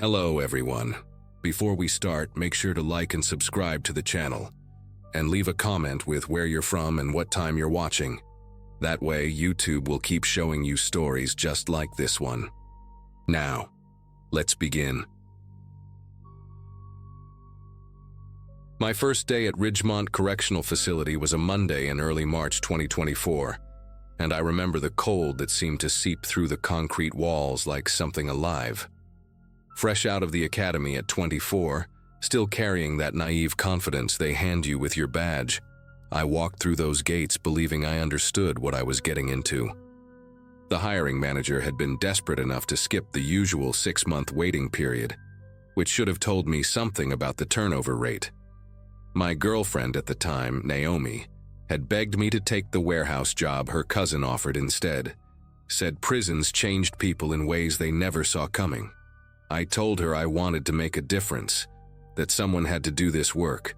Hello everyone. Before we start, make sure to like and subscribe to the channel, and leave a comment with where you're from and what time you're watching. That way, YouTube will keep showing you stories just like this one. Now, let's begin. My first day at Ridgemont Correctional Facility was a Monday in early March 2024, and I remember the cold that seemed to seep through the concrete walls like something alive. Fresh out of the academy at 24, still carrying that naive confidence they hand you with your badge, I walked through those gates believing I understood what I was getting into. The hiring manager had been desperate enough to skip the usual 6-month waiting period, which should have told me something about the turnover rate. My girlfriend at the time, Naomi, had begged me to take the warehouse job her cousin offered instead, said prisons changed people in ways they never saw coming. I told her I wanted to make a difference, that someone had to do this work.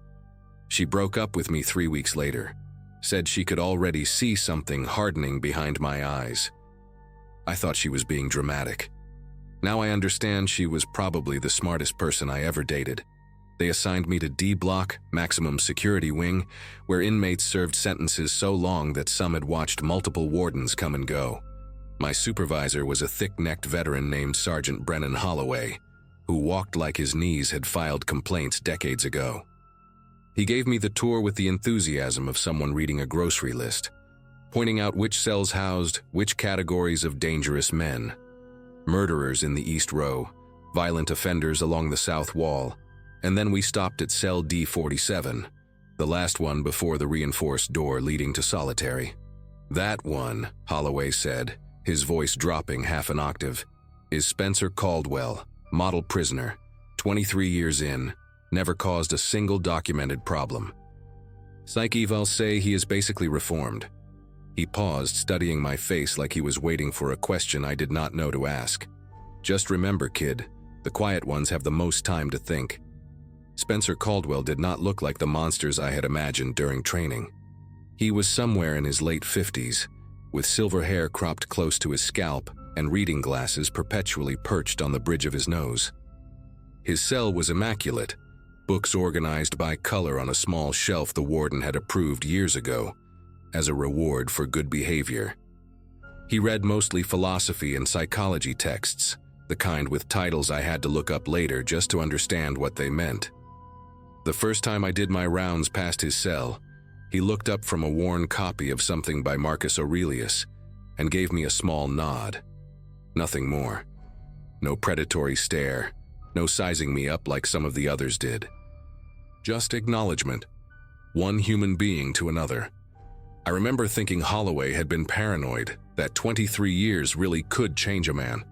She broke up with me 3 weeks later, said she could already see something hardening behind my eyes. I thought she was being dramatic. Now I understand she was probably the smartest person I ever dated. They assigned me to D Block, maximum security wing, where inmates served sentences so long that some had watched multiple wardens come and go. My supervisor was a thick-necked veteran named Sergeant Brennan Holloway, who walked like his knees had filed complaints decades ago. He gave me the tour with the enthusiasm of someone reading a grocery list, pointing out which cells housed which categories of dangerous men: murderers in the East Row, violent offenders along the South Wall, and then we stopped at cell D47, the last one before the reinforced door leading to solitary. That one, Holloway said, his voice dropping half an octave, is Spencer Caldwell, model prisoner, 23 years in, never caused a single documented problem. Psych evals say he is basically reformed. He paused, studying my face like he was waiting for a question I did not know to ask. Just remember, kid, the quiet ones have the most time to think. Spencer Caldwell did not look like the monsters I had imagined during training. He was somewhere in his late 50s, with silver hair cropped close to his scalp and reading glasses perpetually perched on the bridge of his nose. His cell was immaculate, books organized by color on a small shelf the warden had approved years ago, as a reward for good behavior. He read mostly philosophy and psychology texts, the kind with titles I had to look up later just to understand what they meant. The first time I did my rounds past his cell, he looked up from a worn copy of something by Marcus Aurelius and gave me a small nod. Nothing more. No predatory stare, no sizing me up like some of the others did. Just acknowledgement. One human being to another. I remember thinking Holloway had been paranoid, that 23 years really could change a man.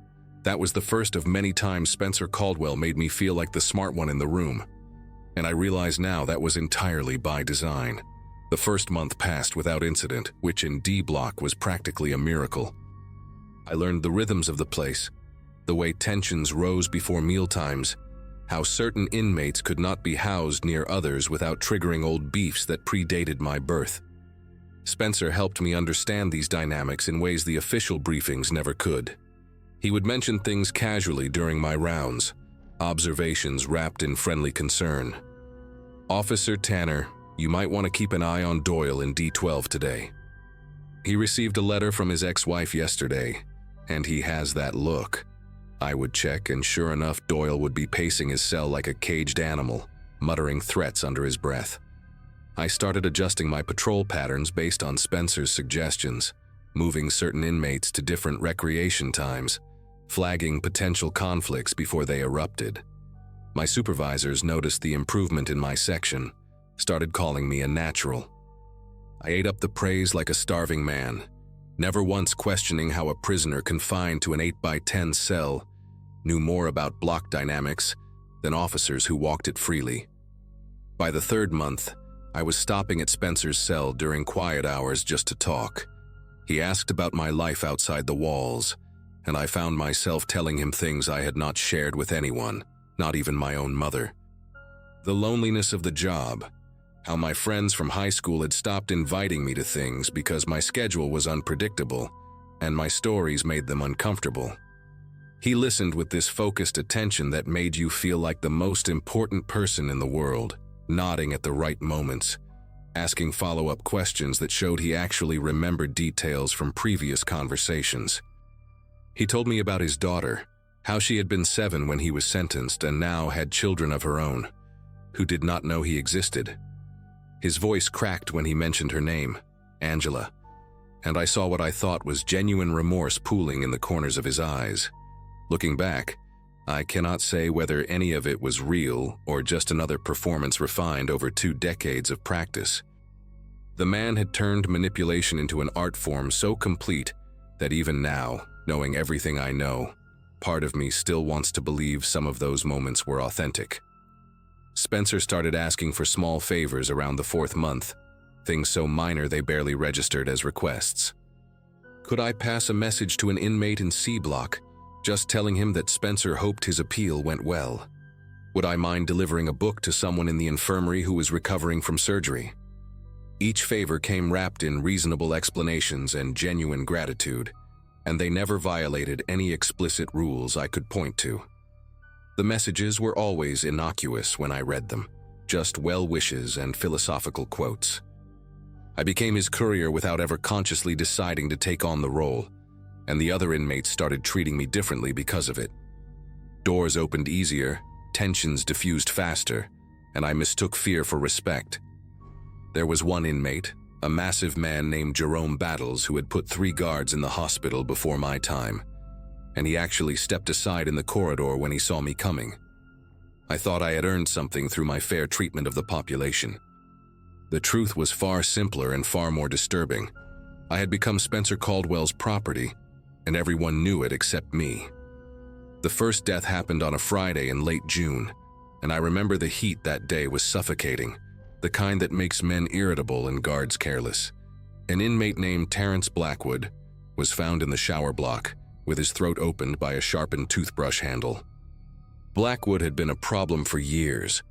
That was the first of many times Spencer Caldwell made me feel like the smart one in the room. And I realize now that was entirely by design. The first month passed without incident, which in D Block was practically a miracle. I learned the rhythms of the place, the way tensions rose before mealtimes, how certain inmates could not be housed near others without triggering old beefs that predated my birth. Spencer helped me understand these dynamics in ways the official briefings never could. He would mention things casually during my rounds, observations wrapped in friendly concern. Officer Tanner, you might want to keep an eye on Doyle in D12 today. He received a letter from his ex-wife yesterday, and he has that look. I would check, and sure enough, Doyle would be pacing his cell like a caged animal, muttering threats under his breath. I started adjusting my patrol patterns based on Spencer's suggestions, moving certain inmates to different recreation times, flagging potential conflicts before they erupted. My supervisors noticed the improvement in my section, started calling me a natural. I ate up the praise like a starving man, never once questioning how a prisoner confined to an 8x10 cell knew more about block dynamics than officers who walked it freely. By the 3rd month, I was stopping at Spencer's cell during quiet hours just to talk. He asked about my life outside the walls, and I found myself telling him things I had not shared with anyone, not even my own mother. The loneliness of the job, how my friends from high school had stopped inviting me to things because my schedule was unpredictable, and my stories made them uncomfortable. He listened with this focused attention that made you feel like the most important person in the world, nodding at the right moments, asking follow-up questions that showed he actually remembered details from previous conversations. He told me about his daughter, how she had been 7 when he was sentenced and now had children of her own, who did not know he existed. His voice cracked when he mentioned her name, Angela, and I saw what I thought was genuine remorse pooling in the corners of his eyes. Looking back, I cannot say whether any of it was real or just another performance refined over 2 decades of practice. The man had turned manipulation into an art form so complete that even now, knowing everything I know, part of me still wants to believe some of those moments were authentic. Spencer started asking for small favors around the 4th month, things so minor they barely registered as requests. Could I pass a message to an inmate in C Block, just telling him that Spencer hoped his appeal went well? Would I mind delivering a book to someone in the infirmary who was recovering from surgery? Each favor came wrapped in reasonable explanations and genuine gratitude, and they never violated any explicit rules I could point to. The messages were always innocuous when I read them, just well wishes and philosophical quotes. I became his courier without ever consciously deciding to take on the role, and the other inmates started treating me differently because of it. Doors opened easier, tensions diffused faster, and I mistook fear for respect. There was one inmate, a massive man named Jerome Battles, who had put 3 guards in the hospital before my time, and he actually stepped aside in the corridor when he saw me coming. I thought I had earned something through my fair treatment of the population. The truth was far simpler and far more disturbing. I had become Spencer Caldwell's property, and everyone knew it except me. The first death happened on a Friday in late June, and I remember the heat that day was suffocating, the kind that makes men irritable and guards careless. An inmate named Terrence Blackwood was found in the shower block, with his throat opened by a sharpened toothbrush handle. Blackwood had been a problem for years,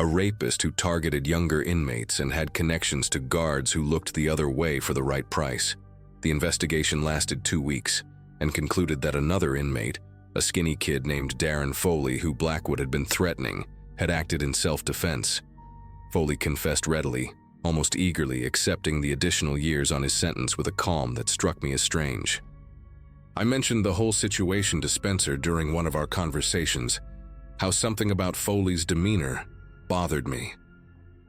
a rapist who targeted younger inmates and had connections to guards who looked the other way for the right price. The investigation lasted 2 weeks and concluded that another inmate, a skinny kid named Darren Foley who Blackwood had been threatening, had acted in self-defense. Foley confessed readily, almost eagerly accepting the additional years on his sentence with a calm that struck me as strange. I mentioned the whole situation to Spencer during one of our conversations, how something about Foley's demeanor bothered me.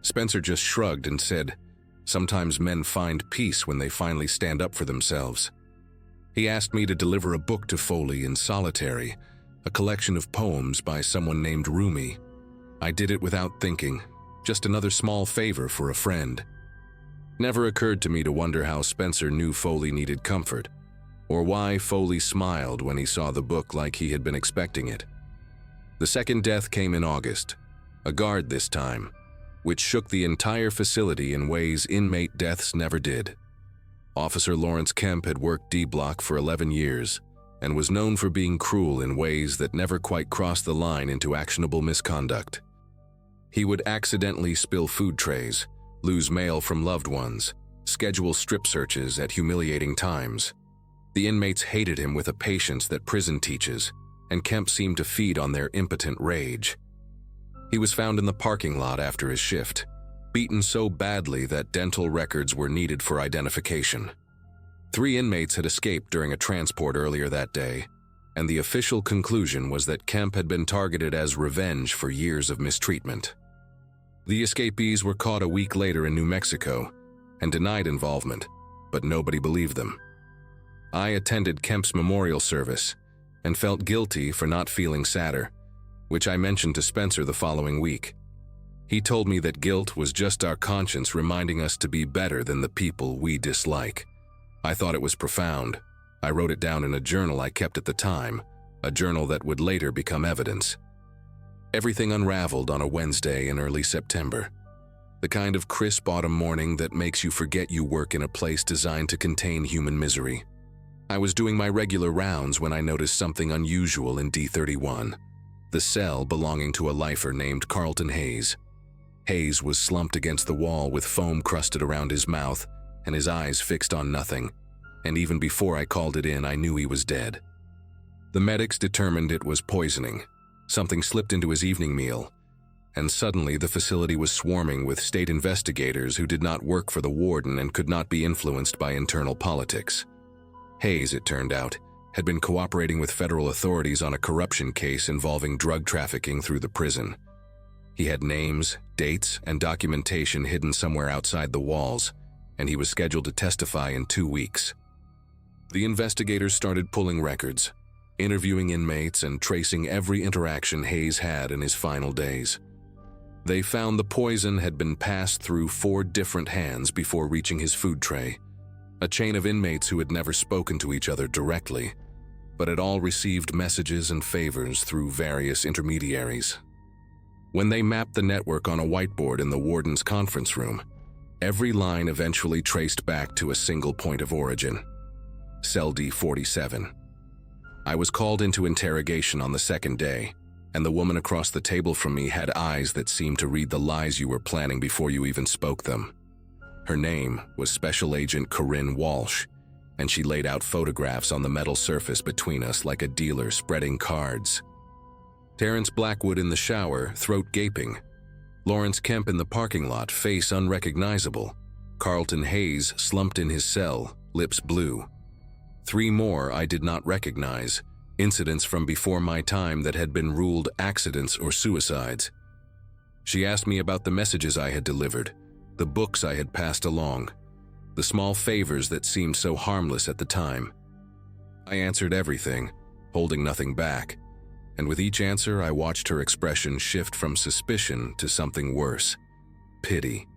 Spencer just shrugged and said, "Sometimes men find peace when they finally stand up for themselves." He asked me to deliver a book to Foley in solitary, a collection of poems by someone named Rumi. I did it without thinking, just another small favor for a friend. Never occurred to me to wonder how Spencer knew Foley needed comfort, or why Foley smiled when he saw the book like he had been expecting it. The second death came in August, a guard this time, which shook the entire facility in ways inmate deaths never did. Officer Lawrence Kemp had worked D Block for 11 years and was known for being cruel in ways that never quite crossed the line into actionable misconduct. He would accidentally spill food trays, lose mail from loved ones, schedule strip searches at humiliating times. The inmates hated him with a patience that prison teaches, and Kemp seemed to feed on their impotent rage. He was found in the parking lot after his shift, beaten so badly that dental records were needed for identification. 3 inmates had escaped during a transport earlier that day, and the official conclusion was that Kemp had been targeted as revenge for years of mistreatment. The escapees were caught a week later in New Mexico and denied involvement, but nobody believed them. I attended Kemp's memorial service and felt guilty for not feeling sadder, which I mentioned to Spencer the following week. He told me that guilt was just our conscience reminding us to be better than the people we dislike. I thought it was profound. I wrote it down in a journal I kept at the time, a journal that would later become evidence. Everything unraveled on a Wednesday in early September, the kind of crisp autumn morning that makes you forget you work in a place designed to contain human misery. I was doing my regular rounds when I noticed something unusual in D31, the cell belonging to a lifer named Carlton Hayes. Hayes was slumped against the wall with foam crusted around his mouth and his eyes fixed on nothing, and even before I called it in, I knew he was dead. The medics determined it was poisoning. Something slipped into his evening meal, and suddenly the facility was swarming with state investigators who did not work for the warden and could not be influenced by internal politics. Hayes, it turned out, had been cooperating with federal authorities on a corruption case involving drug trafficking through the prison. He had names, dates, and documentation hidden somewhere outside the walls, and he was scheduled to testify in 2 weeks. The investigators started pulling records, interviewing inmates and tracing every interaction Hayes had in his final days. They found the poison had been passed through 4 different hands before reaching his food tray, a chain of inmates who had never spoken to each other directly, but had all received messages and favors through various intermediaries. When they mapped the network on a whiteboard in the warden's conference room, every line eventually traced back to a single point of origin: Cell D47. I was called into interrogation on the second day, and the woman across the table from me had eyes that seemed to read the lies you were planning before you even spoke them. Her name was Special Agent Corinne Walsh, and she laid out photographs on the metal surface between us like a dealer spreading cards. Terrence Blackwood in the shower, throat gaping. Lawrence Kemp in the parking lot, face unrecognizable. Carlton Hayes slumped in his cell, lips blue. 3 more I did not recognize, incidents from before my time that had been ruled accidents or suicides. She asked me about the messages I had delivered, the books I had passed along, the small favors that seemed so harmless at the time. I answered everything, holding nothing back, and with each answer I watched her expression shift from suspicion to something worse: pity.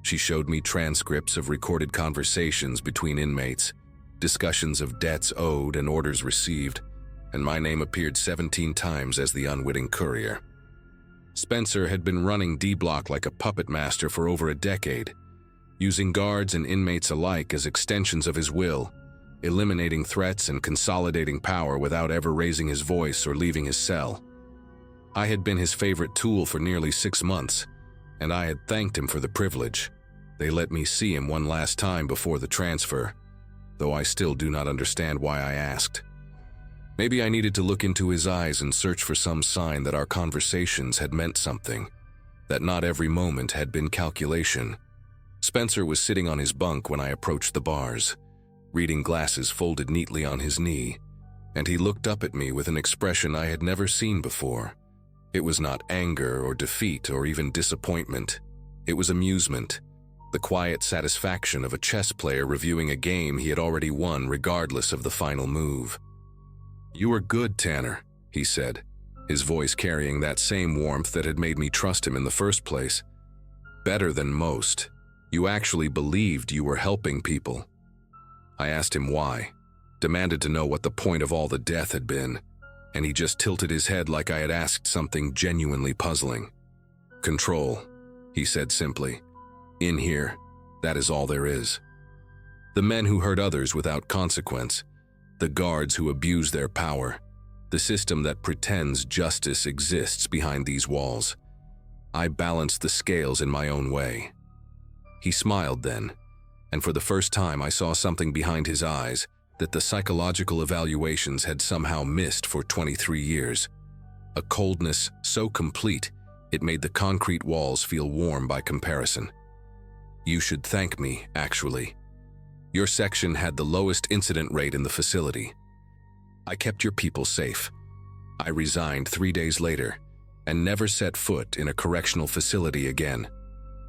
She showed me transcripts of recorded conversations between inmates, discussions of debts owed and orders received, and my name appeared 17 times as the unwitting courier. Spencer had been running D-Block like a puppet master for over a decade, using guards and inmates alike as extensions of his will, eliminating threats and consolidating power without ever raising his voice or leaving his cell. I had been his favorite tool for nearly 6 months, and I had thanked him for the privilege. They let me see him one last time before the transfer, though I still do not understand why I asked. Maybe I needed to look into his eyes and search for some sign that our conversations had meant something, that not every moment had been calculation. Spencer was sitting on his bunk when I approached the bars, reading glasses folded neatly on his knee, and he looked up at me with an expression I had never seen before. It was not anger or defeat or even disappointment. It was amusement, the quiet satisfaction of a chess player reviewing a game he had already won regardless of the final move. "You were good, Tanner," he said, his voice carrying that same warmth that had made me trust him in the first place. "Better than most. You actually believed you were helping people." I asked him why, demanded to know what the point of all the death had been, and he just tilted his head like I had asked something genuinely puzzling. "Control," he said simply. "In here, that is all there is. The men who hurt others without consequence, the guards who abuse their power, the system that pretends justice exists behind these walls. I balanced the scales in my own way." He smiled then, and for the first time I saw something behind his eyes that the psychological evaluations had somehow missed for 23 years. A coldness so complete, it made the concrete walls feel warm by comparison. "You should thank me, actually. Your section had the lowest incident rate in the facility. I kept your people safe. I resigned 3 days later and never set foot in a correctional facility again.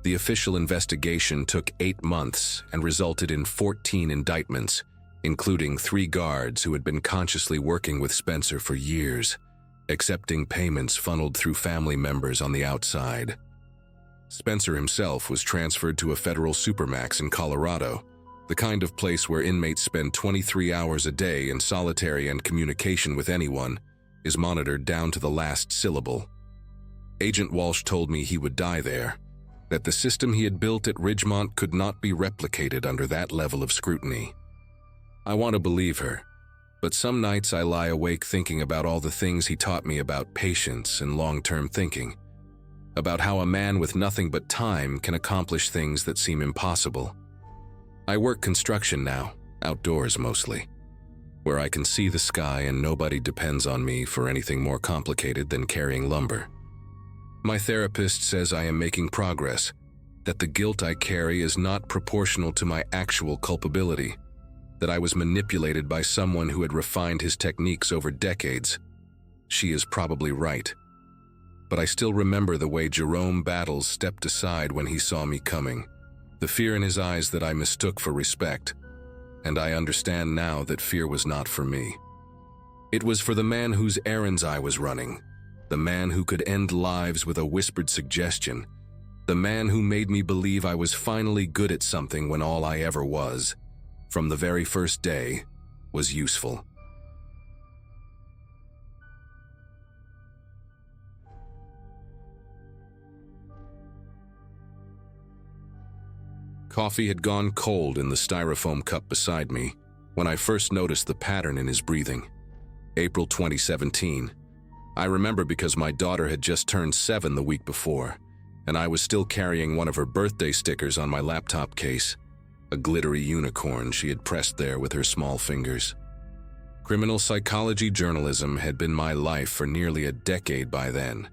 The official investigation took 8 months and resulted in 14 indictments, including 3 guards who had been consciously working with Spencer for years, accepting payments funneled through family members on the outside. Spencer himself was transferred to a federal supermax in Colorado, the kind of place where inmates spend 23 hours a day in solitary, and communication with anyone is monitored down to the last syllable. Agent Walsh told me he would die there, that the system he had built at Ridgemont could not be replicated under that level of scrutiny. I want to believe her, but some nights I lie awake thinking about all the things he taught me about patience and long-term thinking, about how a man with nothing but time can accomplish things that seem impossible. I work construction now, outdoors mostly. where I can see the sky and nobody depends on me for anything more complicated than carrying lumber. My therapist says I am making progress, that the guilt I carry is not proportional to my actual culpability, that I was manipulated by someone who had refined his techniques over decades. She is probably right. But I still remember the way Jerome Battles stepped aside when he saw me coming, the fear in his eyes that I mistook for respect, and I understand now that fear was not for me. It was for the man whose errands I was running, the man who could end lives with a whispered suggestion, the man who made me believe I was finally good at something when all I ever was, from the very first day, was useful. Coffee had gone cold in the styrofoam cup beside me when I first noticed the pattern in his breathing. April 2017. I remember because my daughter had just turned 7 the week before, and I was still carrying one of her birthday stickers on my laptop case, a glittery unicorn she had pressed there with her small fingers. Criminal psychology journalism had been my life for nearly a decade by then,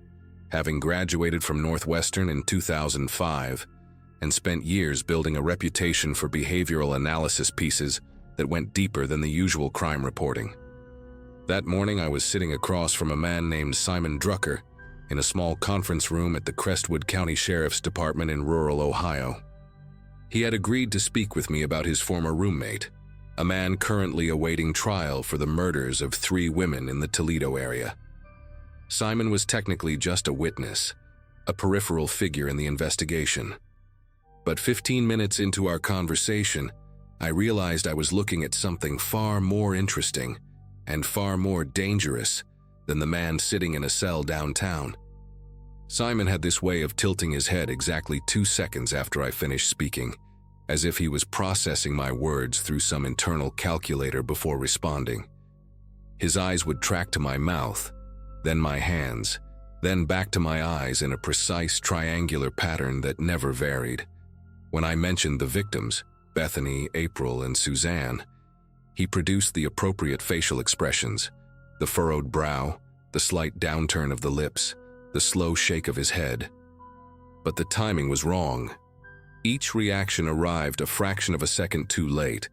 having graduated from Northwestern in 2005 and spent years building a reputation for behavioral analysis pieces that went deeper than the usual crime reporting. That morning I was sitting across from a man named Simon Drucker in a small conference room at the Crestwood County Sheriff's Department in rural Ohio. He had agreed to speak with me about his former roommate, a man currently awaiting trial for the murders of 3 women in the Toledo area. Simon was technically just a witness, a peripheral figure in the investigation. But 15 minutes into our conversation, I realized I was looking at something far more interesting and far more dangerous than the man sitting in a cell downtown. Simon had this way of tilting his head exactly 2 seconds after I finished speaking, as if he was processing my words through some internal calculator before responding. His eyes would track to my mouth, then my hands, then back to my eyes in a precise triangular pattern that never varied. When I mentioned the victims, Bethany, April, and Suzanne, he produced the appropriate facial expressions, the furrowed brow, the slight downturn of the lips, the slow shake of his head. But the timing was wrong. Each reaction arrived a fraction of a second too late,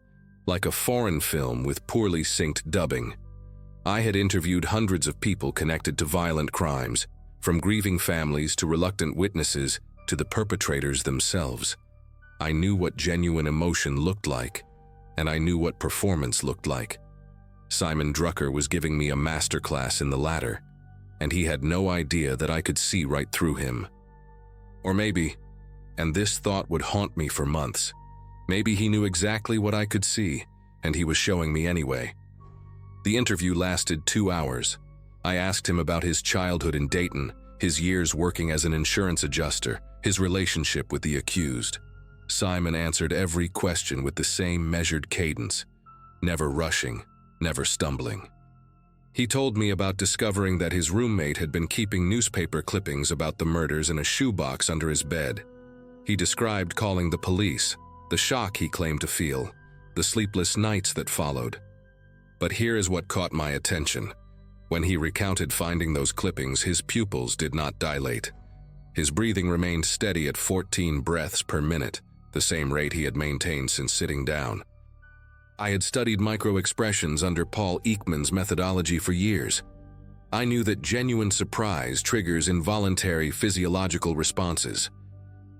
like a foreign film with poorly synced dubbing. I had interviewed hundreds of people connected to violent crimes, from grieving families to reluctant witnesses to the perpetrators themselves. I knew what genuine emotion looked like, and I knew what performance looked like. Simon Drucker was giving me a masterclass in the latter, and he had no idea that I could see right through him. Or maybe, and this thought would haunt me for months, maybe he knew exactly what I could see, and he was showing me anyway. The interview lasted 2 hours. I asked him about his childhood in Dayton, his years working as an insurance adjuster, his relationship with the accused. Simon answered every question with the same measured cadence, never rushing, never stumbling. He told me about discovering that his roommate had been keeping newspaper clippings about the murders in a shoebox under his bed. He described calling the police, the shock he claimed to feel, the sleepless nights that followed. But here is what caught my attention. When he recounted finding those clippings, his pupils did not dilate. His breathing remained steady at 14 breaths per minute, the same rate he had maintained since sitting down. I had studied micro-expressions under Paul Ekman's methodology for years. I knew that genuine surprise triggers involuntary physiological responses.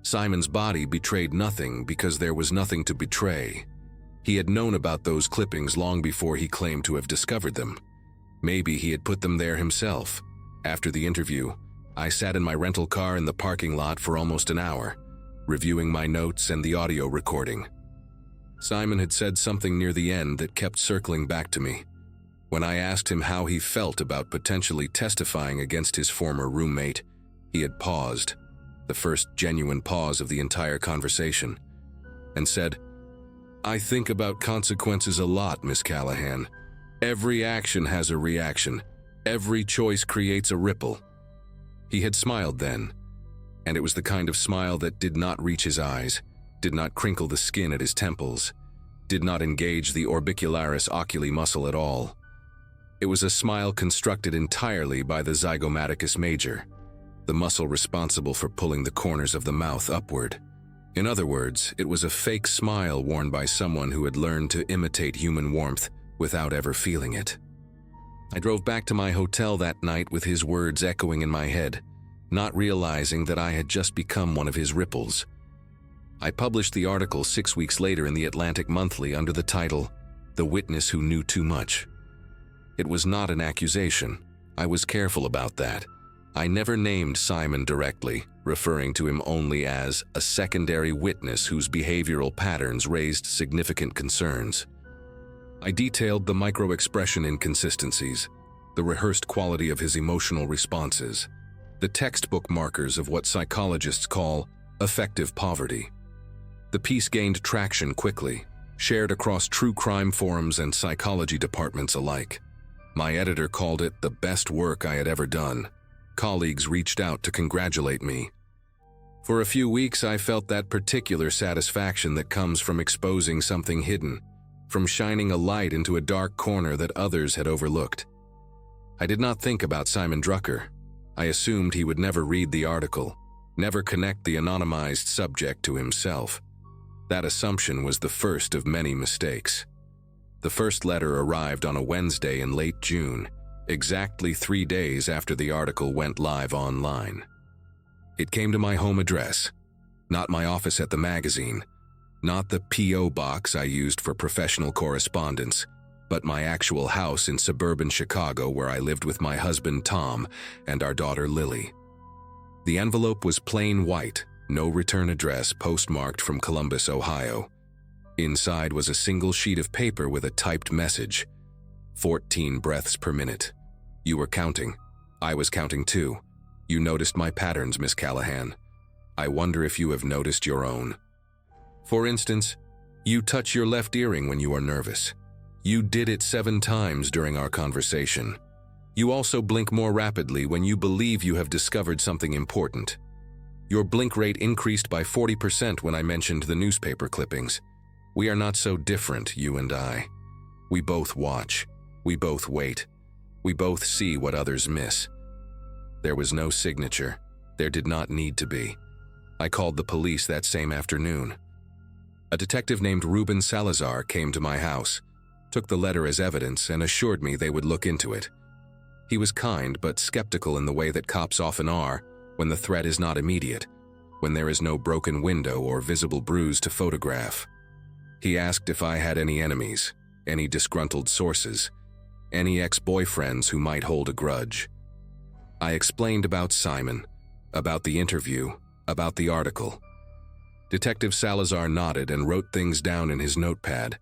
Simon's body betrayed nothing because there was nothing to betray. He had known about those clippings long before he claimed to have discovered them. Maybe he had put them there himself. After the interview, I sat in my rental car in the parking lot for almost an hour, reviewing my notes and the audio recording. Simon had said something near the end that kept circling back to me. When I asked him how he felt about potentially testifying against his former roommate, he had paused, the first genuine pause of the entire conversation, and said, "I think about consequences a lot, Miss Callahan. Every action has a reaction. Every choice creates a ripple." He had smiled then, and it was the kind of smile that did not reach his eyes, did not crinkle the skin at his temples. did not engage the orbicularis oculi muscle at all. It was a smile constructed entirely by the zygomaticus major, the muscle responsible for pulling the corners of the mouth upward. In other words, it was a fake smile worn by someone who had learned to imitate human warmth without ever feeling it. I drove back to my hotel that night with his words echoing in my head, not realizing that I had just become one of his ripples. I published the article 6 weeks later in the Atlantic Monthly under the title, "The Witness Who Knew Too Much." It was not an accusation. I was careful about that. I never named Simon directly, referring to him only as a secondary witness whose behavioral patterns raised significant concerns. I detailed the micro-expression inconsistencies, the rehearsed quality of his emotional responses, the textbook markers of what psychologists call affective poverty. The piece gained traction quickly, shared across true crime forums and psychology departments alike. My editor called it the best work I had ever done. Colleagues reached out to congratulate me. For a few weeks, I felt that particular satisfaction that comes from exposing something hidden, from shining a light into a dark corner that others had overlooked. I did not think about Simon Drucker. I assumed he would never read the article, never connect the anonymized subject to himself. That assumption was the first of many mistakes. The first letter arrived on a Wednesday in late June, exactly 3 days after the article went live online. It came to my home address, not my office at the magazine, not the P.O. box I used for professional correspondence, but my actual house in suburban Chicago where I lived with my husband Tom and our daughter Lily. The envelope was plain white, no return address, postmarked from Columbus, Ohio. Inside was a single sheet of paper with a typed message. 14 breaths per minute. You were counting. I was counting too. You noticed my patterns, Miss Callahan. I wonder if you have noticed your own. For instance, you touch your left earring when you are nervous. You did it 7 times during our conversation. You also blink more rapidly when you believe you have discovered something important. Your blink rate increased by 40% when I mentioned the newspaper clippings. We are not so different, you and I. We both watch. We both wait. We both see what others miss. There was no signature. There did not need to be. I called the police that same afternoon. A detective named Ruben Salazar came to my house, took the letter as evidence, and assured me they would look into it. He was kind but skeptical in the way that cops often are when the threat is not immediate, when there is no broken window or visible bruise to photograph. He asked if I had any enemies, any disgruntled sources, any ex-boyfriends who might hold a grudge. I explained about Simon, about the interview, about the article. Detective Salazar nodded and wrote things down in his notepad,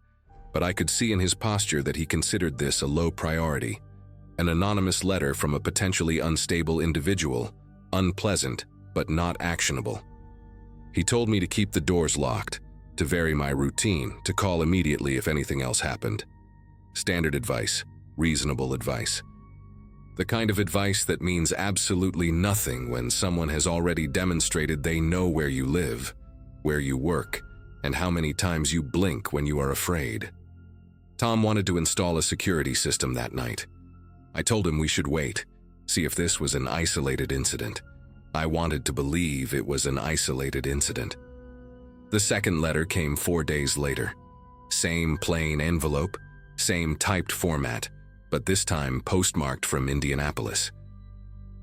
but I could see in his posture that he considered this a low priority. An anonymous letter from a potentially unstable individual, unpleasant but not actionable. He told me to keep the doors locked, to vary my routine, to call immediately if anything else happened. Standard advice, reasonable advice. The kind of advice that means absolutely nothing when someone has already demonstrated they know where you live, where you work, and how many times you blink when you are afraid. Tom wanted to install a security system that night. I told him we should wait, see if this was an isolated incident. I wanted to believe it was an isolated incident. The second letter came 4 days later. Same plain envelope, same typed format, but this time postmarked from Indianapolis.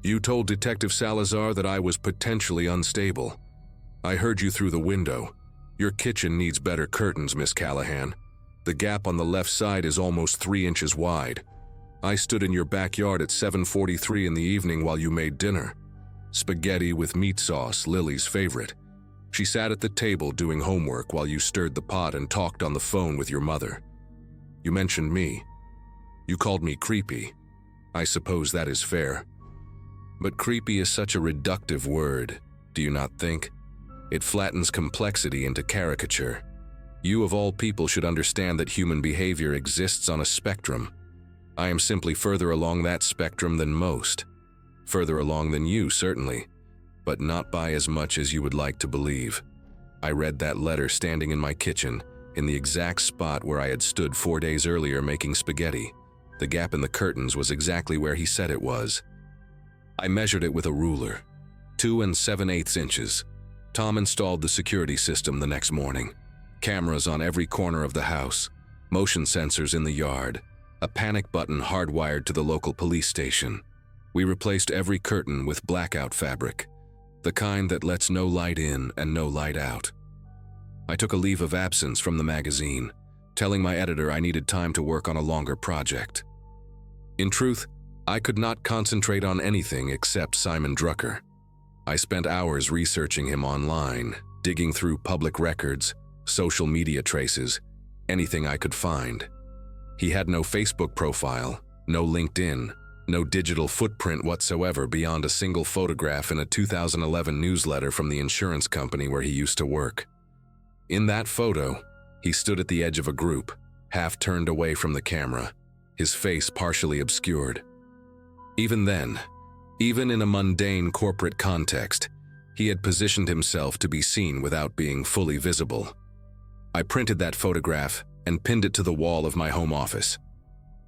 You told Detective Salazar that I was potentially unstable. I heard you through the window. Your kitchen needs better curtains, Miss Callahan. The gap on the left side is almost 3 inches wide. I stood in your backyard at 7:43 in the evening while you made dinner. Spaghetti with meat sauce, Lily's favorite. She sat at the table doing homework while you stirred the pot and talked on the phone with your mother. You mentioned me. You called me creepy. I suppose that is fair. But creepy is such a reductive word, do you not think? It flattens complexity into caricature. You of all people should understand that human behavior exists on a spectrum. I am simply further along that spectrum than most. Further along than you, certainly, but not by as much as you would like to believe. I read that letter standing in my kitchen, in the exact spot where I had stood 4 days earlier making spaghetti. The gap in the curtains was exactly where he said it was. I measured it with a ruler, 2 7/8 inches. Tom installed the security system the next morning. Cameras on every corner of the house, motion sensors in the yard, a panic button hardwired to the local police station. We replaced every curtain with blackout fabric, the kind that lets no light in and no light out. I took a leave of absence from the magazine, telling my editor I needed time to work on a longer project. In truth, I could not concentrate on anything except Simon Drucker. I spent hours researching him online, digging through public records, social media traces, anything I could find. He had no Facebook profile, no LinkedIn, no digital footprint whatsoever beyond a single photograph in a 2011 newsletter from the insurance company where he used to work. In that photo, he stood at the edge of a group, half turned away from the camera, his face partially obscured. Even then, even in a mundane corporate context, he had positioned himself to be seen without being fully visible. I printed that photograph and pinned it to the wall of my home office.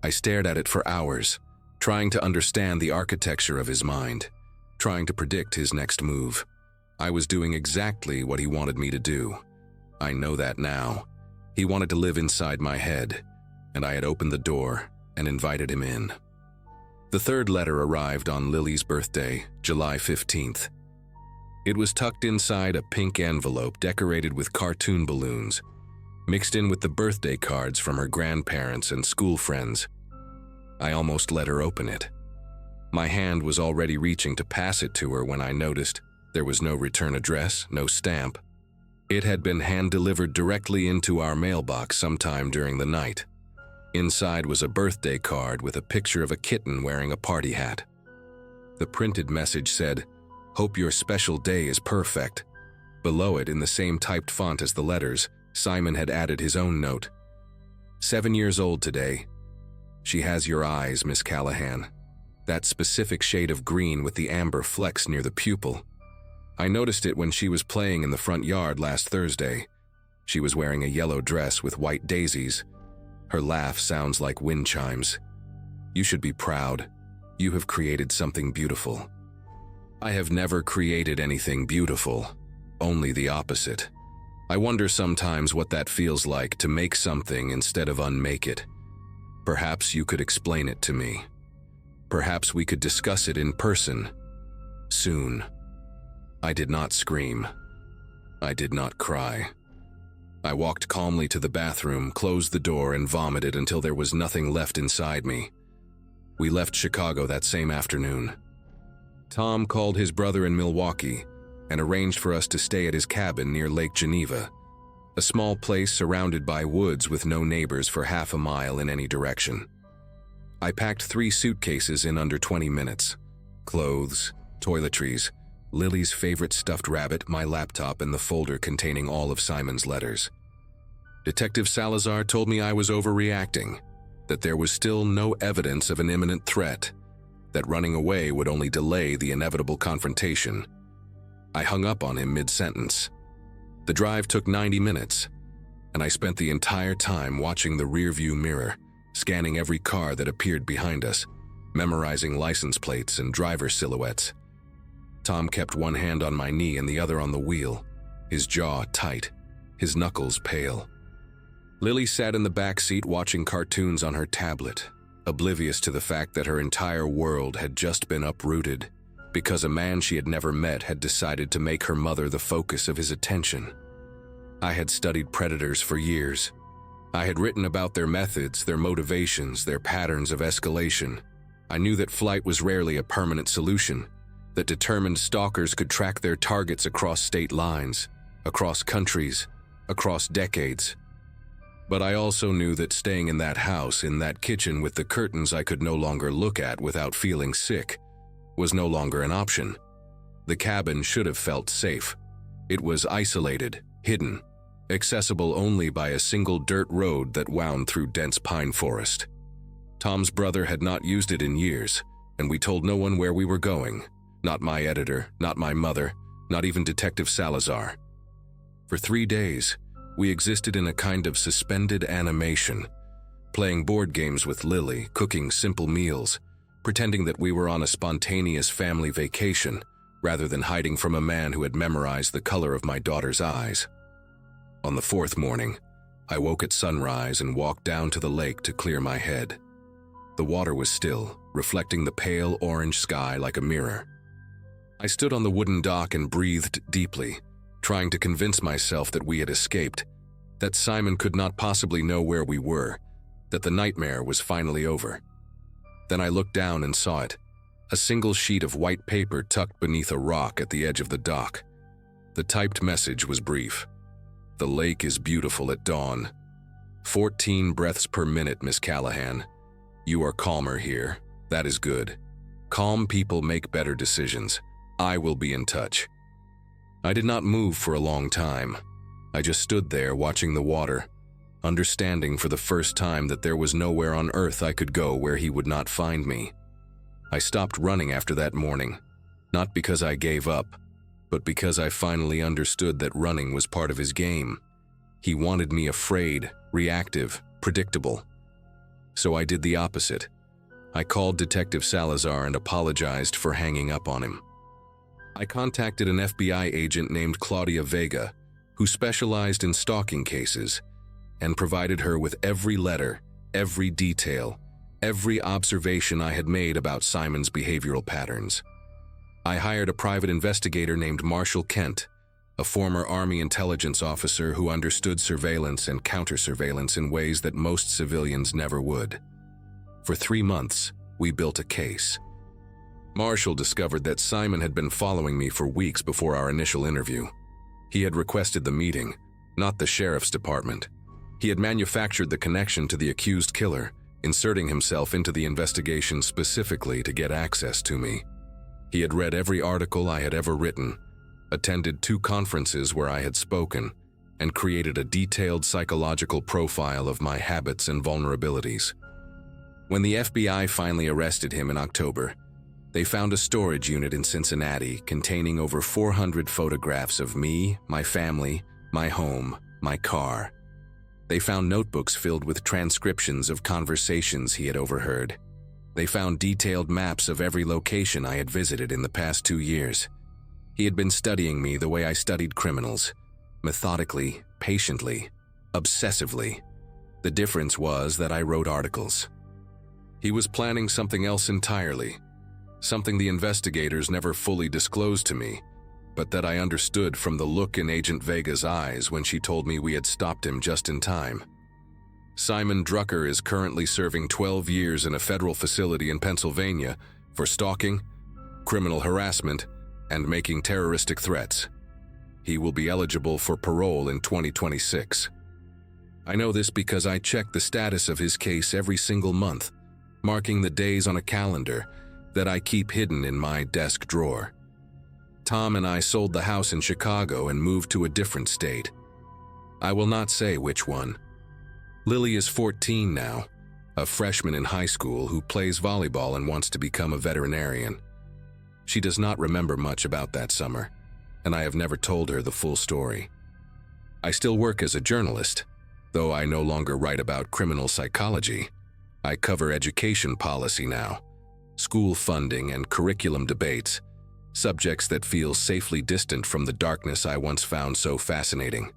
I stared at it for hours, trying to understand the architecture of his mind, trying to predict his next move. I was doing exactly what he wanted me to do. I know that now. He wanted to live inside my head, and I had opened the door and invited him in. The third letter arrived on Lily's birthday, July 15th. It was tucked inside a pink envelope decorated with cartoon balloons, mixed in with the birthday cards from her grandparents and school friends. I almost let her open it. My hand was already reaching to pass it to her when I noticed there was no return address, no stamp. It had been hand-delivered directly into our mailbox sometime during the night. Inside was a birthday card with a picture of a kitten wearing a party hat. The printed message said, "Hope your special day is perfect." Below it, in the same typed font as the letters, Simon had added his own note. 7 years old today. She has your eyes, Miss Callahan. That specific shade of green with the amber flecks near the pupil. I noticed it when she was playing in the front yard last Thursday. She was wearing a yellow dress with white daisies. Her laugh sounds like wind chimes. You should be proud. You have created something beautiful. I have never created anything beautiful, only the opposite. I wonder sometimes what that feels like to make something instead of unmake it. Perhaps you could explain it to me. Perhaps we could discuss it in person. Soon. I did not scream. I did not cry. I walked calmly to the bathroom, closed the door, and vomited until there was nothing left inside me. We left Chicago that same afternoon. Tom called his brother in Milwaukee and arranged for us to stay at his cabin near Lake Geneva, a small place surrounded by woods with no neighbors for half a mile in any direction. I packed 3 suitcases in under 20 minutes. Clothes, toiletries, Lily's favorite stuffed rabbit, my laptop, and the folder containing all of Simon's letters. Detective Salazar told me I was overreacting, that there was still no evidence of an imminent threat, that running away would only delay the inevitable confrontation. I hung up on him mid-sentence. The drive took 90 minutes, and I spent the entire time watching the rearview mirror, scanning every car that appeared behind us, memorizing license plates and driver silhouettes. Tom kept one hand on my knee and the other on the wheel, his jaw tight, his knuckles pale. Lily sat in the back seat watching cartoons on her tablet, oblivious to the fact that her entire world had just been uprooted because a man she had never met had decided to make her mother the focus of his attention. I had studied predators for years. I had written about their methods, their motivations, their patterns of escalation. I knew that flight was rarely a permanent solution, that determined stalkers could track their targets across state lines, across countries, across decades. But I also knew that staying in that house, in that kitchen with the curtains I could no longer look at without feeling sick, was no longer an option. The cabin should have felt safe. It was isolated, hidden, accessible only by a single dirt road that wound through dense pine forest. Tom's brother had not used it in years, and we told no one where we were going. Not my editor, not my mother, not even Detective Salazar. For 3 days, We existed in a kind of suspended animation, playing board games with Lily, cooking simple meals, pretending that we were on a spontaneous family vacation, rather than hiding from a man who had memorized the color of my daughter's eyes. On the fourth morning, I woke at sunrise and walked down to the lake to clear my head. The water was still, reflecting the pale orange sky like a mirror. I stood on the wooden dock and breathed deeply, trying to convince myself that we had escaped, that Simon could not possibly know where we were, that the nightmare was finally over. Then I looked down and saw it, a single sheet of white paper tucked beneath a rock at the edge of the dock. The typed message was brief. "The lake is beautiful at dawn. 14 breaths per minute, Miss Callahan. You are calmer here. That is good. Calm people make better decisions. I will be in touch." I did not move for a long time. I just stood there watching the water, understanding for the first time that there was nowhere on earth I could go where he would not find me. I stopped running after that morning, not because I gave up, but because I finally understood that running was part of his game. He wanted me afraid, reactive, predictable. So I did the opposite. I called Detective Salazar and apologized for hanging up on him. I contacted an FBI agent named Claudia Vega, who specialized in stalking cases, and provided her with every letter, every detail, every observation I had made about Simon's behavioral patterns. I hired a private investigator named Marshall Kent, a former Army intelligence officer who understood surveillance and counter-surveillance in ways that most civilians never would. For 3 months, we built a case. Marshall discovered that Simon had been following me for weeks before our initial interview. He had requested the meeting, not the sheriff's department. He had manufactured the connection to the accused killer, inserting himself into the investigation specifically to get access to me. He had read every article I had ever written, attended 2 conferences where I had spoken, and created a detailed psychological profile of my habits and vulnerabilities. When the FBI finally arrested him in October, they found a storage unit in Cincinnati containing over 400 photographs of me, my family, my home, my car. They found notebooks filled with transcriptions of conversations he had overheard. They found detailed maps of every location I had visited in the past 2 years. He had been studying me the way I studied criminals, methodically, patiently, obsessively. The difference was that I wrote articles. He was planning something else entirely, something the investigators never fully disclosed to me, but that I understood from the look in Agent Vega's eyes when she told me we had stopped him just in time. Simon Drucker is currently serving 12 years in a federal facility in Pennsylvania for stalking, criminal harassment, and making terroristic threats. He will be eligible for parole in 2026. I know this because I check the status of his case every single month, marking the days on a calendar that I keep hidden in my desk drawer. Tom and I sold the house in Chicago and moved to a different state. I will not say which one. Lily is 14 now, a freshman in high school who plays volleyball and wants to become a veterinarian. She does not remember much about that summer, and I have never told her the full story. I still work as a journalist, though I no longer write about criminal psychology. I cover education policy now, school funding and curriculum debates, subjects that feel safely distant from the darkness I once found so fascinating.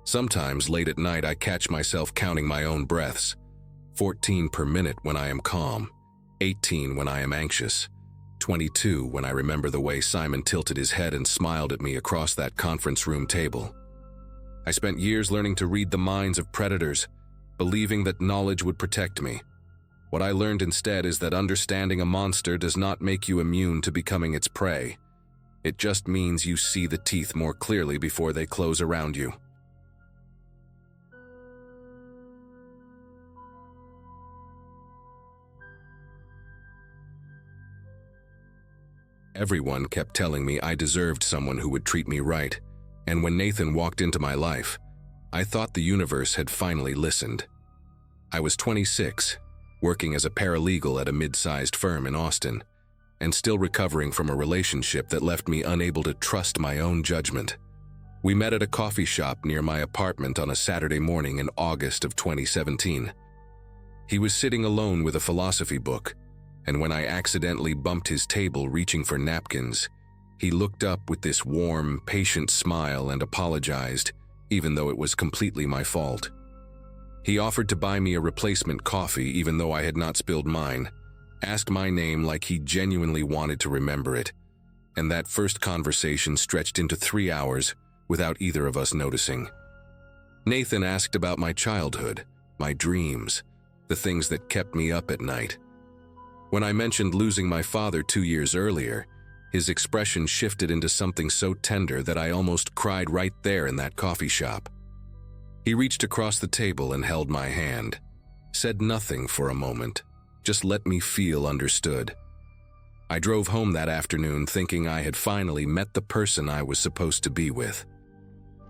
Sometimes late at night I catch myself counting my own breaths, 14 per minute when I am calm, 18 when I am anxious, 22 when I remember the way Simon tilted his head and smiled at me across that conference room table. I spent years learning to read the minds of predators, believing that knowledge would protect me. What I learned instead is that understanding a monster does not make you immune to becoming its prey. It just means you see the teeth more clearly before they close around you. Everyone kept telling me I deserved someone who would treat me right, and when Nathan walked into my life, I thought the universe had finally listened. I was 26, working as a paralegal at a mid-sized firm in Austin, and still recovering from a relationship that left me unable to trust my own judgment. We met at a coffee shop near my apartment on a Saturday morning in August of 2017. He was sitting alone with a philosophy book, and when I accidentally bumped his table reaching for napkins, he looked up with this warm, patient smile and apologized, even though it was completely my fault. He offered to buy me a replacement coffee even though I had not spilled mine, asked my name like he genuinely wanted to remember it, and that first conversation stretched into 3 hours without either of us noticing. Nathan asked about my childhood, my dreams, the things that kept me up at night. When I mentioned losing my father 2 years earlier, his expression shifted into something so tender that I almost cried right there in that coffee shop. He reached across the table and held my hand, said nothing for a moment, just let me feel understood. I drove home that afternoon thinking I had finally met the person I was supposed to be with.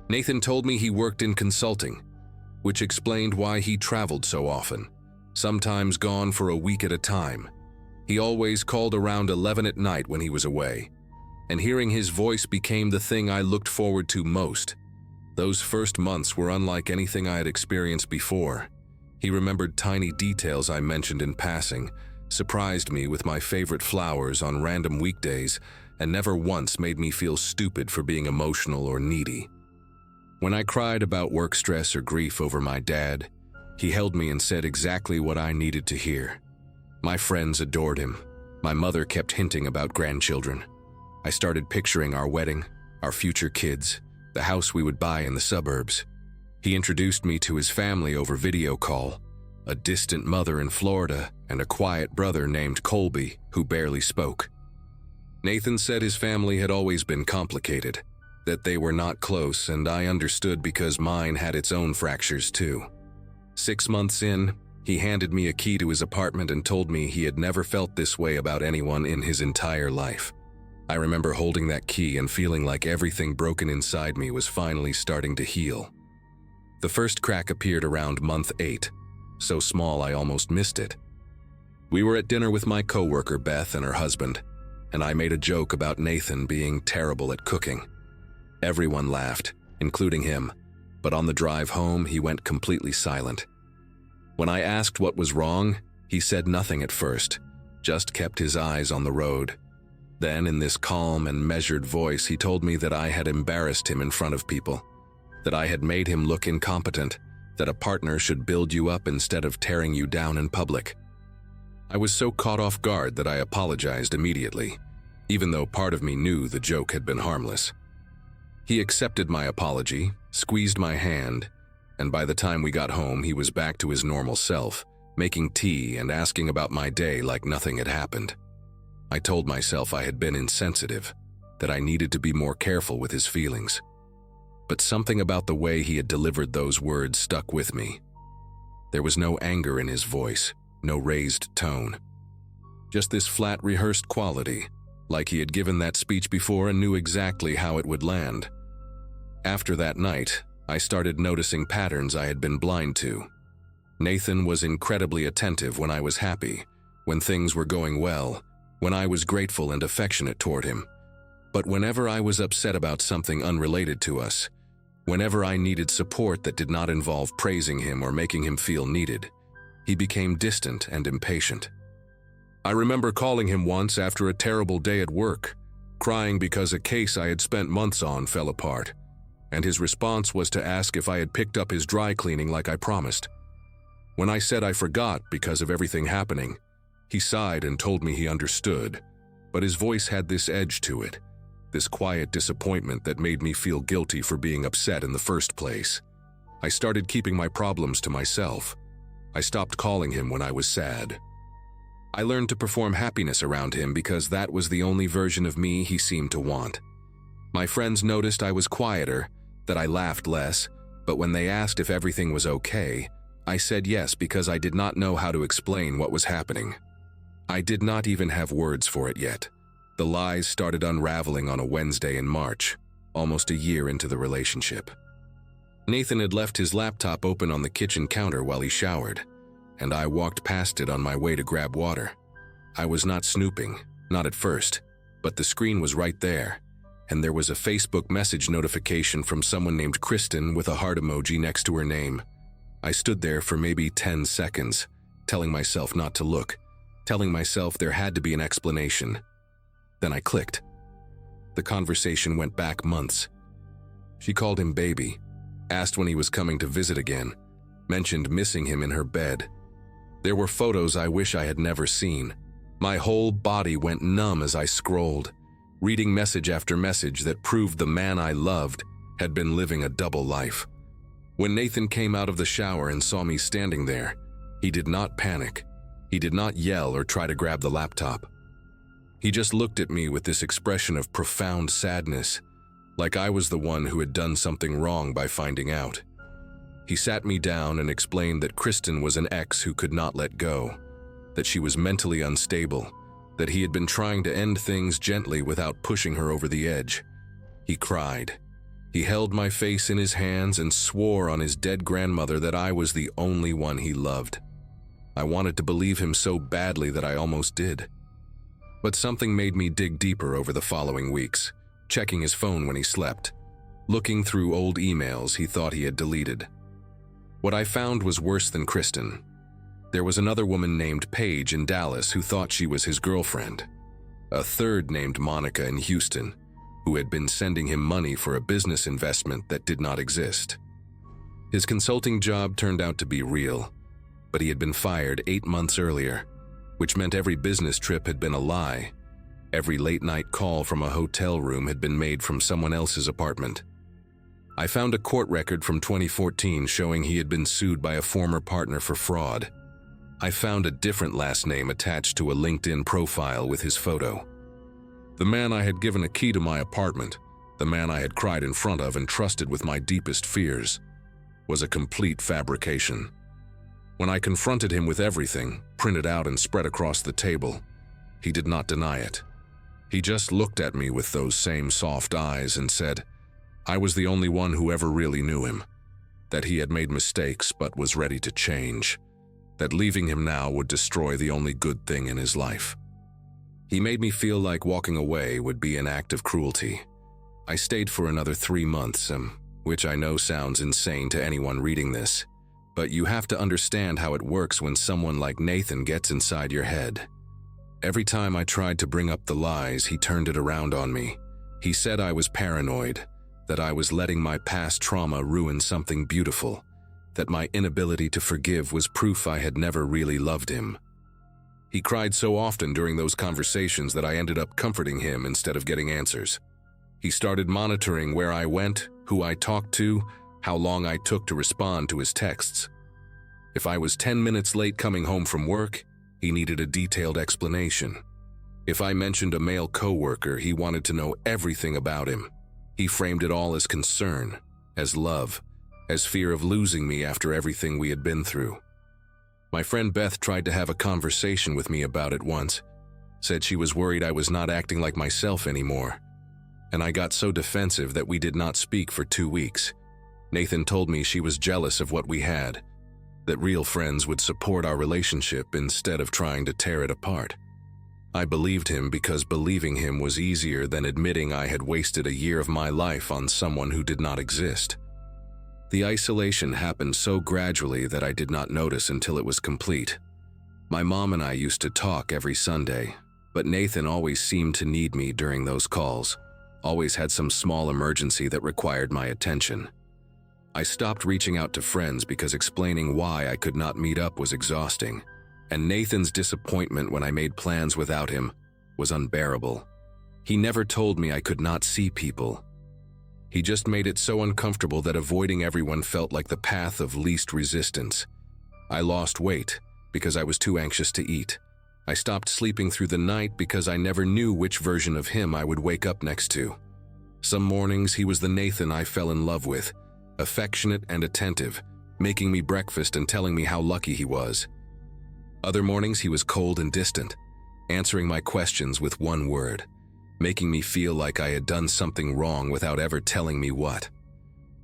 Nathan told me he worked in consulting, which explained why he traveled so often, sometimes gone for a week at a time. He always called around 11 at night when he was away, and hearing his voice became the thing I looked forward to most. Those first months were unlike anything I had experienced before. He remembered tiny details I mentioned in passing, surprised me with my favorite flowers on random weekdays, and never once made me feel stupid for being emotional or needy. When I cried about work stress or grief over my dad, he held me and said exactly what I needed to hear. My friends adored him. My mother kept hinting about grandchildren. I started picturing our wedding, our future kids, the house we would buy in the suburbs. He introduced me to his family over video call, a distant mother in Florida and a quiet brother named Colby who barely spoke. Nathan said his family had always been complicated, that they were not close, and I understood because mine had its own fractures too. 6 months in, he handed me a key to his apartment and told me he had never felt this way about anyone in his entire life. I remember holding that key and feeling like everything broken inside me was finally starting to heal. The first crack appeared around month 8, so small I almost missed it. We were at dinner with my coworker Beth and her husband, and I made a joke about Nathan being terrible at cooking. Everyone laughed, including him, but on the drive home he went completely silent. When I asked what was wrong, he said nothing at first, just kept his eyes on the road. Then, in this calm and measured voice, he told me that I had embarrassed him in front of people, that I had made him look incompetent, that a partner should build you up instead of tearing you down in public. I was so caught off guard that I apologized immediately, even though part of me knew the joke had been harmless. He accepted my apology, squeezed my hand, and by the time we got home, he was back to his normal self, making tea and asking about my day like nothing had happened. I told myself I had been insensitive, that I needed to be more careful with his feelings. But something about the way he had delivered those words stuck with me. There was no anger in his voice, no raised tone. Just this flat, rehearsed quality, like he had given that speech before and knew exactly how it would land. After that night, I started noticing patterns I had been blind to. Nathan was incredibly attentive when I was happy, when things were going well, when I was grateful and affectionate toward him. But whenever I was upset about something unrelated to us, whenever I needed support that did not involve praising him or making him feel needed, he became distant and impatient. I remember calling him once after a terrible day at work, crying because a case I had spent months on fell apart, and his response was to ask if I had picked up his dry cleaning like I promised. When I said I forgot because of everything happening, he sighed and told me he understood, but his voice had this edge to it, this quiet disappointment that made me feel guilty for being upset in the first place. I started keeping my problems to myself. I stopped calling him when I was sad. I learned to perform happiness around him because that was the only version of me he seemed to want. My friends noticed I was quieter, that I laughed less, but when they asked if everything was okay, I said yes because I did not know how to explain what was happening. I did not even have words for it yet. The lies started unraveling on a Wednesday in March, almost a year into the relationship. Nathan had left his laptop open on the kitchen counter while he showered, and I walked past it on my way to grab water. I was not snooping, not at first, but the screen was right there, and there was a Facebook message notification from someone named Kristen with a heart emoji next to her name. I stood there for maybe 10 seconds, telling myself not to look, telling myself there had to be an explanation. Then I clicked. The conversation went back months. She called him baby, asked when he was coming to visit again, mentioned missing him in her bed. There were photos I wish I had never seen. My whole body went numb as I scrolled, reading message after message that proved the man I loved had been living a double life. When Nathan came out of the shower and saw me standing there, he did not panic. He did not yell or try to grab the laptop. He just looked at me with this expression of profound sadness, like I was the one who had done something wrong by finding out. He sat me down and explained that Kristen was an ex who could not let go, that she was mentally unstable, that he had been trying to end things gently without pushing her over the edge. He cried. He held my face in his hands and swore on his dead grandmother that I was the only one he loved. I wanted to believe him so badly that I almost did. But something made me dig deeper over the following weeks, checking his phone when he slept, looking through old emails he thought he had deleted. What I found was worse than Kristen. There was another woman named Paige in Dallas who thought she was his girlfriend. A third named Monica in Houston, who had been sending him money for a business investment that did not exist. His consulting job turned out to be real, but he had been fired 8 months earlier, which meant every business trip had been a lie. Every late-night call from a hotel room had been made from someone else's apartment. I found a court record from 2014 showing he had been sued by a former partner for fraud. I found a different last name attached to a LinkedIn profile with his photo. The man I had given a key to my apartment, the man I had cried in front of and trusted with my deepest fears, was a complete fabrication. When I confronted him with everything, printed out and spread across the table, he did not deny it. He just looked at me with those same soft eyes and said, I was the only one who ever really knew him, that he had made mistakes but was ready to change, that leaving him now would destroy the only good thing in his life. He made me feel like walking away would be an act of cruelty. I stayed for another 3 months, which I know sounds insane to anyone reading this, but you have to understand how it works when someone like Nathan gets inside your head. Every time I tried to bring up the lies, he turned it around on me. He said I was paranoid, that I was letting my past trauma ruin something beautiful, that my inability to forgive was proof I had never really loved him. He cried so often during those conversations that I ended up comforting him instead of getting answers. He started monitoring where I went, who I talked to, how long I took to respond to his texts. If I was 10 minutes late coming home from work, he needed a detailed explanation. If I mentioned a male coworker, he wanted to know everything about him. He framed it all as concern, as love, as fear of losing me after everything we had been through. My friend Beth tried to have a conversation with me about it once, said she was worried I was not acting like myself anymore, and I got so defensive that we did not speak for 2 weeks. Nathan told me she was jealous of what we had, that real friends would support our relationship instead of trying to tear it apart. I believed him because believing him was easier than admitting I had wasted a year of my life on someone who did not exist. The isolation happened so gradually that I did not notice until it was complete. My mom and I used to talk every Sunday, but Nathan always seemed to need me during those calls, always had some small emergency that required my attention. I stopped reaching out to friends because explaining why I could not meet up was exhausting, and Nathan's disappointment when I made plans without him was unbearable. He never told me I could not see people. He just made it so uncomfortable that avoiding everyone felt like the path of least resistance. I lost weight because I was too anxious to eat. I stopped sleeping through the night because I never knew which version of him I would wake up next to. Some mornings he was the Nathan I fell in love with, affectionate and attentive, making me breakfast and telling me how lucky he was. Other mornings he was cold and distant, answering my questions with one word, making me feel like I had done something wrong without ever telling me what.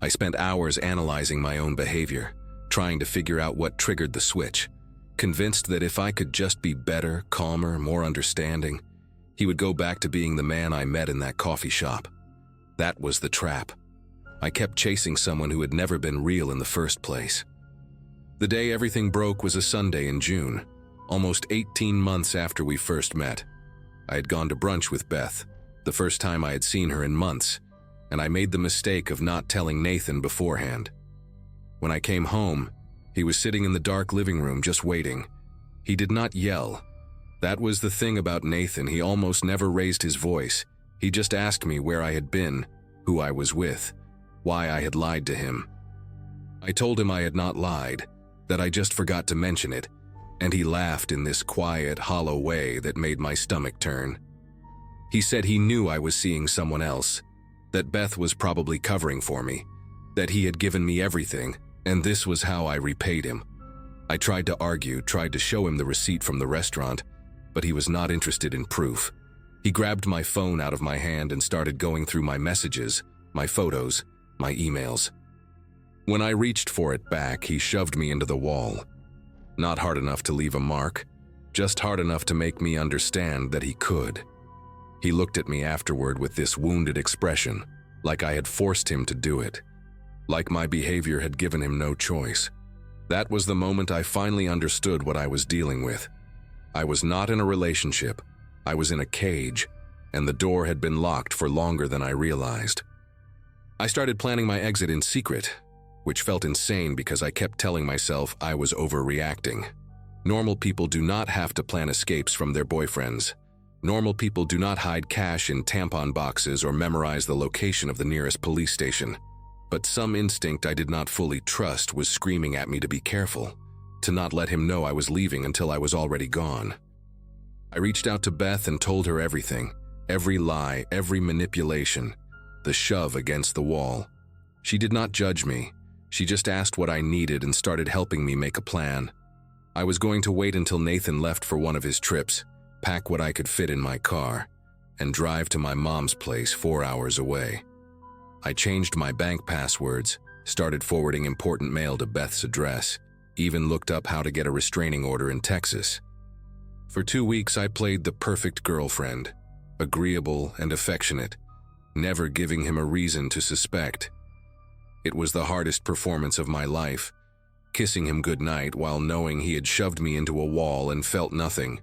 I spent hours analyzing my own behavior, trying to figure out what triggered the switch, convinced that if I could just be better, calmer, more understanding, he would go back to being the man I met in that coffee shop. That was the trap. I kept chasing someone who had never been real in the first place. The day everything broke was a Sunday in June, almost 18 months after we first met. I had gone to brunch with Beth, the first time I had seen her in months, and I made the mistake of not telling Nathan beforehand. When I came home, he was sitting in the dark living room just waiting. He did not yell. That was the thing about Nathan, he almost never raised his voice. He just asked me where I had been, who I was with, why I had lied to him. I told him I had not lied, that I just forgot to mention it, and he laughed in this quiet, hollow way that made my stomach turn. He said he knew I was seeing someone else, that Beth was probably covering for me, that he had given me everything, and this was how I repaid him. I tried to argue, tried to show him the receipt from the restaurant, but he was not interested in proof. He grabbed my phone out of my hand and started going through my messages, my photos, my emails. When I reached for it back, he shoved me into the wall. Not hard enough to leave a mark, just hard enough to make me understand that he could. He looked at me afterward with this wounded expression, like I had forced him to do it, like my behavior had given him no choice. That was the moment I finally understood what I was dealing with. I was not in a relationship. I was in a cage, and the door had been locked for longer than I realized. I started planning my exit in secret, which felt insane because I kept telling myself I was overreacting. Normal people do not have to plan escapes from their boyfriends. Normal people do not hide cash in tampon boxes or memorize the location of the nearest police station. But some instinct I did not fully trust was screaming at me to be careful, to not let him know I was leaving until I was already gone. I reached out to Beth and told her everything, every lie, every manipulation, the shove against the wall. She did not judge me. She just asked what I needed and started helping me make a plan. I was going to wait until Nathan left for one of his trips, pack what I could fit in my car, and drive to my mom's place 4 hours away. I changed my bank passwords, started forwarding important mail to Beth's address, even looked up how to get a restraining order in Texas. For 2 weeks, I played the perfect girlfriend, agreeable and affectionate, never giving him a reason to suspect. It was the hardest performance of my life, kissing him goodnight while knowing he had shoved me into a wall and felt nothing.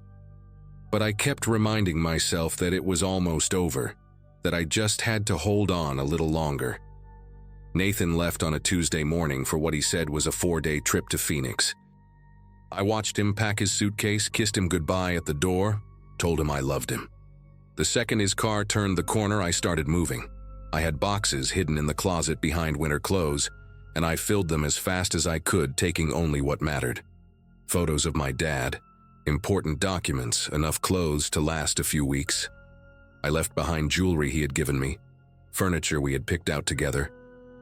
But I kept reminding myself that it was almost over, that I just had to hold on a little longer. Nathan left on a Tuesday morning for what he said was a 4-day trip to Phoenix. I watched him pack his suitcase, kissed him goodbye at the door, told him I loved him. The second his car turned the corner, I started moving. I had boxes hidden in the closet behind winter clothes, and I filled them as fast as I could, taking only what mattered. Photos of my dad, important documents, enough clothes to last a few weeks. I left behind jewelry he had given me, furniture we had picked out together,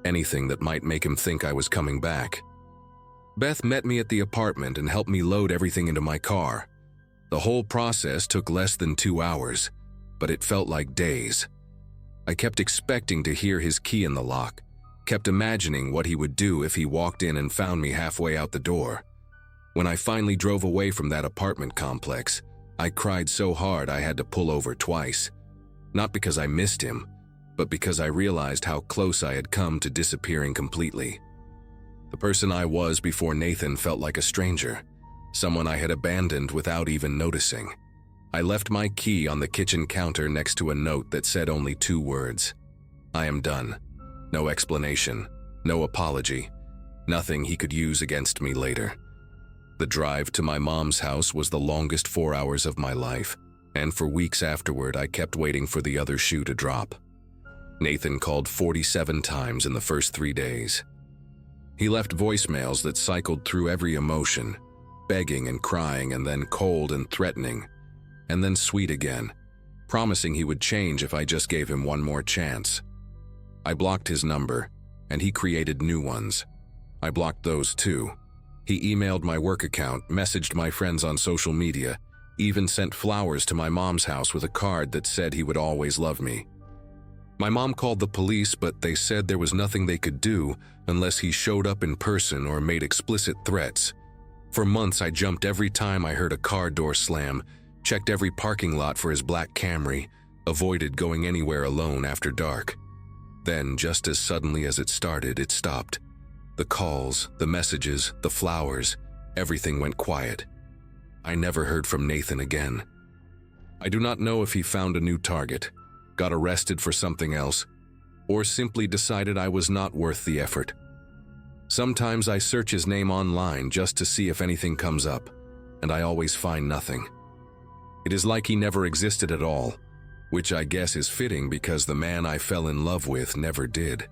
anything that might make him think I was coming back. Beth met me at the apartment and helped me load everything into my car. The whole process took less than 2 hours, but it felt like days. I kept expecting to hear his key in the lock, kept imagining what he would do if he walked in and found me halfway out the door. When I finally drove away from that apartment complex, I cried so hard I had to pull over twice. Not because I missed him, but because I realized how close I had come to disappearing completely. The person I was before Nathan felt like a stranger, someone I had abandoned without even noticing. I left my key on the kitchen counter next to a note that said only 2 words. I am done. No explanation, no apology, nothing he could use against me later. The drive to my mom's house was the longest 4 hours of my life, and for weeks afterward I kept waiting for the other shoe to drop. Nathan called 47 times in the first 3 days. He left voicemails that cycled through every emotion, begging and crying, and then cold and threatening, and then sweet again, promising he would change if I just gave him one more chance. I blocked his number, and he created new ones. I blocked those too. He emailed my work account, messaged my friends on social media, even sent flowers to my mom's house with a card that said he would always love me. My mom called the police, but they said there was nothing they could do unless he showed up in person or made explicit threats. For months, I jumped every time I heard a car door slam, checked every parking lot for his black Camry, avoided going anywhere alone after dark. Then, just as suddenly as it started, it stopped. The calls, the messages, the flowers, everything went quiet. I never heard from Nathan again. I do not know if he found a new target, got arrested for something else, or simply decided I was not worth the effort. Sometimes I search his name online just to see if anything comes up, and I always find nothing. It is like he never existed at all, which I guess is fitting because the man I fell in love with never did.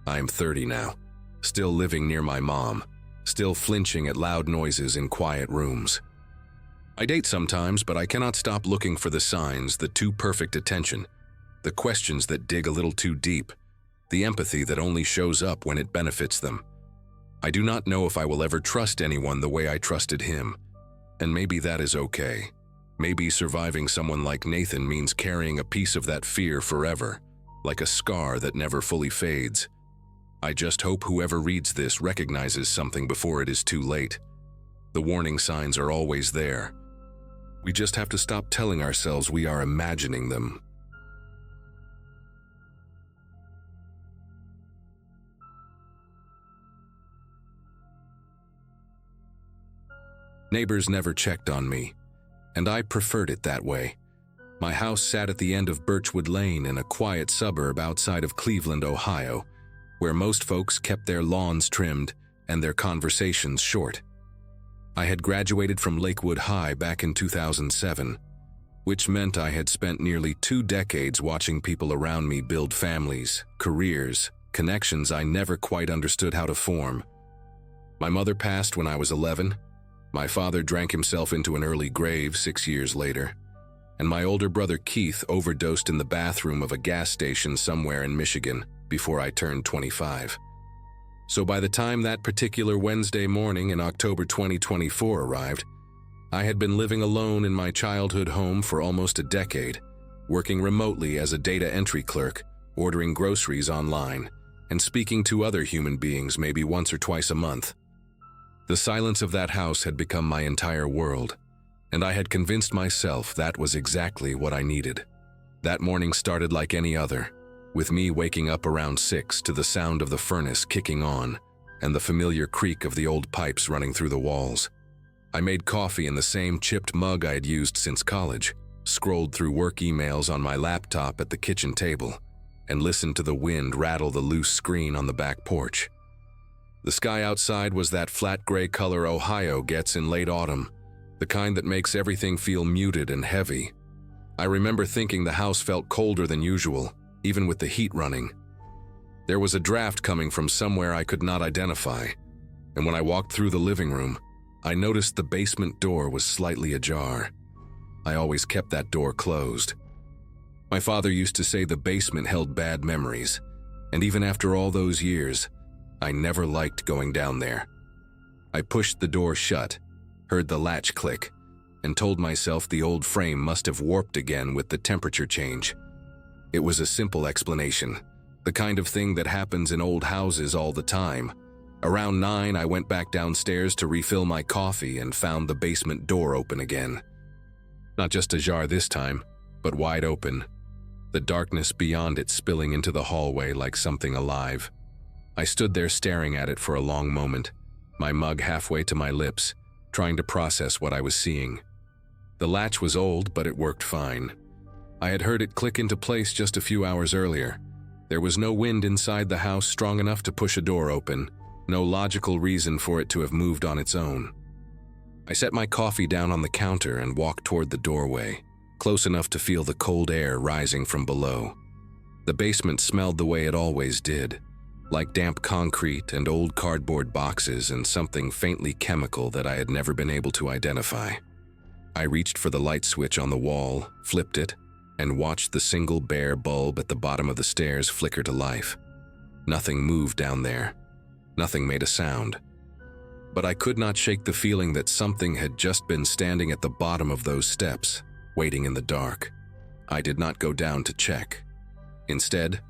I am 30 now, still living near my mom, still flinching at loud noises in quiet rooms. I date sometimes, but I cannot stop looking for the signs, the too perfect attention, the questions that dig a little too deep, the empathy that only shows up when it benefits them. I do not know if I will ever trust anyone the way I trusted him, and maybe that is okay. Maybe surviving someone like Nathan means carrying a piece of that fear forever, like a scar that never fully fades. I just hope whoever reads this recognizes something before it is too late. The warning signs are always there. We just have to stop telling ourselves we are imagining them. Neighbors never checked on me, and I preferred it that way. My house sat at the end of Birchwood Lane in a quiet suburb outside of Cleveland, Ohio, where most folks kept their lawns trimmed and their conversations short. I had graduated from Lakewood High back in 2007, which meant I had spent nearly 2 decades watching people around me build families, careers, connections I never quite understood how to form. My mother passed when I was 11. My father drank himself into an early grave 6 years later, and my older brother Keith overdosed in the bathroom of a gas station somewhere in Michigan before I turned 25. So by the time that particular Wednesday morning in October 2024 arrived, I had been living alone in my childhood home for almost a decade, working remotely as a data entry clerk, ordering groceries online, and speaking to other human beings maybe once or twice a month. The silence of that house had become my entire world, and I had convinced myself that was exactly what I needed. That morning started like any other, with me waking up around 6 to the sound of the furnace kicking on and the familiar creak of the old pipes running through the walls. I made coffee in the same chipped mug I had used since college, scrolled through work emails on my laptop at the kitchen table, and listened to the wind rattle the loose screen on the back porch. The sky outside was that flat gray color Ohio gets in late autumn, the kind that makes everything feel muted and heavy. I remember thinking the house felt colder than usual, even with the heat running. There was a draft coming from somewhere I could not identify, and when I walked through the living room, I noticed the basement door was slightly ajar. I always kept that door closed. My father used to say the basement held bad memories, and even after all those years, I never liked going down there. I pushed the door shut, heard the latch click, and told myself the old frame must have warped again with the temperature change. It was a simple explanation, the kind of thing that happens in old houses all the time. Around 9, I went back downstairs to refill my coffee and found the basement door open again. Not just ajar this time, but wide open, the darkness beyond it spilling into the hallway like something alive. I stood there staring at it for a long moment, my mug halfway to my lips, trying to process what I was seeing. The latch was old, but it worked fine. I had heard it click into place just a few hours earlier. There was no wind inside the house strong enough to push a door open, no logical reason for it to have moved on its own. I set my coffee down on the counter and walked toward the doorway, close enough to feel the cold air rising from below. The basement smelled the way it always did, like damp concrete and old cardboard boxes and something faintly chemical that I had never been able to identify. I reached for the light switch on the wall, flipped it, and watched the single bare bulb at the bottom of the stairs flicker to life. Nothing moved down there. Nothing made a sound. But I could not shake the feeling that something had just been standing at the bottom of those steps, waiting in the dark. I did not go down to check. Instead,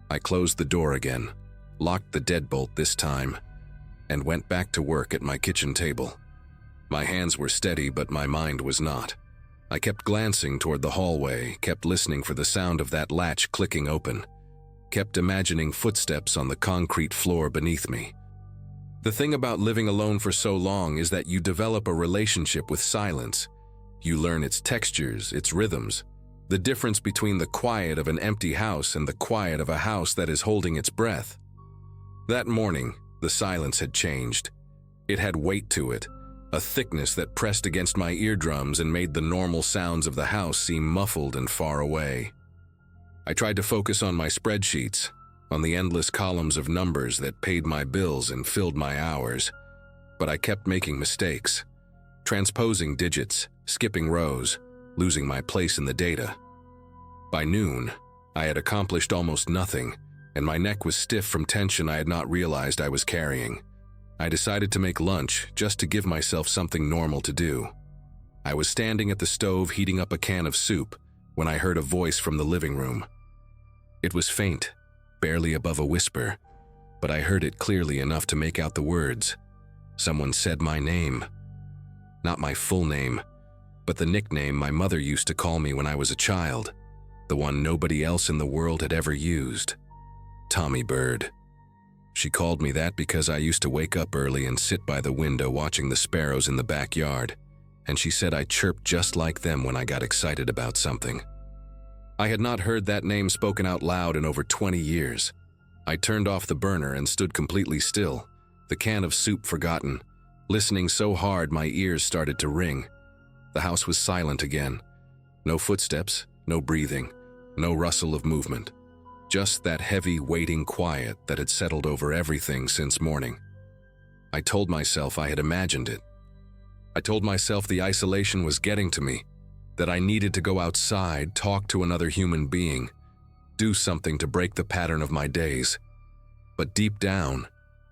I closed the door again, locked the deadbolt this time, and went back to work at my kitchen table. My hands were steady, but my mind was not. I kept glancing toward the hallway, kept listening for the sound of that latch clicking open, kept imagining footsteps on the concrete floor beneath me. The thing about living alone for so long is that you develop a relationship with silence. You learn its textures, its rhythms, the difference between the quiet of an empty house and the quiet of a house that is holding its breath. That morning, the silence had changed. It had weight to it, a thickness that pressed against my eardrums and made the normal sounds of the house seem muffled and far away. I tried to focus on my spreadsheets, on the endless columns of numbers that paid my bills and filled my hours, but I kept making mistakes, transposing digits, skipping rows, losing my place in the data. By noon, I had accomplished almost nothing, and my neck was stiff from tension I had not realized I was carrying. I decided to make lunch just to give myself something normal to do. I was standing at the stove heating up a can of soup when I heard a voice from the living room. It was faint, barely above a whisper, but I heard it clearly enough to make out the words. Someone said my name. Not my full name, but the nickname my mother used to call me when I was a child, the one nobody else in the world had ever used. Tommy Bird. She called me that because I used to wake up early and sit by the window watching the sparrows in the backyard, and she said I chirped just like them when I got excited about something. I had not heard that name spoken out loud in over 20 years. I turned off the burner and stood completely still, the can of soup forgotten, listening so hard my ears started to ring. The house was silent again. No footsteps, no breathing, no rustle of movement. Just that heavy, waiting quiet that had settled over everything since morning. I told myself I had imagined it. I told myself the isolation was getting to me, that I needed to go outside, talk to another human being, do something to break the pattern of my days. But deep down,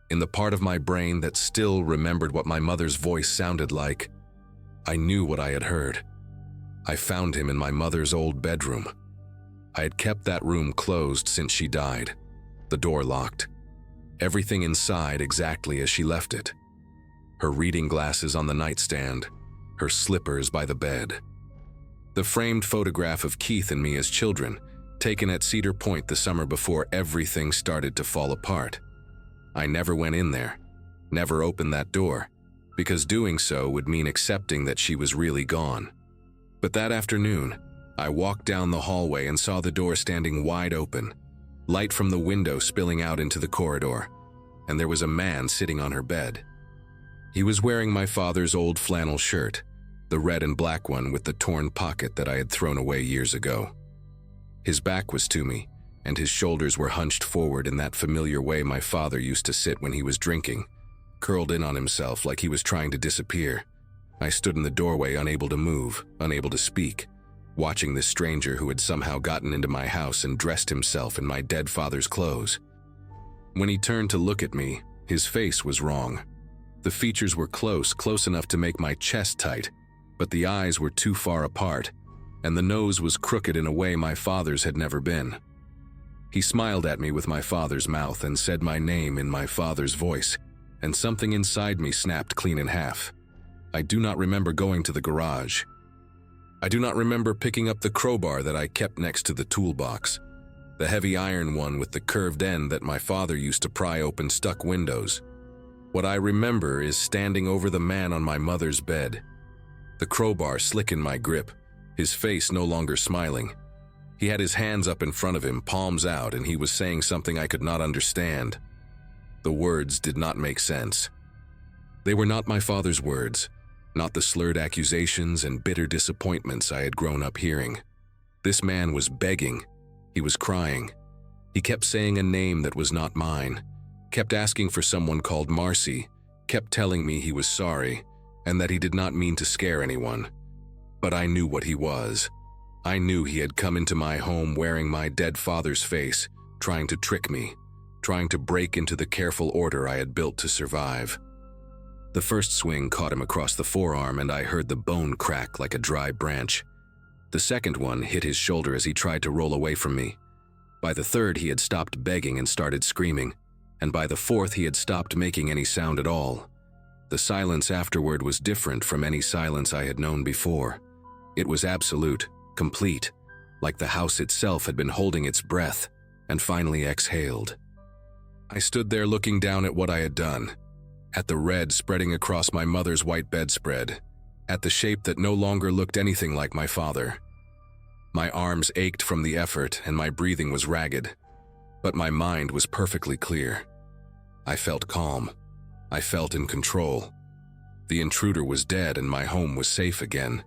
in the part of my brain that still remembered what my mother's voice sounded like, I knew what I had heard. I found him in my mother's old bedroom. I had kept that room closed since she died, the door locked. Everything inside exactly as she left it. Her reading glasses on the nightstand, her slippers by the bed. The framed photograph of Keith and me as children, taken at Cedar Point the summer before everything started to fall apart. I never went in there, never opened that door, because doing so would mean accepting that she was really gone. But that afternoon, I walked down the hallway and saw the door standing wide open, light from the window spilling out into the corridor, and there was a man sitting on her bed. He was wearing my father's old flannel shirt, the red and black one with the torn pocket that I had thrown away years ago. His back was to me, and his shoulders were hunched forward in that familiar way my father used to sit when he was drinking, curled in on himself like he was trying to disappear. I stood in the doorway, unable to move, unable to speak, watching this stranger who had somehow gotten into my house and dressed himself in my dead father's clothes. When he turned to look at me, his face was wrong. The features were close enough to make my chest tight, but the eyes were too far apart, and the nose was crooked in a way my father's had never been. He smiled at me with my father's mouth and said my name in my father's voice, and something inside me snapped clean in half. I do not remember going to the garage. I do not remember picking up the crowbar that I kept next to the toolbox, the heavy iron one with the curved end that my father used to pry open stuck windows. What I remember is standing over the man on my mother's bed, the crowbar slick in my grip, his face no longer smiling. He had his hands up in front of him, palms out, and he was saying something I could not understand. The words did not make sense. They were not my father's words, not the slurred accusations and bitter disappointments I had grown up hearing. This man was begging. He was crying. He kept saying a name that was not mine, kept asking for someone called Marcy, kept telling me he was sorry, and that he did not mean to scare anyone. But I knew what he was. I knew he had come into my home wearing my dead father's face, trying to trick me, trying to break into the careful order I had built to survive. The first swing caught him across the forearm, and I heard the bone crack like a dry branch. The second one hit his shoulder as he tried to roll away from me. By the third, he had stopped begging and started screaming, and by the fourth, he had stopped making any sound at all. The silence afterward was different from any silence I had known before. It was absolute, complete, like the house itself had been holding its breath, and finally exhaled. I stood there looking down at what I had done, at the red spreading across my mother's white bedspread, at the shape that no longer looked anything like my father. My arms ached from the effort and my breathing was ragged, but my mind was perfectly clear. I felt calm. I felt in control. The intruder was dead and my home was safe again,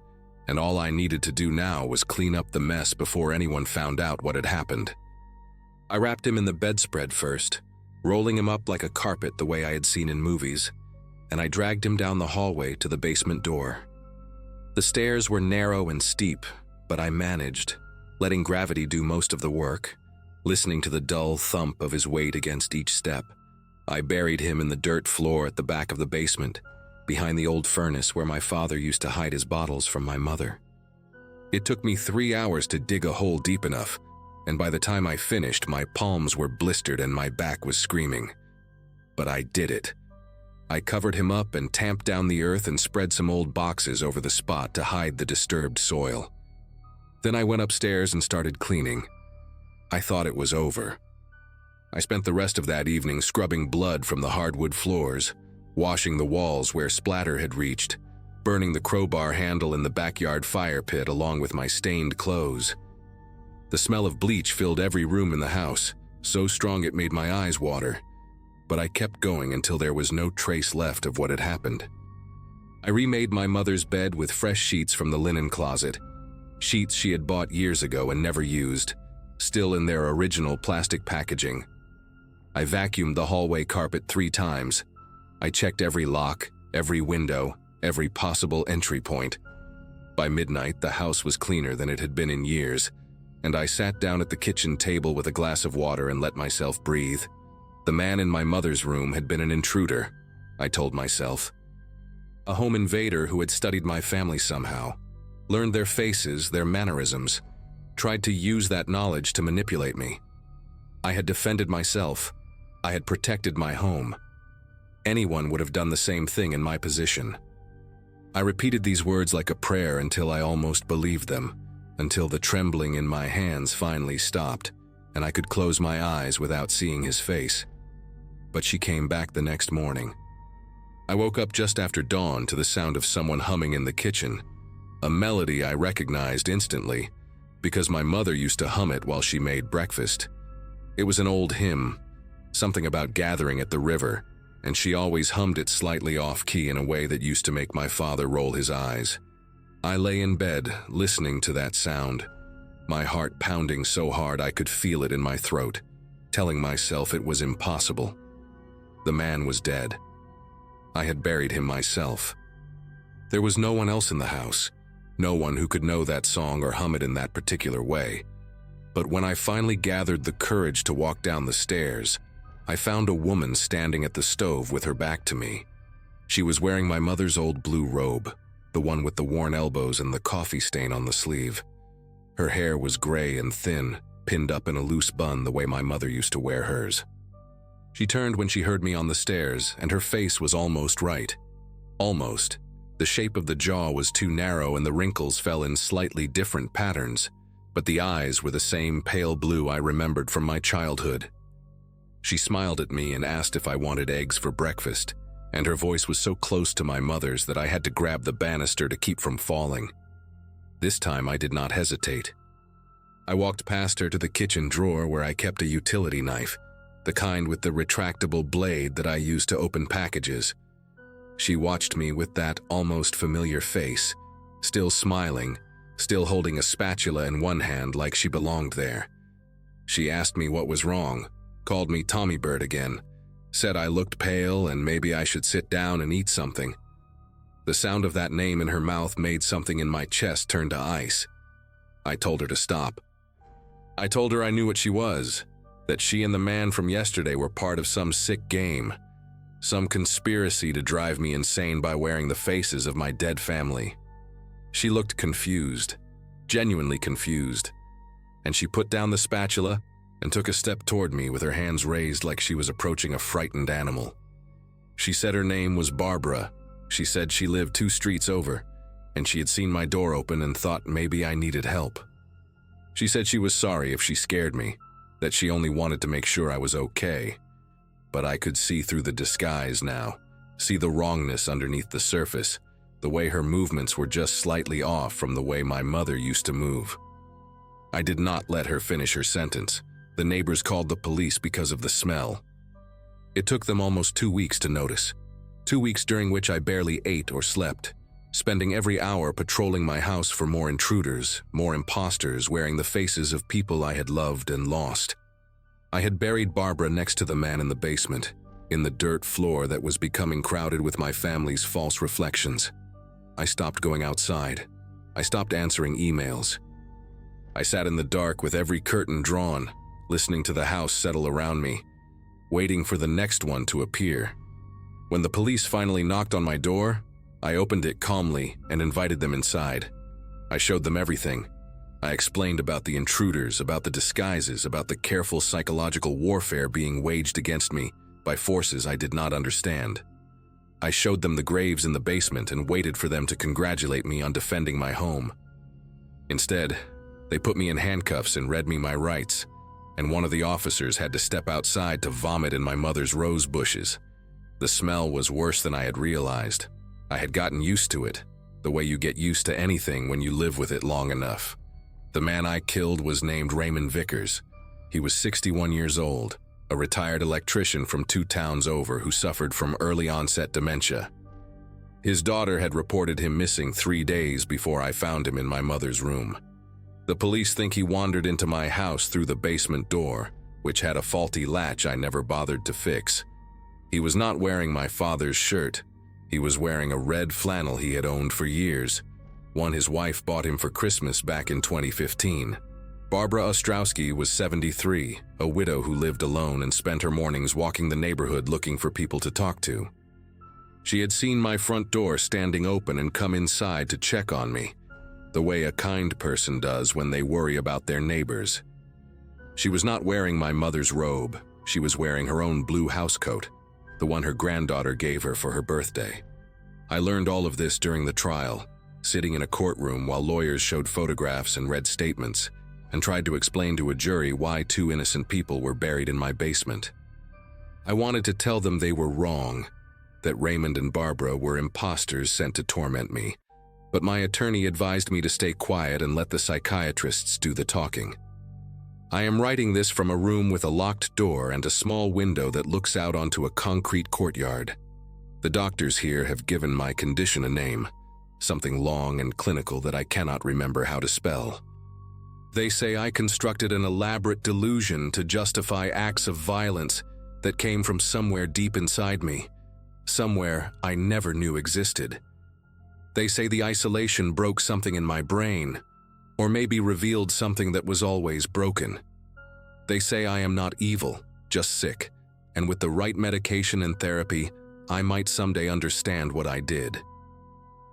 and all I needed to do now was clean up the mess before anyone found out what had happened. I wrapped him in the bedspread first, rolling him up like a carpet the way I had seen in movies, and I dragged him down the hallway to the basement door. The stairs were narrow and steep, but I managed, letting gravity do most of the work, listening to the dull thump of his weight against each step. I buried him in the dirt floor at the back of the basement, behind the old furnace where my father used to hide his bottles from my mother. It took me 3 hours to dig a hole deep enough, and by the time I finished, my palms were blistered and my back was screaming. But I did it. I covered him up and tamped down the earth and spread some old boxes over the spot to hide the disturbed soil. Then I went upstairs and started cleaning. I thought it was over. I spent the rest of that evening scrubbing blood from the hardwood floors, washing the walls where splatter had reached, burning the crowbar handle in the backyard fire pit along with my stained clothes. The smell of bleach filled every room in the house, so strong it made my eyes water, but I kept going until there was no trace left of what had happened. I remade my mother's bed with fresh sheets from the linen closet, sheets she had bought years ago and never used, still in their original plastic packaging. I vacuumed the hallway carpet 3 times. I checked every lock, every window, every possible entry point. By midnight, the house was cleaner than it had been in years, and I sat down at the kitchen table with a glass of water and let myself breathe. The man in my mother's room had been an intruder, I told myself. A home invader who had studied my family somehow, learned their faces, their mannerisms, tried to use that knowledge to manipulate me. I had defended myself. I had protected my home. Anyone would have done the same thing in my position. I repeated these words like a prayer until I almost believed them, until the trembling in my hands finally stopped, and I could close my eyes without seeing his face. But she came back the next morning. I woke up just after dawn to the sound of someone humming in the kitchen, a melody I recognized instantly, because my mother used to hum it while she made breakfast. It was an old hymn, something about gathering at the river, and she always hummed it slightly off-key in a way that used to make my father roll his eyes. I lay in bed, listening to that sound, my heart pounding so hard I could feel it in my throat, telling myself it was impossible. The man was dead. I had buried him myself. There was no one else in the house, no one who could know that song or hum it in that particular way. But when I finally gathered the courage to walk down the stairs, I found a woman standing at the stove with her back to me. She was wearing my mother's old blue robe, the one with the worn elbows and the coffee stain on the sleeve. Her hair was gray and thin, pinned up in a loose bun the way my mother used to wear hers. She turned when she heard me on the stairs, and her face was almost right. Almost. The shape of the jaw was too narrow and the wrinkles fell in slightly different patterns, but the eyes were the same pale blue I remembered from my childhood. She smiled at me and asked if I wanted eggs for breakfast, and her voice was so close to my mother's that I had to grab the banister to keep from falling. This time I did not hesitate. I walked past her to the kitchen drawer where I kept a utility knife, the kind with the retractable blade that I used to open packages. She watched me with that almost familiar face, still smiling, still holding a spatula in one hand like she belonged there. She asked me what was wrong, called me Tommy Bird again, said I looked pale and maybe I should sit down and eat something. The sound of that name in her mouth made something in my chest turn to ice. I told her to stop. I told her I knew what she was, that she and the man from yesterday were part of some sick game, some conspiracy to drive me insane by wearing the faces of my dead family. She looked confused, genuinely confused, and she put down the spatula and took a step toward me with her hands raised like she was approaching a frightened animal. She said her name was Barbara. She said she lived 2 streets over, and she had seen my door open and thought maybe I needed help. She said she was sorry if she scared me, that she only wanted to make sure I was okay. But I could see through the disguise now, see the wrongness underneath the surface, the way her movements were just slightly off from the way my mother used to move. I did not let her finish her sentence. The neighbors called the police because of the smell. It took them almost 2 weeks to notice. 2 weeks during which I barely ate or slept, spending every hour patrolling my house for more intruders, more imposters wearing the faces of people I had loved and lost. I had buried Barbara next to the man in the basement, in the dirt floor that was becoming crowded with my family's false reflections. I stopped going outside. I stopped answering emails. I sat in the dark with every curtain drawn, listening to the house settle around me, waiting for the next one to appear. When the police finally knocked on my door, I opened it calmly and invited them inside. I showed them everything. I explained about the intruders, about the disguises, about the careful psychological warfare being waged against me by forces I did not understand. I showed them the graves in the basement and waited for them to congratulate me on defending my home. Instead, they put me in handcuffs and read me my rights, and one of the officers had to step outside to vomit in my mother's rose bushes. The smell was worse than I had realized. I had gotten used to it, the way you get used to anything when you live with it long enough. The man I killed was named Raymond Vickers. He was 61 years old, a retired electrician from 2 towns over who suffered from early-onset dementia. His daughter had reported him missing 3 days before I found him in my mother's room. The police think he wandered into my house through the basement door, which had a faulty latch I never bothered to fix. He was not wearing my father's shirt. He was wearing a red flannel he had owned for years, one his wife bought him for Christmas back in 2015. Barbara Ostrowski was 73, a widow who lived alone and spent her mornings walking the neighborhood looking for people to talk to. She had seen my front door standing open and come inside to check on me, the way a kind person does when they worry about their neighbors. She was not wearing my mother's robe. She was wearing her own blue housecoat, the one her granddaughter gave her for her birthday. I learned all of this during the trial, sitting in a courtroom while lawyers showed photographs and read statements, and tried to explain to a jury why 2 innocent people were buried in my basement. I wanted to tell them they were wrong, that Raymond and Barbara were imposters sent to torment me, but my attorney advised me to stay quiet and let the psychiatrists do the talking. I am writing this from a room with a locked door and a small window that looks out onto a concrete courtyard. The doctors here have given my condition a name, something long and clinical that I cannot remember how to spell. They say I constructed an elaborate delusion to justify acts of violence that came from somewhere deep inside me, somewhere I never knew existed. They say the isolation broke something in my brain, or maybe revealed something that was always broken. They say I am not evil, just sick, and with the right medication and therapy, I might someday understand what I did.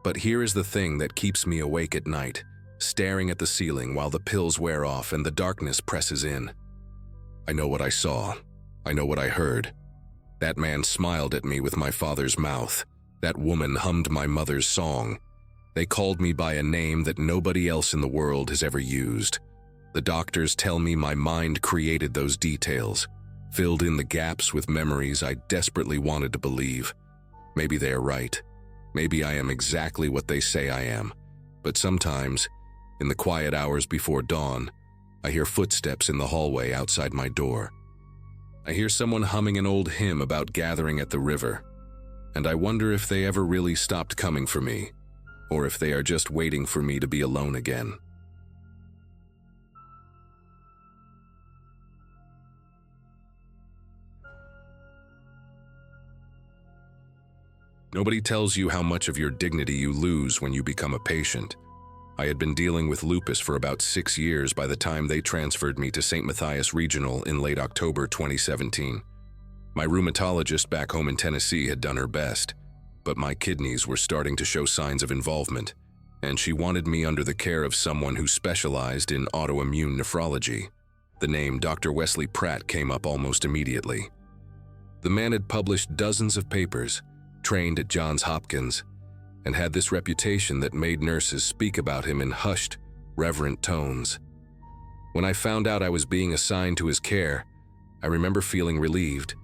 But here is the thing that keeps me awake at night, staring at the ceiling while the pills wear off and the darkness presses in. I know what I saw. I know what I heard. That man smiled at me with my father's mouth. That woman hummed my mother's song. They called me by a name that nobody else in the world has ever used. The doctors tell me my mind created those details, filled in the gaps with memories I desperately wanted to believe. Maybe they are right. Maybe I am exactly what they say I am. But sometimes, in the quiet hours before dawn, I hear footsteps in the hallway outside my door. I hear someone humming an old hymn about gathering at the river, and I wonder if they ever really stopped coming for me, or if they are just waiting for me to be alone again. Nobody tells you how much of your dignity you lose when you become a patient. I had been dealing with lupus for about 6 years by the time they transferred me to St. Matthias Regional in late October 2017. My rheumatologist back home in Tennessee had done her best, but my kidneys were starting to show signs of involvement, and she wanted me under the care of someone who specialized in autoimmune nephrology. The name Dr. Wesley Pratt came up almost immediately. The man had published dozens of papers, trained at Johns Hopkins, and had this reputation that made nurses speak about him in hushed, reverent tones. When I found out I was being assigned to his care, I remember feeling relieved.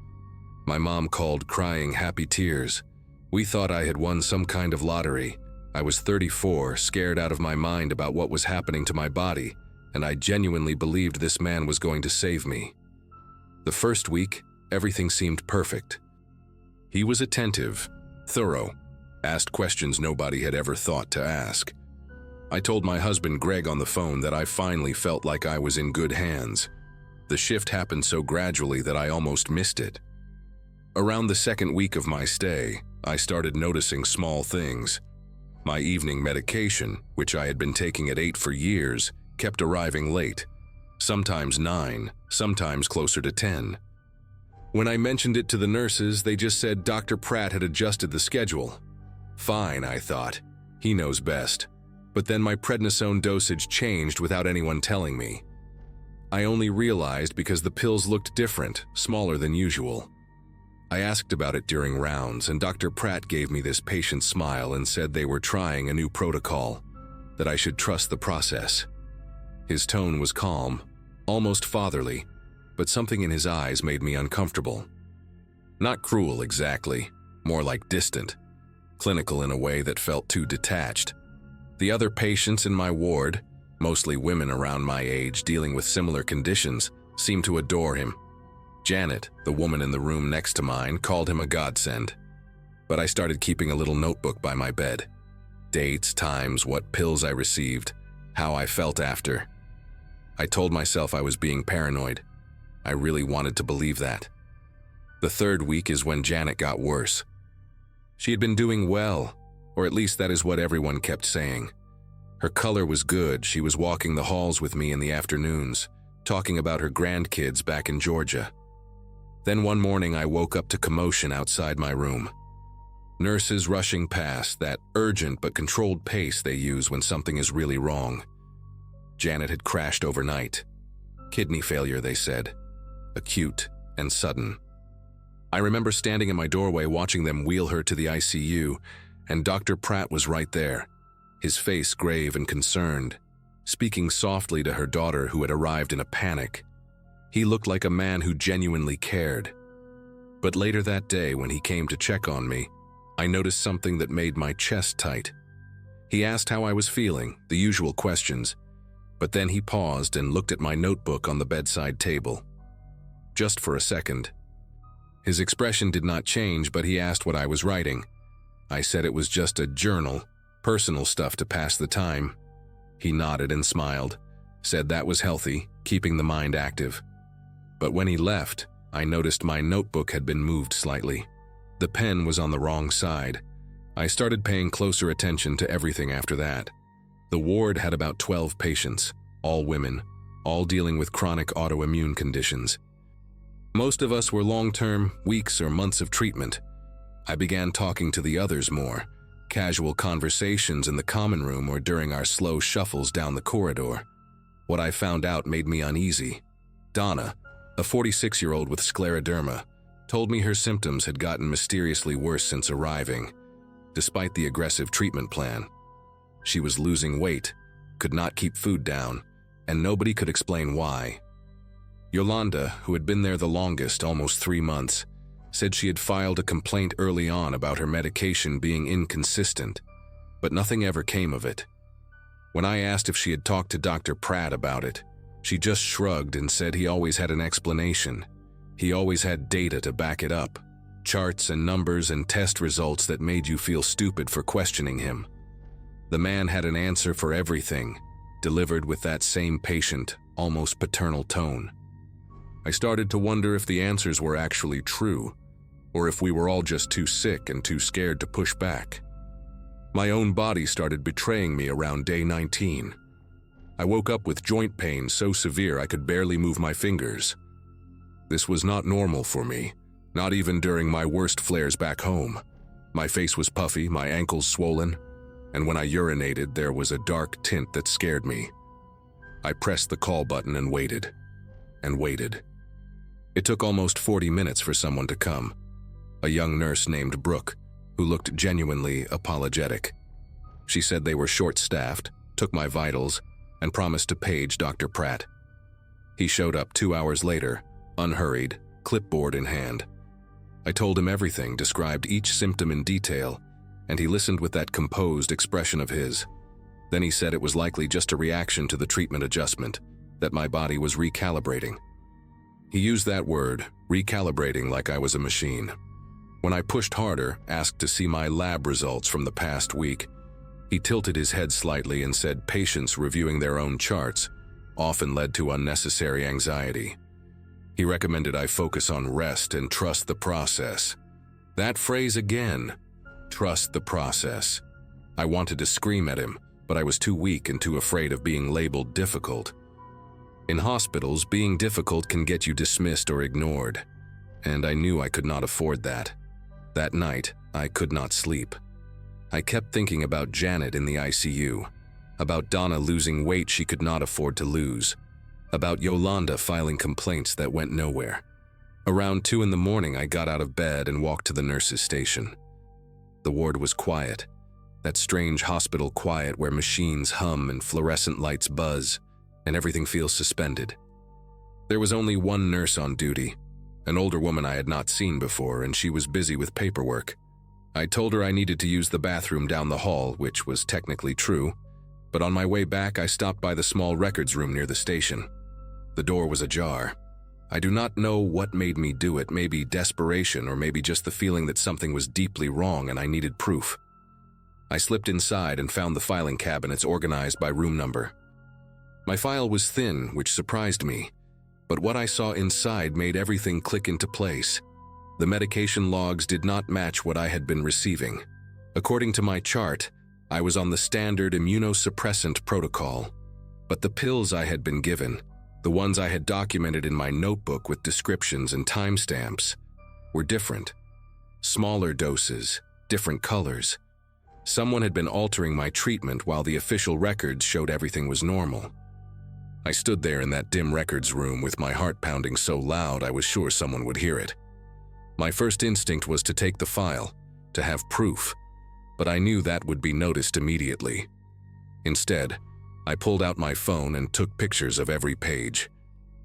My mom called crying happy tears. We thought I had won some kind of lottery. I was 34, scared out of my mind about what was happening to my body, and I genuinely believed this man was going to save me. The first week, everything seemed perfect. He was attentive, thorough, asked questions nobody had ever thought to ask. I told my husband Greg on the phone that I finally felt like I was in good hands. The shift happened so gradually that I almost missed it. Around the second week of my stay, I started noticing small things. My evening medication, which I had been taking at 8 for years, kept arriving late. Sometimes 9, sometimes closer to 10. When I mentioned it to the nurses, they just said Dr. Pratt had adjusted the schedule. Fine, I thought. He knows best. But then my prednisone dosage changed without anyone telling me. I only realized because the pills looked different, smaller than usual. I asked about it during rounds, and Dr. Pratt gave me this patient smile and said they were trying a new protocol, that I should trust the process. His tone was calm, almost fatherly, but something in his eyes made me uncomfortable. Not cruel exactly, more like distant, clinical in a way that felt too detached. The other patients in my ward, mostly women around my age dealing with similar conditions, seemed to adore him. Janet, the woman in the room next to mine, called him a godsend. But I started keeping a little notebook by my bed. Dates, times, what pills I received, how I felt after. I told myself I was being paranoid. I really wanted to believe that. The third week is when Janet got worse. She had been doing well, or at least that is what everyone kept saying. Her color was good. She was walking the halls with me in the afternoons, talking about her grandkids back in Georgia. Then one morning I woke up to commotion outside my room. Nurses rushing past, that urgent but controlled pace they use when something is really wrong. Janet had crashed overnight. Kidney failure, they said. Acute and sudden. I remember standing in my doorway watching them wheel her to the ICU, and Dr. Pratt was right there, his face grave and concerned, speaking softly to her daughter who had arrived in a panic. He looked like a man who genuinely cared. But later that day, when he came to check on me, I noticed something that made my chest tight. He asked how I was feeling, the usual questions, but then he paused and looked at my notebook on the bedside table. Just for a second. His expression did not change, but he asked what I was writing. I said it was just a journal, personal stuff to pass the time. He nodded and smiled, said that was healthy, keeping the mind active. But when he left, I noticed my notebook had been moved slightly. The pen was on the wrong side. I started paying closer attention to everything after that. The ward had about 12 patients, all women, all dealing with chronic autoimmune conditions. Most of us were long-term, weeks or months of treatment. I began talking to the others more, casual conversations in the common room or during our slow shuffles down the corridor. What I found out made me uneasy. Donna, a 46-year-old with scleroderma, told me her symptoms had gotten mysteriously worse since arriving, despite the aggressive treatment plan. She was losing weight, could not keep food down, and nobody could explain why. Yolanda, who had been there the longest, almost 3 months, said she had filed a complaint early on about her medication being inconsistent, but nothing ever came of it. When I asked if she had talked to Dr. Pratt about it, she just shrugged and said he always had an explanation. He always had data to back it up, charts and numbers and test results that made you feel stupid for questioning him. The man had an answer for everything, delivered with that same patient, almost paternal tone. I started to wonder if the answers were actually true, or if we were all just too sick and too scared to push back. My own body started betraying me around day 19. I woke up with joint pain so severe I could barely move my fingers. This was not normal for me, not even during my worst flares back home. My face was puffy, my ankles swollen, and when I urinated, there was a dark tint that scared me. I pressed the call button and waited, and waited. It took almost 40 minutes for someone to come, a young nurse named Brooke, who looked genuinely apologetic. She said they were short-staffed, took my vitals, and promised to page Dr. Pratt. He showed up 2 hours later, unhurried, clipboard in hand. I told him everything, described each symptom in detail, and he listened with that composed expression of his. Then he said it was likely just a reaction to the treatment adjustment, that my body was recalibrating. He used that word, recalibrating, like I was a machine. When I pushed harder, asked to see my lab results from the past week, he tilted his head slightly and said patients reviewing their own charts often led to unnecessary anxiety. He recommended I focus on rest and trust the process. That phrase again, trust the process. I wanted to scream at him, but I was too weak and too afraid of being labeled difficult. In hospitals, being difficult can get you dismissed or ignored, and I knew I could not afford that. That night, I could not sleep. I kept thinking about Janet in the ICU, about Donna losing weight she could not afford to lose, about Yolanda filing complaints that went nowhere. Around 2 in the morning, I got out of bed and walked to the nurse's station. The ward was quiet, that strange hospital quiet where machines hum and fluorescent lights buzz, and everything feels suspended. There was only one nurse on duty, an older woman I had not seen before, and she was busy with paperwork. I told her I needed to use the bathroom down the hall, which was technically true, but on my way back I stopped by the small records room near the station. The door was ajar. I do not know what made me do it, maybe desperation or maybe just the feeling that something was deeply wrong and I needed proof. I slipped inside and found the filing cabinets organized by room number. My file was thin, which surprised me, but what I saw inside made everything click into place. The medication logs did not match what I had been receiving. According to my chart, I was on the standard immunosuppressant protocol, but the pills I had been given, the ones I had documented in my notebook with descriptions and timestamps, were different. Smaller doses, different colors. Someone had been altering my treatment while the official records showed everything was normal. I stood there in that dim records room with my heart pounding so loud I was sure someone would hear it. My first instinct was to take the file, to have proof, but I knew that would be noticed immediately. Instead, I pulled out my phone and took pictures of every page.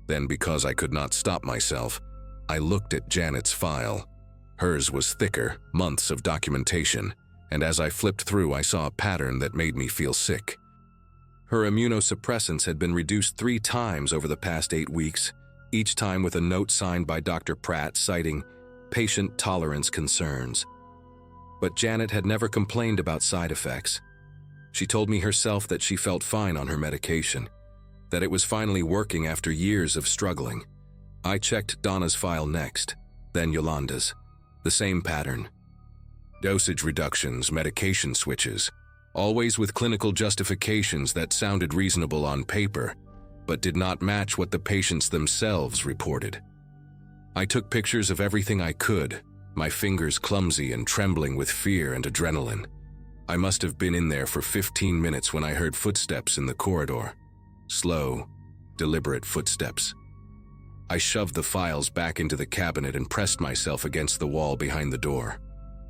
Then, because I could not stop myself, I looked at Janet's file. Hers was thicker, months of documentation, and as I flipped through I saw a pattern that made me feel sick. Her immunosuppressants had been reduced 3 times over the past 8 weeks, each time with a note signed by Dr. Pratt citing patient tolerance concerns. But Janet had never complained about side effects. She told me herself that she felt fine on her medication, that it was finally working after years of struggling. I checked Donna's file next, then Yolanda's. The same pattern. Dosage reductions, medication switches, always with clinical justifications that sounded reasonable on paper, but did not match what the patients themselves reported. I took pictures of everything I could, my fingers clumsy and trembling with fear and adrenaline. I must have been in there for 15 minutes when I heard footsteps in the corridor. Slow, deliberate footsteps. I shoved the files back into the cabinet and pressed myself against the wall behind the door,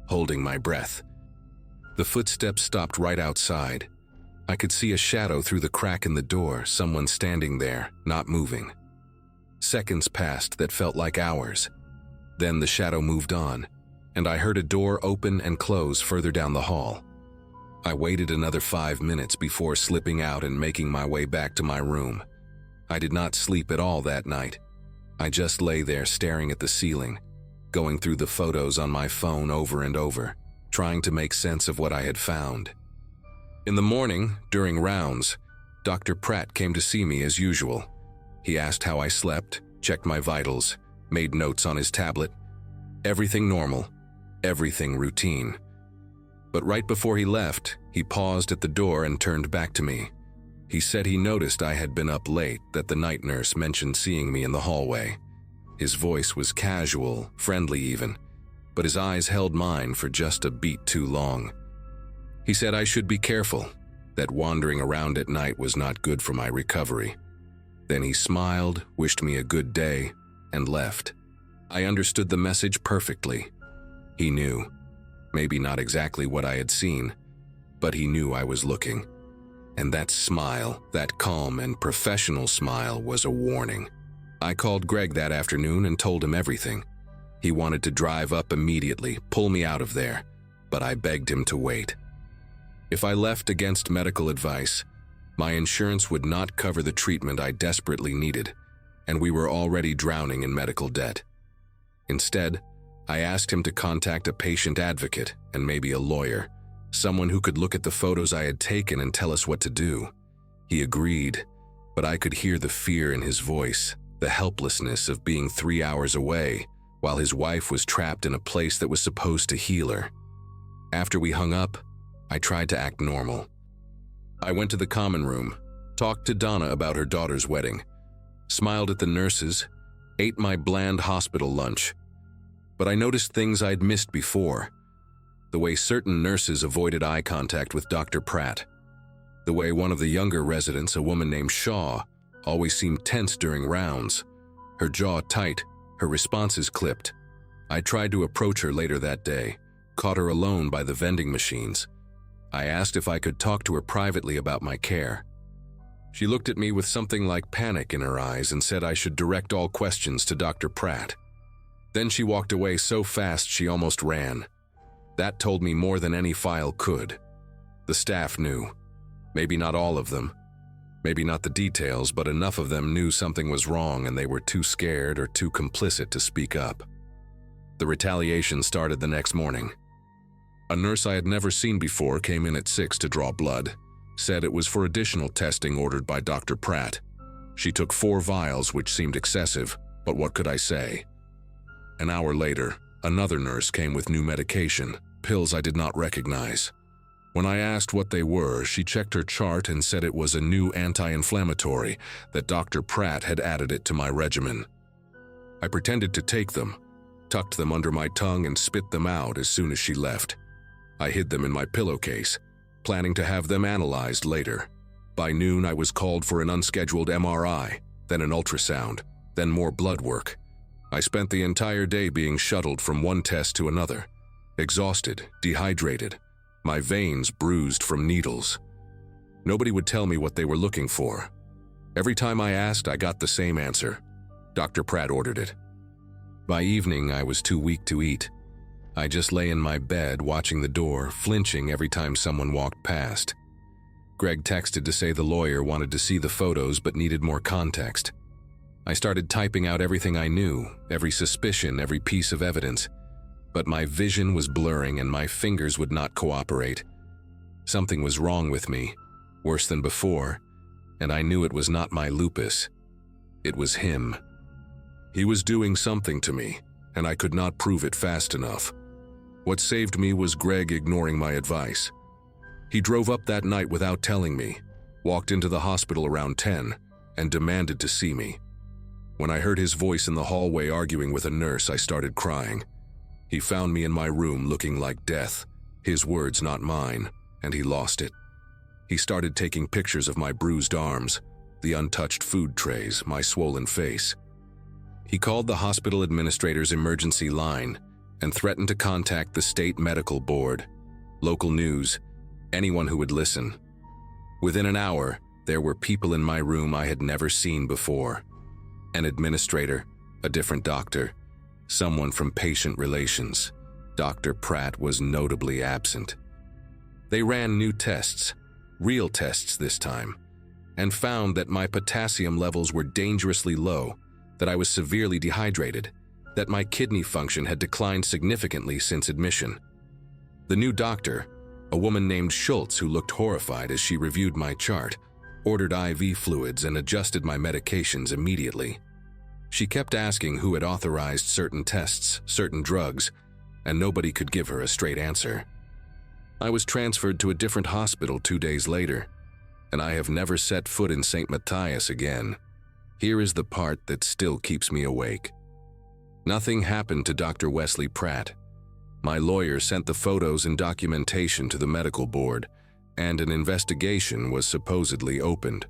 holding my breath. The footsteps stopped right outside. I could see a shadow through the crack in the door, someone standing there, not moving. Seconds passed that felt like hours. Then the shadow moved on, and I heard a door open and close further down the hall. I waited another 5 minutes before slipping out and making my way back to my room. I did not sleep at all that night. I just lay there staring at the ceiling, going through the photos on my phone over and over, trying to make sense of what I had found. In the morning, during rounds, Dr. Pratt came to see me as usual. He asked how I slept, checked my vitals, made notes on his tablet. Everything normal, everything routine. But right before he left, he paused at the door and turned back to me. He said he noticed I had been up late, that the night nurse mentioned seeing me in the hallway. His voice was casual, friendly even, but his eyes held mine for just a beat too long. He said I should be careful, that wandering around at night was not good for my recovery. Then he smiled, wished me a good day, and left. I understood the message perfectly. He knew. Maybe not exactly what I had seen, but he knew I was looking. And that smile, that calm and professional smile, was a warning. I called Greg that afternoon and told him everything. He wanted to drive up immediately, pull me out of there, but I begged him to wait. If I left against medical advice, my insurance would not cover the treatment I desperately needed, and we were already drowning in medical debt. Instead, I asked him to contact a patient advocate and maybe a lawyer, someone who could look at the photos I had taken and tell us what to do. He agreed, but I could hear the fear in his voice, the helplessness of being 3 hours away, while his wife was trapped in a place that was supposed to heal her. After we hung up, I tried to act normal. I went to the common room, talked to Donna about her daughter's wedding, smiled at the nurses, ate my bland hospital lunch. But I noticed things I'd missed before. The way certain nurses avoided eye contact with Dr. Pratt. The way one of the younger residents, a woman named Shaw, always seemed tense during rounds. Her jaw tight, her responses clipped. I tried to approach her later that day, caught her alone by the vending machines. I asked if I could talk to her privately about my care. She looked at me with something like panic in her eyes and said I should direct all questions to Dr. Pratt. Then she walked away so fast she almost ran. That told me more than any file could. The staff knew. Maybe not all of them. Maybe not the details, but enough of them knew something was wrong and they were too scared or too complicit to speak up. The retaliation started the next morning. A nurse I had never seen before came in at 6 to draw blood, said it was for additional testing ordered by Dr. Pratt. She took 4 vials, which seemed excessive, but what could I say? An hour later, another nurse came with new medication, pills I did not recognize. When I asked what they were, she checked her chart and said it was a new anti-inflammatory, that Dr. Pratt had added it to my regimen. I pretended to take them, tucked them under my tongue and spit them out as soon as she left. I hid them in my pillowcase, planning to have them analyzed later. By noon, I was called for an unscheduled MRI, then an ultrasound, then more blood work. I spent the entire day being shuttled from one test to another, exhausted, dehydrated, my veins bruised from needles. Nobody would tell me what they were looking for. Every time I asked, I got the same answer. Dr. Pratt ordered it. By evening, I was too weak to eat. I just lay in my bed watching the door, flinching every time someone walked past. Greg texted to say the lawyer wanted to see the photos but needed more context. I started typing out everything I knew, every suspicion, every piece of evidence. But my vision was blurring and my fingers would not cooperate. Something was wrong with me, worse than before, and I knew it was not my lupus. It was him. He was doing something to me, and I could not prove it fast enough. What saved me was Greg ignoring my advice. He drove up that night without telling me, walked into the hospital around 10, and demanded to see me. When I heard his voice in the hallway arguing with a nurse, I started crying. He found me in my room looking like death, his words not mine, and he lost it. He started taking pictures of my bruised arms, the untouched food trays, my swollen face. He called the hospital administrator's emergency line and threatened to contact the state medical board, local news, anyone who would listen. Within an hour, there were people in my room I had never seen before. An administrator, a different doctor, someone from patient relations. Dr. Pratt was notably absent. They ran new tests, real tests this time, and found that my potassium levels were dangerously low, that I was severely dehydrated, that my kidney function had declined significantly since admission. The new doctor, a woman named Schultz who looked horrified as she reviewed my chart, ordered IV fluids and adjusted my medications immediately. She kept asking who had authorized certain tests, certain drugs, and nobody could give her a straight answer. I was transferred to a different hospital 2 days later, and I have never set foot in St. Matthias again. Here is the part that still keeps me awake. Nothing happened to Dr. Wesley Pratt. My lawyer sent the photos and documentation to the medical board, and an investigation was supposedly opened.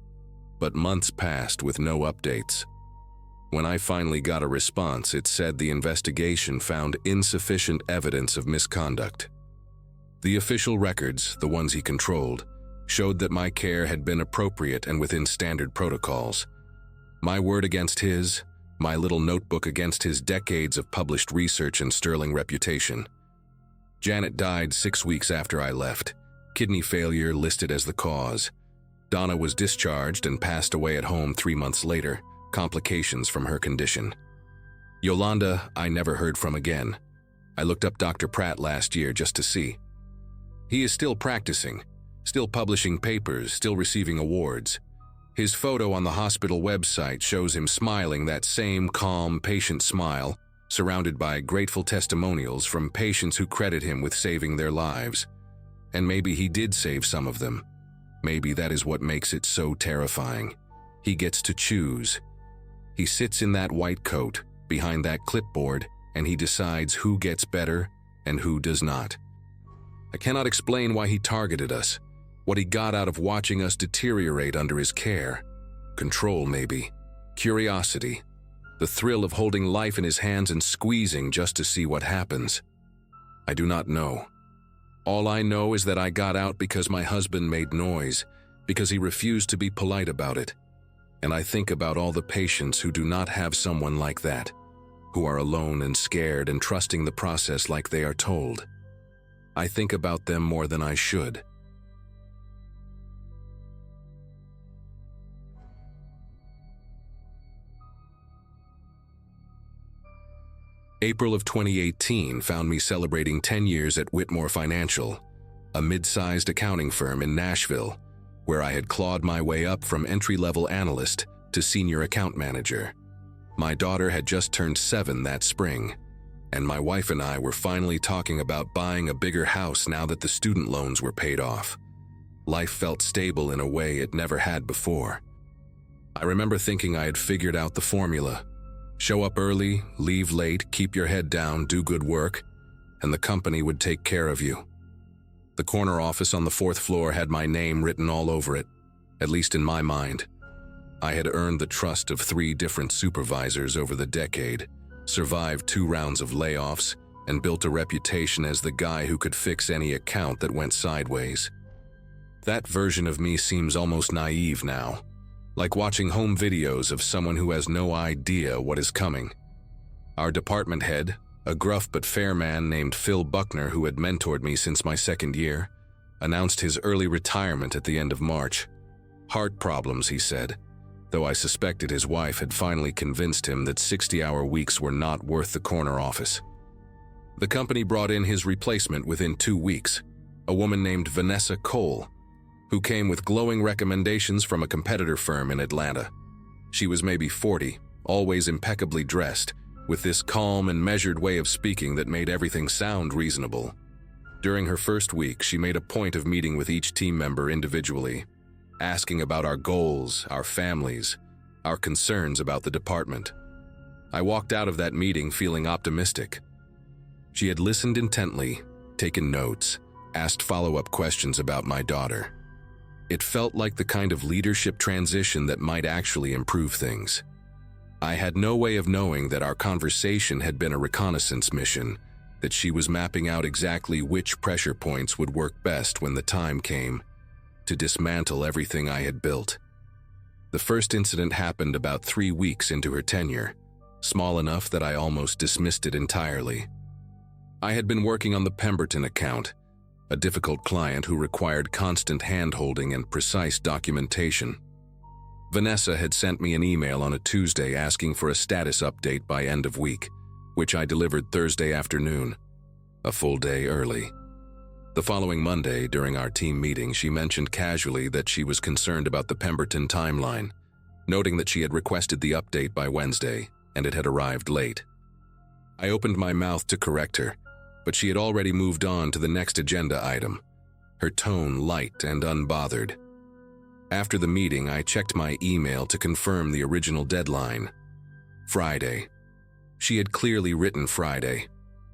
But months passed with no updates. When I finally got a response, it said the investigation found insufficient evidence of misconduct. The official records, the ones he controlled, showed that my care had been appropriate and within standard protocols. My word against his, my little notebook against his decades of published research and sterling reputation. Janet died 6 weeks after I left, kidney failure listed as the cause. Donna was discharged and passed away at home 3 months later, complications from her condition. Yolanda, I never heard from again. I looked up Dr. Pratt last year just to see. He is still practicing, still publishing papers, still receiving awards. His photo on the hospital website shows him smiling, that same calm, patient smile, surrounded by grateful testimonials from patients who credit him with saving their lives. And maybe he did save some of them. Maybe that is what makes it so terrifying. He gets to choose. He sits in that white coat, behind that clipboard, and he decides who gets better and who does not. I cannot explain why he targeted us, what he got out of watching us deteriorate under his care. Control, maybe. Curiosity. The thrill of holding life in his hands and squeezing just to see what happens. I do not know. All I know is that I got out because my husband made noise, because he refused to be polite about it. And I think about all the patients who do not have someone like that, who are alone and scared and trusting the process like they are told. I think about them more than I should. April of 2018 found me celebrating 10 years at Whitmore Financial, a mid-sized accounting firm in Nashville, where I had clawed my way up from entry-level analyst to senior account manager. My daughter had just turned 7 that spring, and my wife and I were finally talking about buying a bigger house now that the student loans were paid off. Life felt stable in a way it never had before. I remember thinking I had figured out the formula. Show up early, leave late, keep your head down, do good work, and the company would take care of you. The corner office on the 4th floor had my name written all over it, at least in my mind. I had earned the trust of 3 different supervisors over the decade, survived 2 rounds of layoffs, and built a reputation as the guy who could fix any account that went sideways. That version of me seems almost naive now, like watching home videos of someone who has no idea what is coming. Our department head, a gruff but fair man named Phil Buckner who had mentored me since my 2nd year, announced his early retirement at the end of March. Heart problems, he said, though I suspected his wife had finally convinced him that 60-hour weeks were not worth the corner office. The company brought in his replacement within 2 weeks, a woman named Vanessa Cole, who came with glowing recommendations from a competitor firm in Atlanta. She was maybe 40, always impeccably dressed, with this calm and measured way of speaking that made everything sound reasonable. During her first week, she made a point of meeting with each team member individually, asking about our goals, our families, our concerns about the department. I walked out of that meeting feeling optimistic. She had listened intently, taken notes, asked follow-up questions about my daughter. It felt like the kind of leadership transition that might actually improve things. I had no way of knowing that our conversation had been a reconnaissance mission, that she was mapping out exactly which pressure points would work best when the time came to dismantle everything I had built. The first incident happened about 3 weeks into her tenure, small enough that I almost dismissed it entirely. I had been working on the Pemberton account, a difficult client who required constant hand-holding and precise documentation. Vanessa had sent me an email on a Tuesday asking for a status update by end of week, which I delivered Thursday afternoon, a full day early. The following Monday, during our team meeting, she mentioned casually that she was concerned about the Pemberton timeline, noting that she had requested the update by Wednesday, and it had arrived late. I opened my mouth to correct her, but she had already moved on to the next agenda item, her tone light and unbothered. After the meeting, I checked my email to confirm the original deadline. Friday. She had clearly written Friday.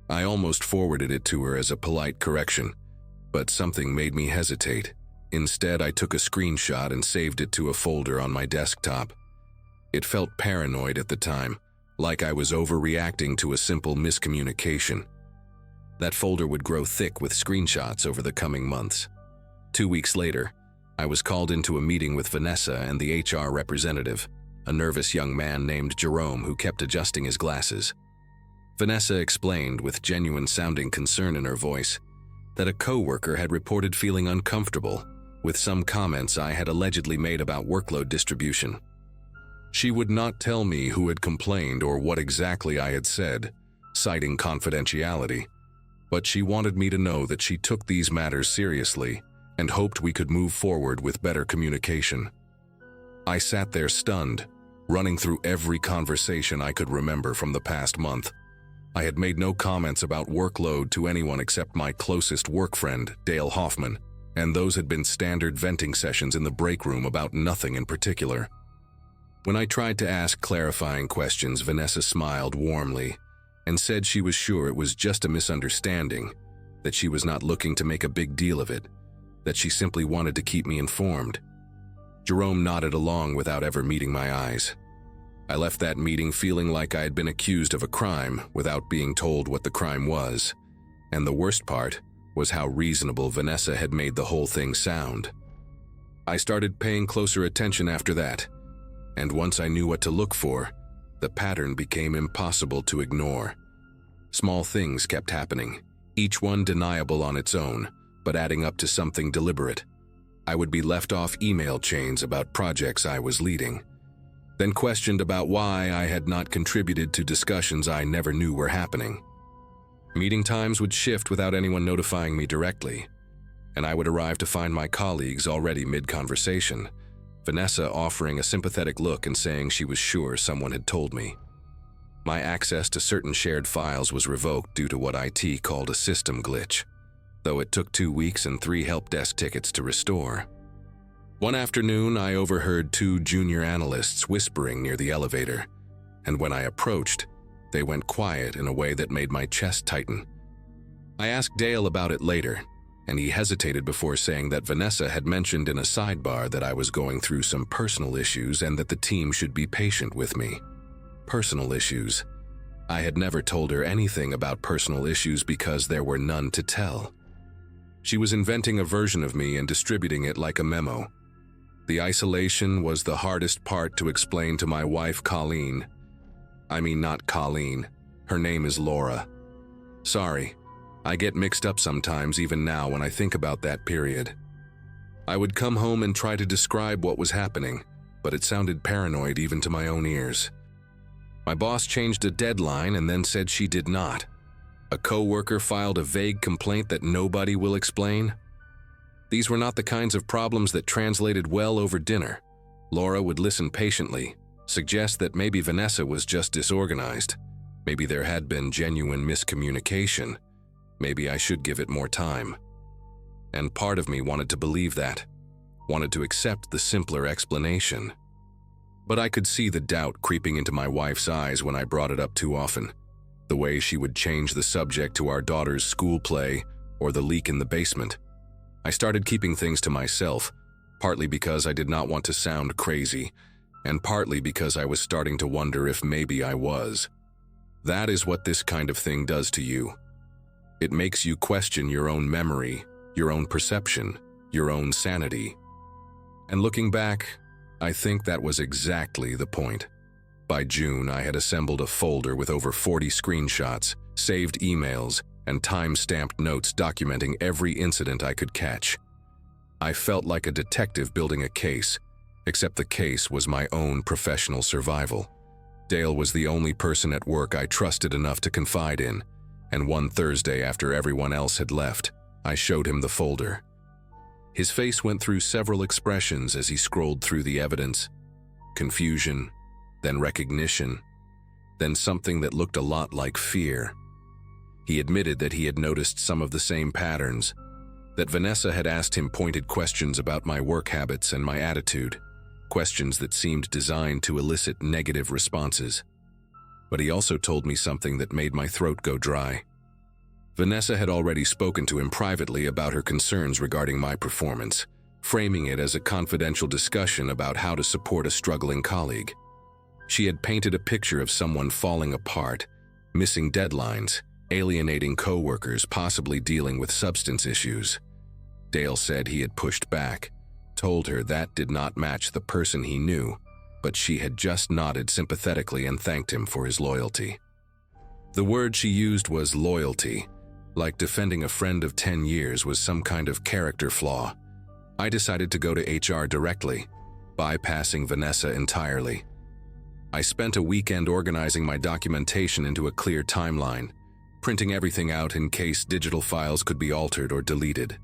I almost forwarded it to her as a polite correction, but something made me hesitate. Instead, I took a screenshot and saved it to a folder on my desktop. It felt paranoid at the time, like I was overreacting to a simple miscommunication. That folder would grow thick with screenshots over the coming months. 2 weeks later, I was called into a meeting with Vanessa and the HR representative. a nervous young man named Jerome who kept adjusting his glasses. Vanessa explained, with genuine-sounding concern in her voice, that a coworker had reported feeling uncomfortable with some comments I had allegedly made about workload distribution. She would not tell me who had complained or what exactly I had said, citing confidentiality, but she wanted me to know that she took these matters seriously and hoped we could move forward with better communication. I sat there stunned, running through every conversation I could remember from the past month. I had made no comments about workload to anyone except my closest work friend, Dale Hoffman, and those had been standard venting sessions in the break room about nothing in particular. When I tried to ask clarifying questions, Vanessa smiled warmly and said she was sure it was just a misunderstanding, that she was not looking to make a big deal of it, that she simply wanted to keep me informed. Jerome nodded along without ever meeting my eyes. I left that meeting feeling like I had been accused of a crime without being told what the crime was, and the worst part was how reasonable Vanessa had made the whole thing sound. I started paying closer attention after that, and once I knew what to look for, the pattern became impossible to ignore. Small things kept happening, each one deniable on its own, but adding up to something deliberate. I would be left off email chains about projects I was leading, then questioned about why I had not contributed to discussions I never knew were happening. Meeting times would shift without anyone notifying me directly, and I would arrive to find my colleagues already mid-conversation, Vanessa offering a sympathetic look and saying she was sure someone had told me. My access to certain shared files was revoked due to what IT called a system glitch, though it took 2 weeks and 3 help desk tickets to restore. One afternoon, I overheard 2 junior analysts whispering near the elevator, and when I approached, they went quiet in a way that made my chest tighten. I asked Dale about it later, and he hesitated before saying that Vanessa had mentioned in a sidebar that I was going through some personal issues and that the team should be patient with me. Personal issues. I had never told her anything about personal issues because there were none to tell. She was inventing a version of me and distributing it like a memo. The isolation was the hardest part to explain to my wife, Colleen. I mean, not Colleen. Her name is Laura. Sorry, I get mixed up sometimes even now when I think about that period. I would come home and try to describe what was happening, but it sounded paranoid even to my own ears. My boss changed a deadline and then said she did not. A coworker filed a vague complaint that nobody will explain. These were not the kinds of problems that translated well over dinner. Laura would listen patiently, suggest that maybe Vanessa was just disorganized. Maybe there had been genuine miscommunication. Maybe I should give it more time. And part of me wanted to believe that, wanted to accept the simpler explanation. But I could see the doubt creeping into my wife's eyes when I brought it up too often. The way she would change the subject to our daughter's school play or the leak in the basement. I started keeping things to myself, partly because I did not want to sound crazy, and partly because I was starting to wonder if maybe I was. That is what this kind of thing does to you. It makes you question your own memory, your own perception, your own sanity. And looking back, I think that was exactly the point. By June, I had assembled a folder with over 40 screenshots, saved emails, and time-stamped notes documenting every incident I could catch. I felt like a detective building a case, except the case was my own professional survival. Dale was the only person at work I trusted enough to confide in, and one Thursday after everyone else had left, I showed him the folder. His face went through several expressions as he scrolled through the evidence. Confusion, then recognition, then something that looked a lot like fear. He admitted that he had noticed some of the same patterns, that Vanessa had asked him pointed questions about my work habits and my attitude, questions that seemed designed to elicit negative responses. But he also told me something that made my throat go dry. Vanessa had already spoken to him privately about her concerns regarding my performance, framing it as a confidential discussion about how to support a struggling colleague. She had painted a picture of someone falling apart, missing deadlines, alienating coworkers, possibly dealing with substance issues. Dale said he had pushed back, told her that did not match the person he knew, but she had just nodded sympathetically and thanked him for his loyalty. The word she used was loyalty, like defending a friend of 10 years was some kind of character flaw. I decided to go to HR directly, bypassing Vanessa entirely. I spent a weekend organizing my documentation into a clear timeline, printing everything out in case digital files could be altered or deleted.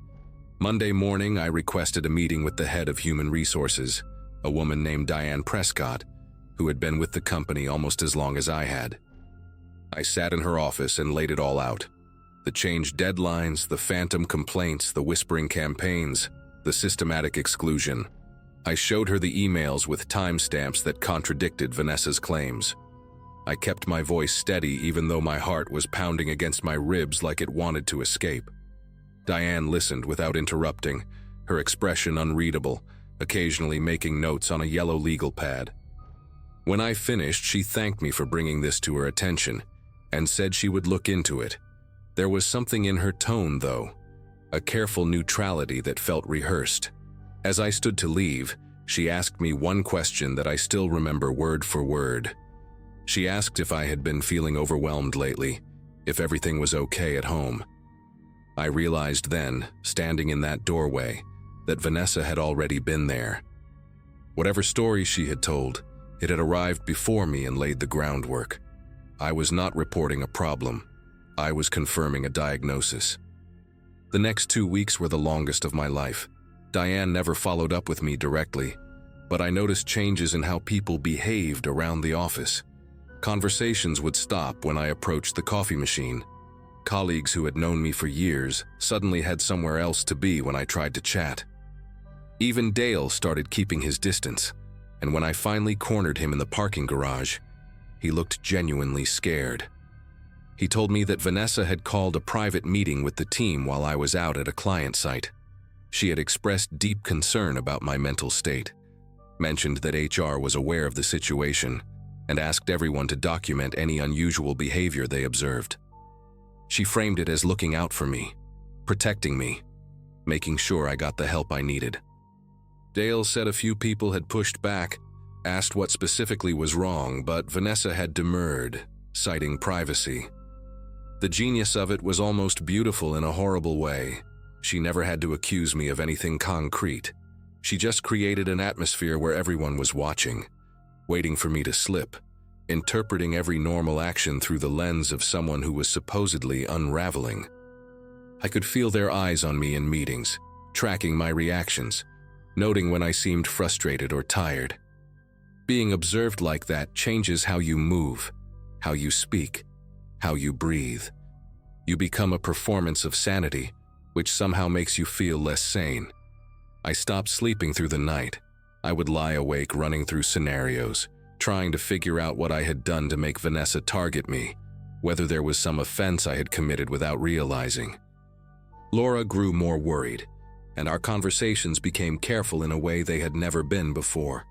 Monday morning, I requested a meeting with the head of human resources, a woman named Diane Prescott, who had been with the company almost as long as I had. I sat in her office and laid it all out. The changed deadlines, the phantom complaints, the whispering campaigns, the systematic exclusion. I showed her the emails with timestamps that contradicted Vanessa's claims. I kept my voice steady even though my heart was pounding against my ribs like it wanted to escape. Diane listened without interrupting, her expression unreadable, occasionally making notes on a yellow legal pad. When I finished, she thanked me for bringing this to her attention and said she would look into it. There was something in her tone, though, a careful neutrality that felt rehearsed. As I stood to leave, she asked me one question that I still remember word for word. She asked if I had been feeling overwhelmed lately, if everything was okay at home. I realized then, standing in that doorway, that Vanessa had already been there. Whatever story she had told, it had arrived before me and laid the groundwork. I was not reporting a problem. I was confirming a diagnosis. The next 2 weeks were the longest of my life. Diane never followed up with me directly, but I noticed changes in how people behaved around the office. Conversations would stop when I approached the coffee machine. Colleagues who had known me for years suddenly had somewhere else to be when I tried to chat. Even Dale started keeping his distance, and when I finally cornered him in the parking garage, he looked genuinely scared. He told me that Vanessa had called a private meeting with the team while I was out at a client site. She had expressed deep concern about my mental state, mentioned that HR was aware of the situation, and asked everyone to document any unusual behavior they observed. She framed it as looking out for me, protecting me, making sure I got the help I needed. Dale said a few people had pushed back, asked what specifically was wrong, but Vanessa had demurred, citing privacy. The genius of it was almost beautiful in a horrible way. She never had to accuse me of anything concrete. She just created an atmosphere where everyone was watching, waiting for me to slip, interpreting every normal action through the lens of someone who was supposedly unraveling. I could feel their eyes on me in meetings, tracking my reactions, noting when I seemed frustrated or tired. Being observed like that changes how you move, how you speak, how you breathe. You become a performance of sanity, which somehow makes you feel less sane. I stopped sleeping through the night. I would lie awake running through scenarios, trying to figure out what I had done to make Vanessa target me, whether there was some offense I had committed without realizing. Laura grew more worried, and our conversations became careful in a way they had never been before.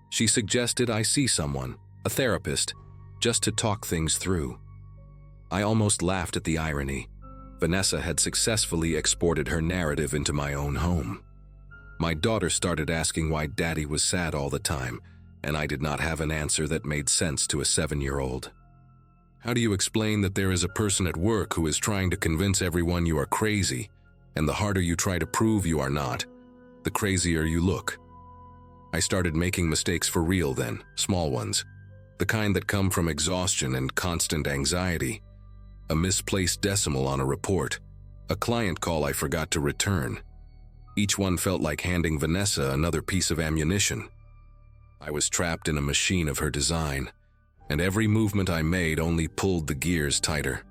She suggested I see someone, a therapist, just to talk things through. I almost laughed at the irony. Vanessa had successfully exported her narrative into my own home. My daughter started asking why Daddy was sad all the time, and I did not have an answer that made sense to a 7-year-old. How do you explain that there is a person at work who is trying to convince everyone you are crazy, and the harder you try to prove you are not, the crazier you look? I started making mistakes for real then, small ones, the kind that come from exhaustion and constant anxiety. A misplaced decimal on a report, a client call I forgot to return. Each one felt like handing Vanessa another piece of ammunition. I was trapped in a machine of her design, and every movement I made only pulled the gears tighter.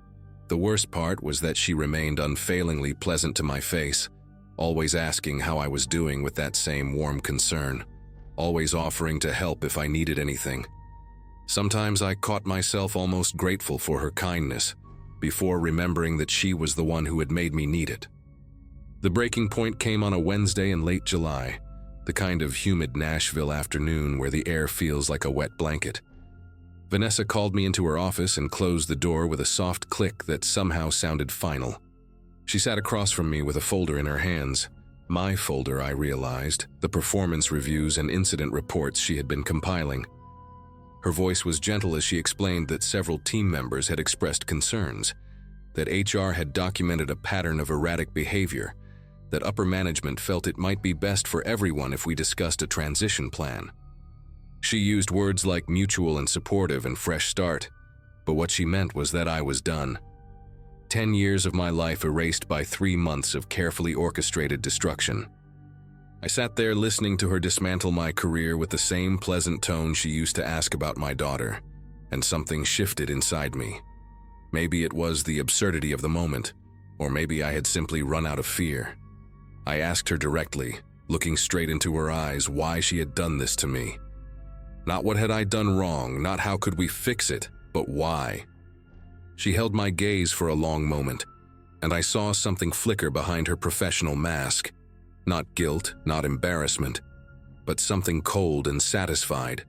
The worst part was that she remained unfailingly pleasant to my face, always asking how I was doing with that same warm concern, always offering to help if I needed anything. Sometimes I caught myself almost grateful for her kindness, before remembering that she was the one who had made me need it. The breaking point came on a Wednesday in late July, the kind of humid Nashville afternoon where the air feels like a wet blanket. Vanessa called me into her office and closed the door with a soft click that somehow sounded final. She sat across from me with a folder in her hands, My folder, I realized, the performance reviews and incident reports she had been compiling. Her voice was gentle as she explained that several team members had expressed concerns, that HR had documented a pattern of erratic behavior, that upper management felt it might be best for everyone if we discussed a transition plan. She used words like mutual and supportive and fresh start, but what she meant was that I was done. 10 years of my life erased by 3 months of carefully orchestrated destruction. I sat there listening to her dismantle my career with the same pleasant tone she used to ask about my daughter, and something shifted inside me. Maybe it was the absurdity of the moment, or maybe I had simply run out of fear. I asked her directly, looking straight into her eyes, why she had done this to me. Not what had I done wrong, not how could we fix it, but why. She held my gaze for a long moment, and I saw something flicker behind her professional mask. Not guilt, not embarrassment, but something cold and satisfied,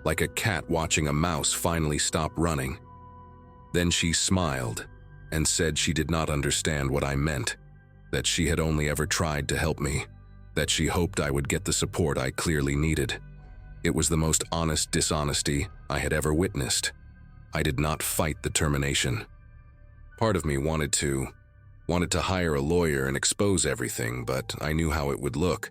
like a cat watching a mouse finally stop running. Then she smiled and said she did not understand what I meant, that she had only ever tried to help me, that she hoped I would get the support I clearly needed. It was the most honest dishonesty I had ever witnessed. I did not fight the termination. Part of me wanted to hire a lawyer and expose everything, but I knew how it would look.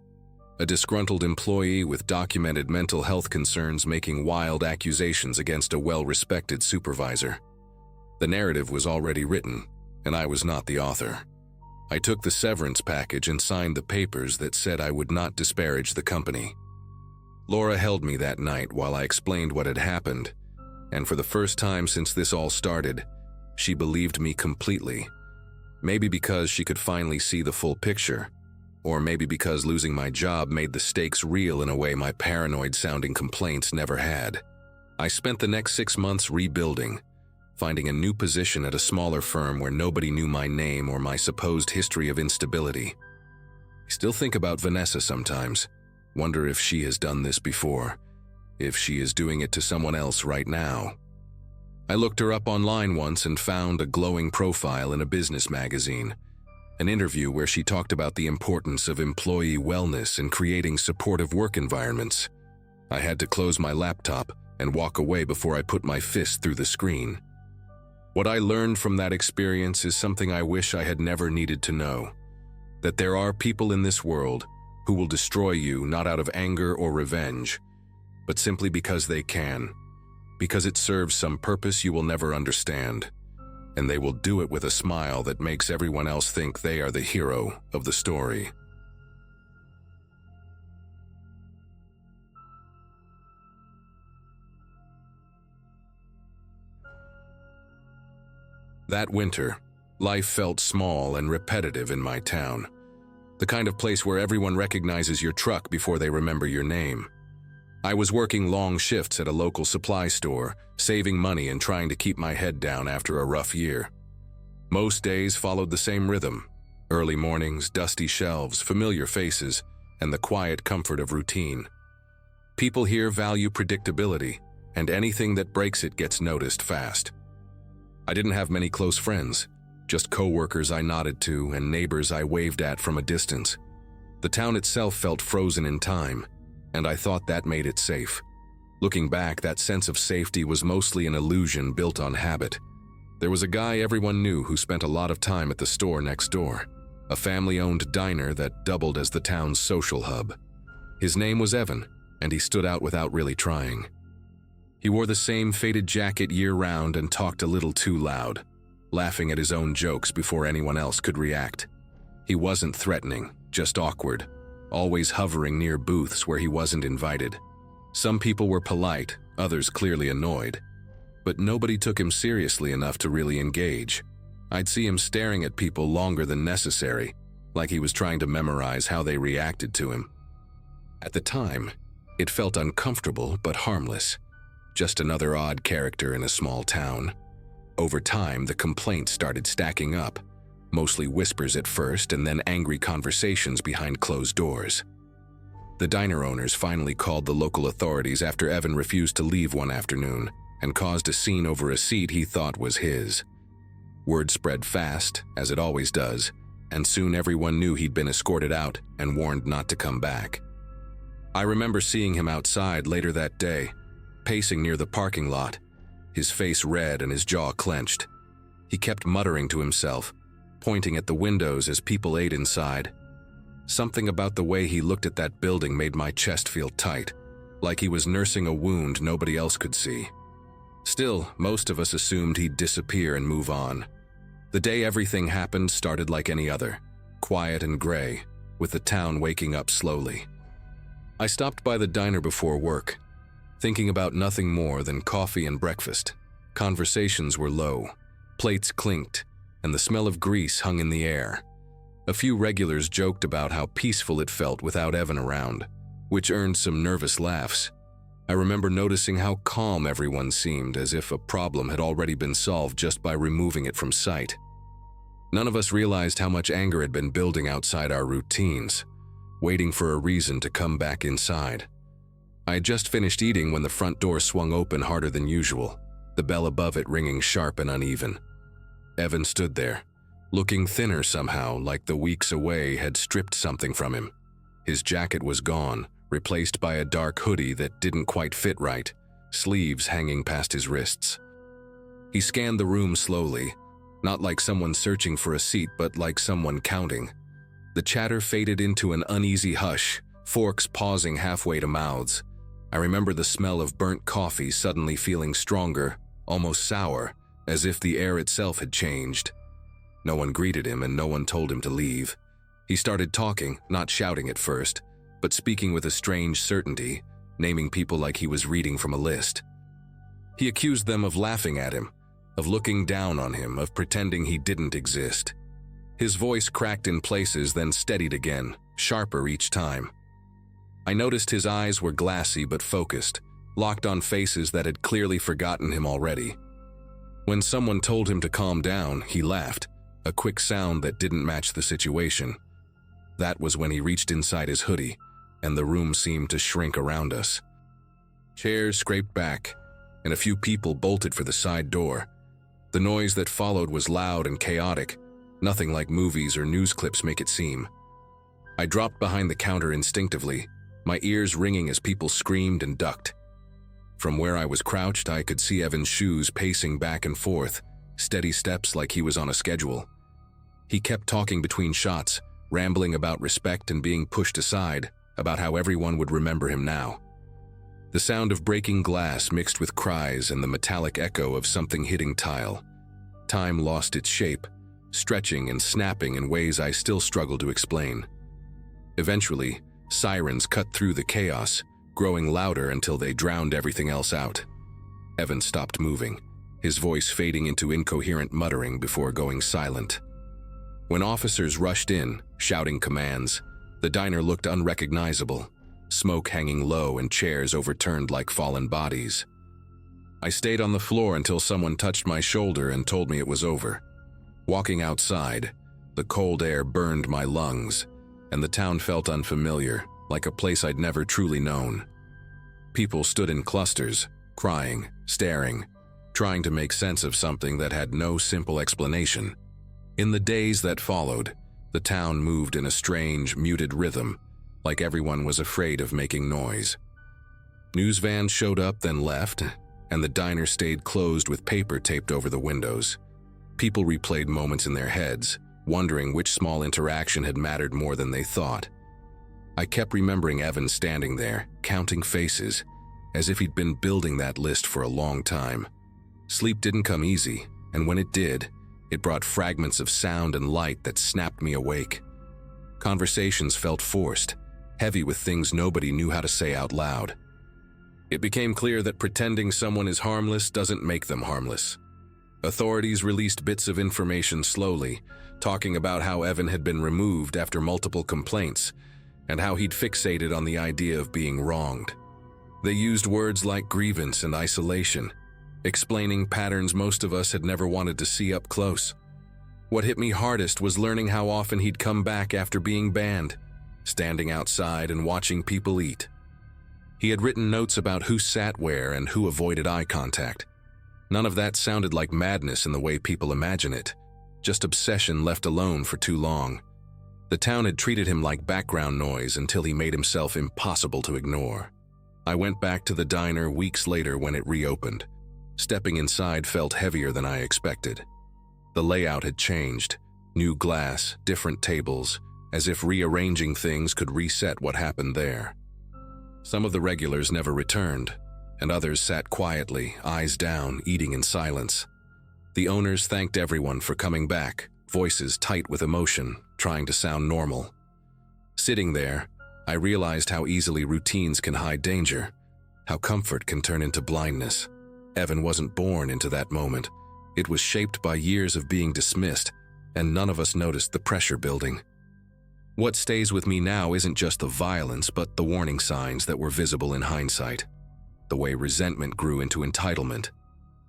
A disgruntled employee with documented mental health concerns making wild accusations against a well-respected supervisor. The narrative was already written, and I was not the author. I took the severance package and signed the papers that said I would not disparage the company. Laura held me that night while I explained what had happened, and for the first time since this all started, she believed me completely. Maybe because she could finally see the full picture, or maybe because losing my job made the stakes real in a way my paranoid-sounding complaints never had. I spent the next 6 months rebuilding, finding a new position at a smaller firm where nobody knew my name or my supposed history of instability. I still think about Vanessa sometimes, wonder if she has done this before, if she is doing it to someone else right now. I looked her up online once and found a glowing profile in a business magazine, an interview where she talked about the importance of employee wellness and creating supportive work environments. I had to close my laptop and walk away before I put my fist through the screen. What I learned from that experience is something I wish I had never needed to know, that there are people in this world who will destroy you not out of anger or revenge, but simply because they can, because it serves some purpose you will never understand, and they will do it with a smile that makes everyone else think they are the hero of the story. That winter, life felt small and repetitive in my town, the kind of place where everyone recognizes your truck before they remember your name. I was working long shifts at a local supply store, saving money and trying to keep my head down after a rough year. Most days followed the same rhythm: early mornings, dusty shelves, familiar faces, and the quiet comfort of routine. People here value predictability, and anything that breaks it gets noticed fast. I didn't have many close friends, just coworkers I nodded to and neighbors I waved at from a distance. The town itself felt frozen in time, and I thought that made it safe. Looking back, that sense of safety was mostly an illusion built on habit. There was a guy everyone knew who spent a lot of time at the store next door, a family-owned diner that doubled as the town's social hub. His name was Evan, and he stood out without really trying. He wore the same faded jacket year-round and talked a little too loud, laughing at his own jokes before anyone else could react. He wasn't threatening, just awkward, always hovering near booths where he wasn't invited. Some people were polite, others clearly annoyed, but nobody took him seriously enough to really engage. I'd see him staring at people longer than necessary, like he was trying to memorize how they reacted to him. At the time, it felt uncomfortable but harmless, just another odd character in a small town. Over time, the complaints started stacking up, mostly whispers at first and then angry conversations behind closed doors. The diner owners finally called the local authorities after Evan refused to leave one afternoon and caused a scene over a seat he thought was his. Word spread fast, as it always does, and soon everyone knew he'd been escorted out and warned not to come back. I remember seeing him outside later that day, pacing near the parking lot, his face red and his jaw clenched. He kept muttering to himself, pointing at the windows as people ate inside. Something about the way he looked at that building made my chest feel tight, like he was nursing a wound nobody else could see. Still, most of us assumed he'd disappear and move on. The day everything happened started like any other, quiet and gray, with the town waking up slowly. I stopped by the diner before work, thinking about nothing more than coffee and breakfast. Conversations were low, plates clinked, and the smell of grease hung in the air. A few regulars joked about how peaceful it felt without Evan around, which earned some nervous laughs. I remember noticing how calm everyone seemed, as if a problem had already been solved just by removing it from sight. None of us realized how much anger had been building outside our routines, waiting for a reason to come back inside. I had just finished eating when the front door swung open harder than usual, the bell above it ringing sharp and uneven. Evan stood there, looking thinner somehow, like the weeks away had stripped something from him. His jacket was gone, replaced by a dark hoodie that didn't quite fit right, sleeves hanging past his wrists. He scanned the room slowly, not like someone searching for a seat, but like someone counting. The chatter faded into an uneasy hush, forks pausing halfway to mouths. I remember the smell of burnt coffee suddenly feeling stronger, almost sour, as if the air itself had changed. No one greeted him and no one told him to leave. He started talking, not shouting at first, but speaking with a strange certainty, naming people like he was reading from a list. He accused them of laughing at him, of looking down on him, of pretending he didn't exist. His voice cracked in places, then steadied again, sharper each time. I noticed his eyes were glassy but focused, locked on faces that had clearly forgotten him already. When someone told him to calm down, he laughed, a quick sound that didn't match the situation. That was when he reached inside his hoodie, and the room seemed to shrink around us. Chairs scraped back, and a few people bolted for the side door. The noise that followed was loud and chaotic, nothing like movies or news clips make it seem. I dropped behind the counter instinctively, my ears ringing as people screamed and ducked. From where I was crouched, I could see Evan's shoes pacing back and forth, steady steps like he was on a schedule. He kept talking between shots, rambling about respect and being pushed aside, about how everyone would remember him now. The sound of breaking glass mixed with cries and the metallic echo of something hitting tile. Time lost its shape, stretching and snapping in ways I still struggle to explain. Eventually, sirens cut through the chaos, growing louder until they drowned everything else out. Evan stopped moving, his voice fading into incoherent muttering before going silent. When officers rushed in, shouting commands, the diner looked unrecognizable, smoke hanging low and chairs overturned like fallen bodies. I stayed on the floor until someone touched my shoulder and told me it was over. Walking outside, the cold air burned my lungs, and the town felt unfamiliar, like a place I'd never truly known. People stood in clusters, crying, staring, trying to make sense of something that had no simple explanation. In the days that followed, the town moved in a strange, muted rhythm, like everyone was afraid of making noise. News vans showed up, then left, and the diner stayed closed with paper taped over the windows. People replayed moments in their heads, wondering which small interaction had mattered more than they thought. I kept remembering Evan standing there, counting faces, as if he'd been building that list for a long time. Sleep didn't come easy, and when it did, it brought fragments of sound and light that snapped me awake. Conversations felt forced, heavy with things nobody knew how to say out loud. It became clear that pretending someone is harmless doesn't make them harmless. Authorities released bits of information slowly, talking about how Evan had been removed after multiple complaints, and how he'd fixated on the idea of being wronged. They used words like grievance and isolation, explaining patterns most of us had never wanted to see up close. What hit me hardest was learning how often he'd come back after being banned, standing outside and watching people eat. He had written notes about who sat where and who avoided eye contact. None of that sounded like madness in the way people imagine it, just obsession left alone for too long. The town had treated him like background noise until he made himself impossible to ignore. I went back to the diner weeks later when it reopened. Stepping inside felt heavier than I expected. The layout had changed. New glass, different tables, as if rearranging things could reset what happened there. Some of the regulars never returned, and others sat quietly, eyes down, eating in silence. The owners thanked everyone for coming back, voices tight with emotion, trying to sound normal. Sitting there, I realized how easily routines can hide danger, how comfort can turn into blindness. Evan wasn't born into that moment. It was shaped by years of being dismissed, and none of us noticed the pressure building. What stays with me now isn't just the violence, but the warning signs that were visible in hindsight. The way resentment grew into entitlement,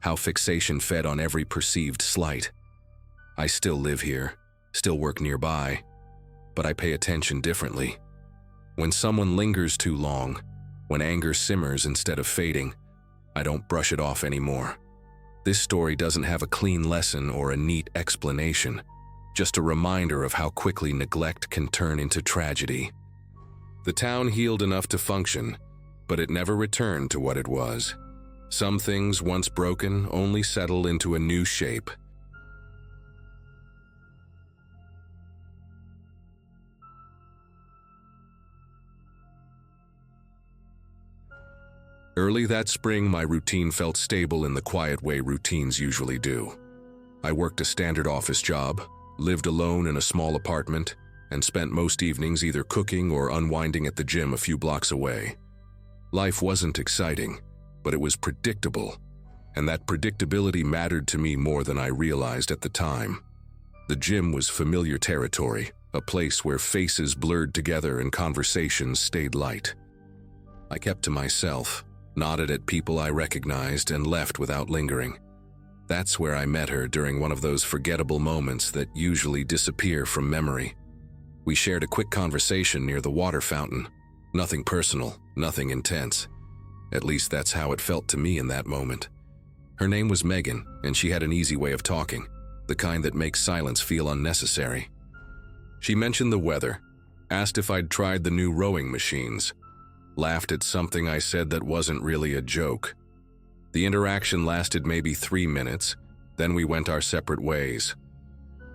how fixation fed on every perceived slight. I still live here, still work nearby, but I pay attention differently. When someone lingers too long, when anger simmers instead of fading, I don't brush it off anymore. This story doesn't have a clean lesson or a neat explanation, just a reminder of how quickly neglect can turn into tragedy. The town healed enough to function, but it never returned to what it was. Some things, once broken, only settle into a new shape. Early that spring, my routine felt stable in the quiet way routines usually do. I worked a standard office job, lived alone in a small apartment, and spent most evenings either cooking or unwinding at the gym a few blocks away. Life wasn't exciting, but it was predictable, and that predictability mattered to me more than I realized at the time. The gym was familiar territory, a place where faces blurred together and conversations stayed light. I kept to myself, nodded at people I recognized, and left without lingering. That's where I met her during one of those forgettable moments that usually disappear from memory. We shared a quick conversation near the water fountain. Nothing personal, nothing intense. At least that's how it felt to me in that moment. Her name was Megan, and she had an easy way of talking, the kind that makes silence feel unnecessary. She mentioned the weather, asked if I'd tried the new rowing machines, laughed at something I said that wasn't really a joke. The interaction lasted maybe 3 minutes, then we went our separate ways.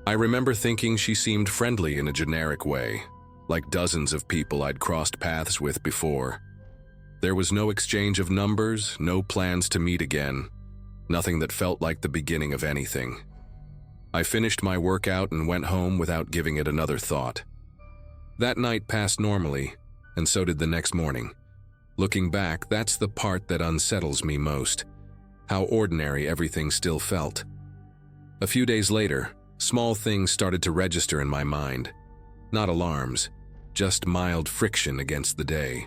I remember thinking she seemed friendly in a generic way, like dozens of people I'd crossed paths with before. There was no exchange of numbers, no plans to meet again, nothing that felt like the beginning of anything. I finished my workout and went home without giving it another thought. That night passed normally, and so did the next morning. Looking back, that's the part that unsettles me most, how ordinary everything still felt. A few days later, small things started to register in my mind. Not alarms, just mild friction against the day.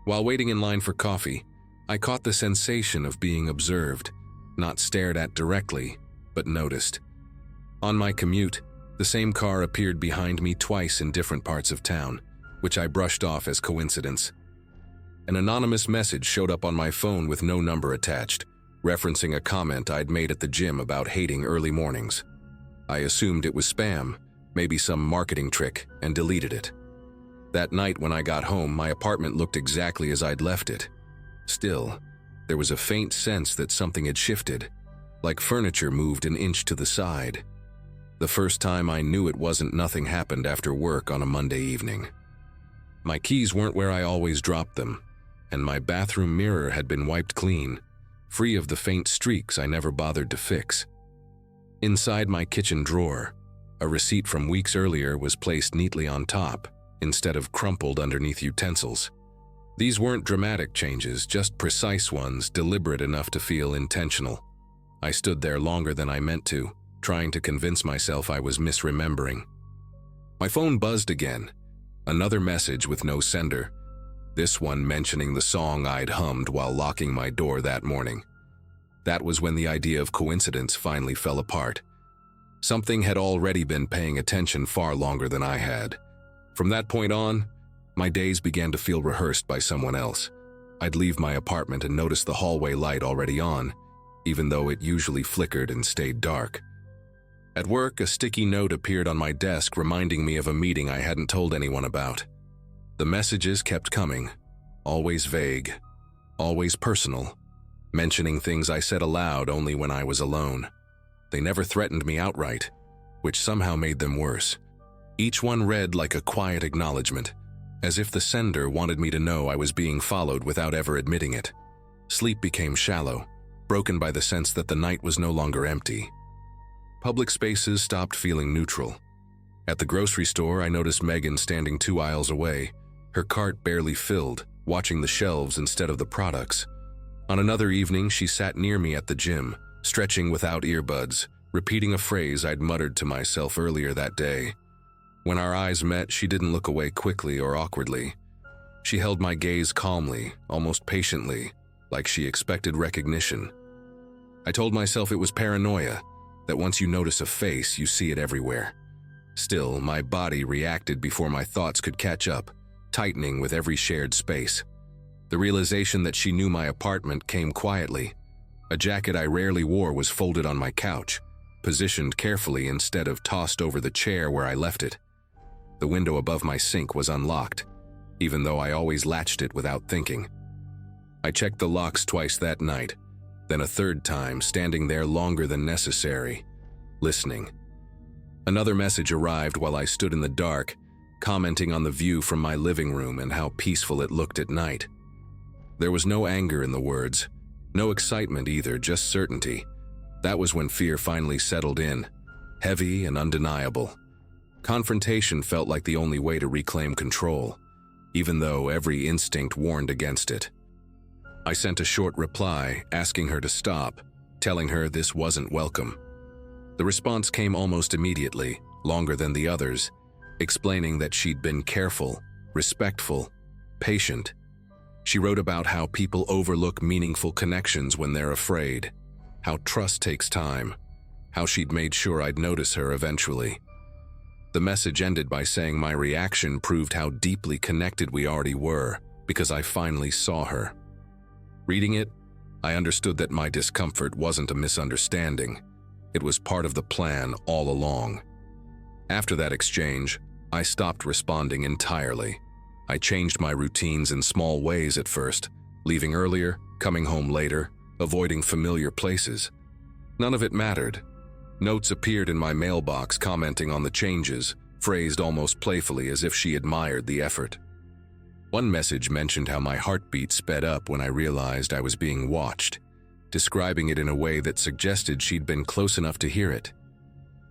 While waiting in line for coffee, I caught the sensation of being observed, not stared at directly, but noticed. On my commute, the same car appeared behind me twice in different parts of town, which I brushed off as coincidence. An anonymous message showed up on my phone with no number attached, referencing a comment I'd made at the gym about hating early mornings. I assumed it was spam, maybe some marketing trick, and deleted it. That night when I got home, my apartment looked exactly as I'd left it. Still, there was a faint sense that something had shifted, like furniture moved an inch to the side. The first time I knew it wasn't nothing happened after work on a Monday evening. My keys weren't where I always dropped them, and my bathroom mirror had been wiped clean, free of the faint streaks I never bothered to fix. Inside my kitchen drawer, a receipt from weeks earlier was placed neatly on top, instead of crumpled underneath utensils. These weren't dramatic changes, just precise ones, deliberate enough to feel intentional. I stood there longer than I meant to, trying to convince myself I was misremembering. My phone buzzed again. Another message with no sender, this one mentioning the song I'd hummed while locking my door that morning. That was when the idea of coincidence finally fell apart. Something had already been paying attention far longer than I had. From that point on, my days began to feel rehearsed by someone else. I'd leave my apartment and notice the hallway light already on, even though it usually flickered and stayed dark. At work, a sticky note appeared on my desk reminding me of a meeting I hadn't told anyone about. The messages kept coming, always vague, always personal, mentioning things I said aloud only when I was alone. They never threatened me outright, which somehow made them worse. Each one read like a quiet acknowledgement, as if the sender wanted me to know I was being followed without ever admitting it. Sleep became shallow, broken by the sense that the night was no longer empty. Public spaces stopped feeling neutral. At the grocery store, I noticed Megan standing 2 aisles away, her cart barely filled, watching the shelves instead of the products. On another evening, she sat near me at the gym, stretching without earbuds, repeating a phrase I'd muttered to myself earlier that day. When our eyes met, she didn't look away quickly or awkwardly. She held my gaze calmly, almost patiently, like she expected recognition. I told myself it was paranoia, that once you notice a face, you see it everywhere. Still, my body reacted before my thoughts could catch up, tightening with every shared space. The realization that she knew my apartment came quietly. A jacket I rarely wore was folded on my couch, positioned carefully instead of tossed over the chair where I left it. The window above my sink was unlocked, even though I always latched it without thinking. I checked the locks twice that night, then a third time, standing there longer than necessary, listening. Another message arrived while I stood in the dark, commenting on the view from my living room and how peaceful it looked at night. There was no anger in the words, no excitement either, just certainty. That was when fear finally settled in, heavy and undeniable. Confrontation felt like the only way to reclaim control, even though every instinct warned against it. I sent a short reply asking her to stop, telling her this wasn't welcome. The response came almost immediately, longer than the others, explaining that she'd been careful, respectful, patient. She wrote about how people overlook meaningful connections when they're afraid, how trust takes time, how she'd made sure I'd notice her eventually. The message ended by saying my reaction proved how deeply connected we already were, because I finally saw her. Reading it, I understood that my discomfort wasn't a misunderstanding. It was part of the plan all along. After that exchange, I stopped responding entirely. I changed my routines in small ways at first, leaving earlier, coming home later, avoiding familiar places. None of it mattered. Notes appeared in my mailbox commenting on the changes, phrased almost playfully as if she admired the effort. One message mentioned how my heartbeat sped up when I realized I was being watched, describing it in a way that suggested she'd been close enough to hear it.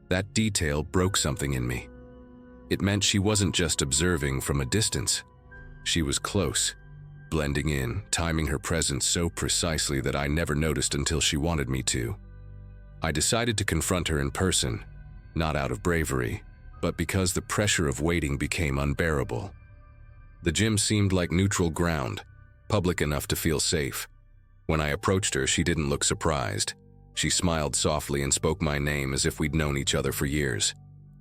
That detail broke something in me. It meant she wasn't just observing from a distance. She was close, blending in, timing her presence so precisely that I never noticed until she wanted me to. I decided to confront her in person, not out of bravery, but because the pressure of waiting became unbearable. The gym seemed like neutral ground, public enough to feel safe. When I approached her, she didn't look surprised. She smiled softly and spoke my name as if we'd known each other for years.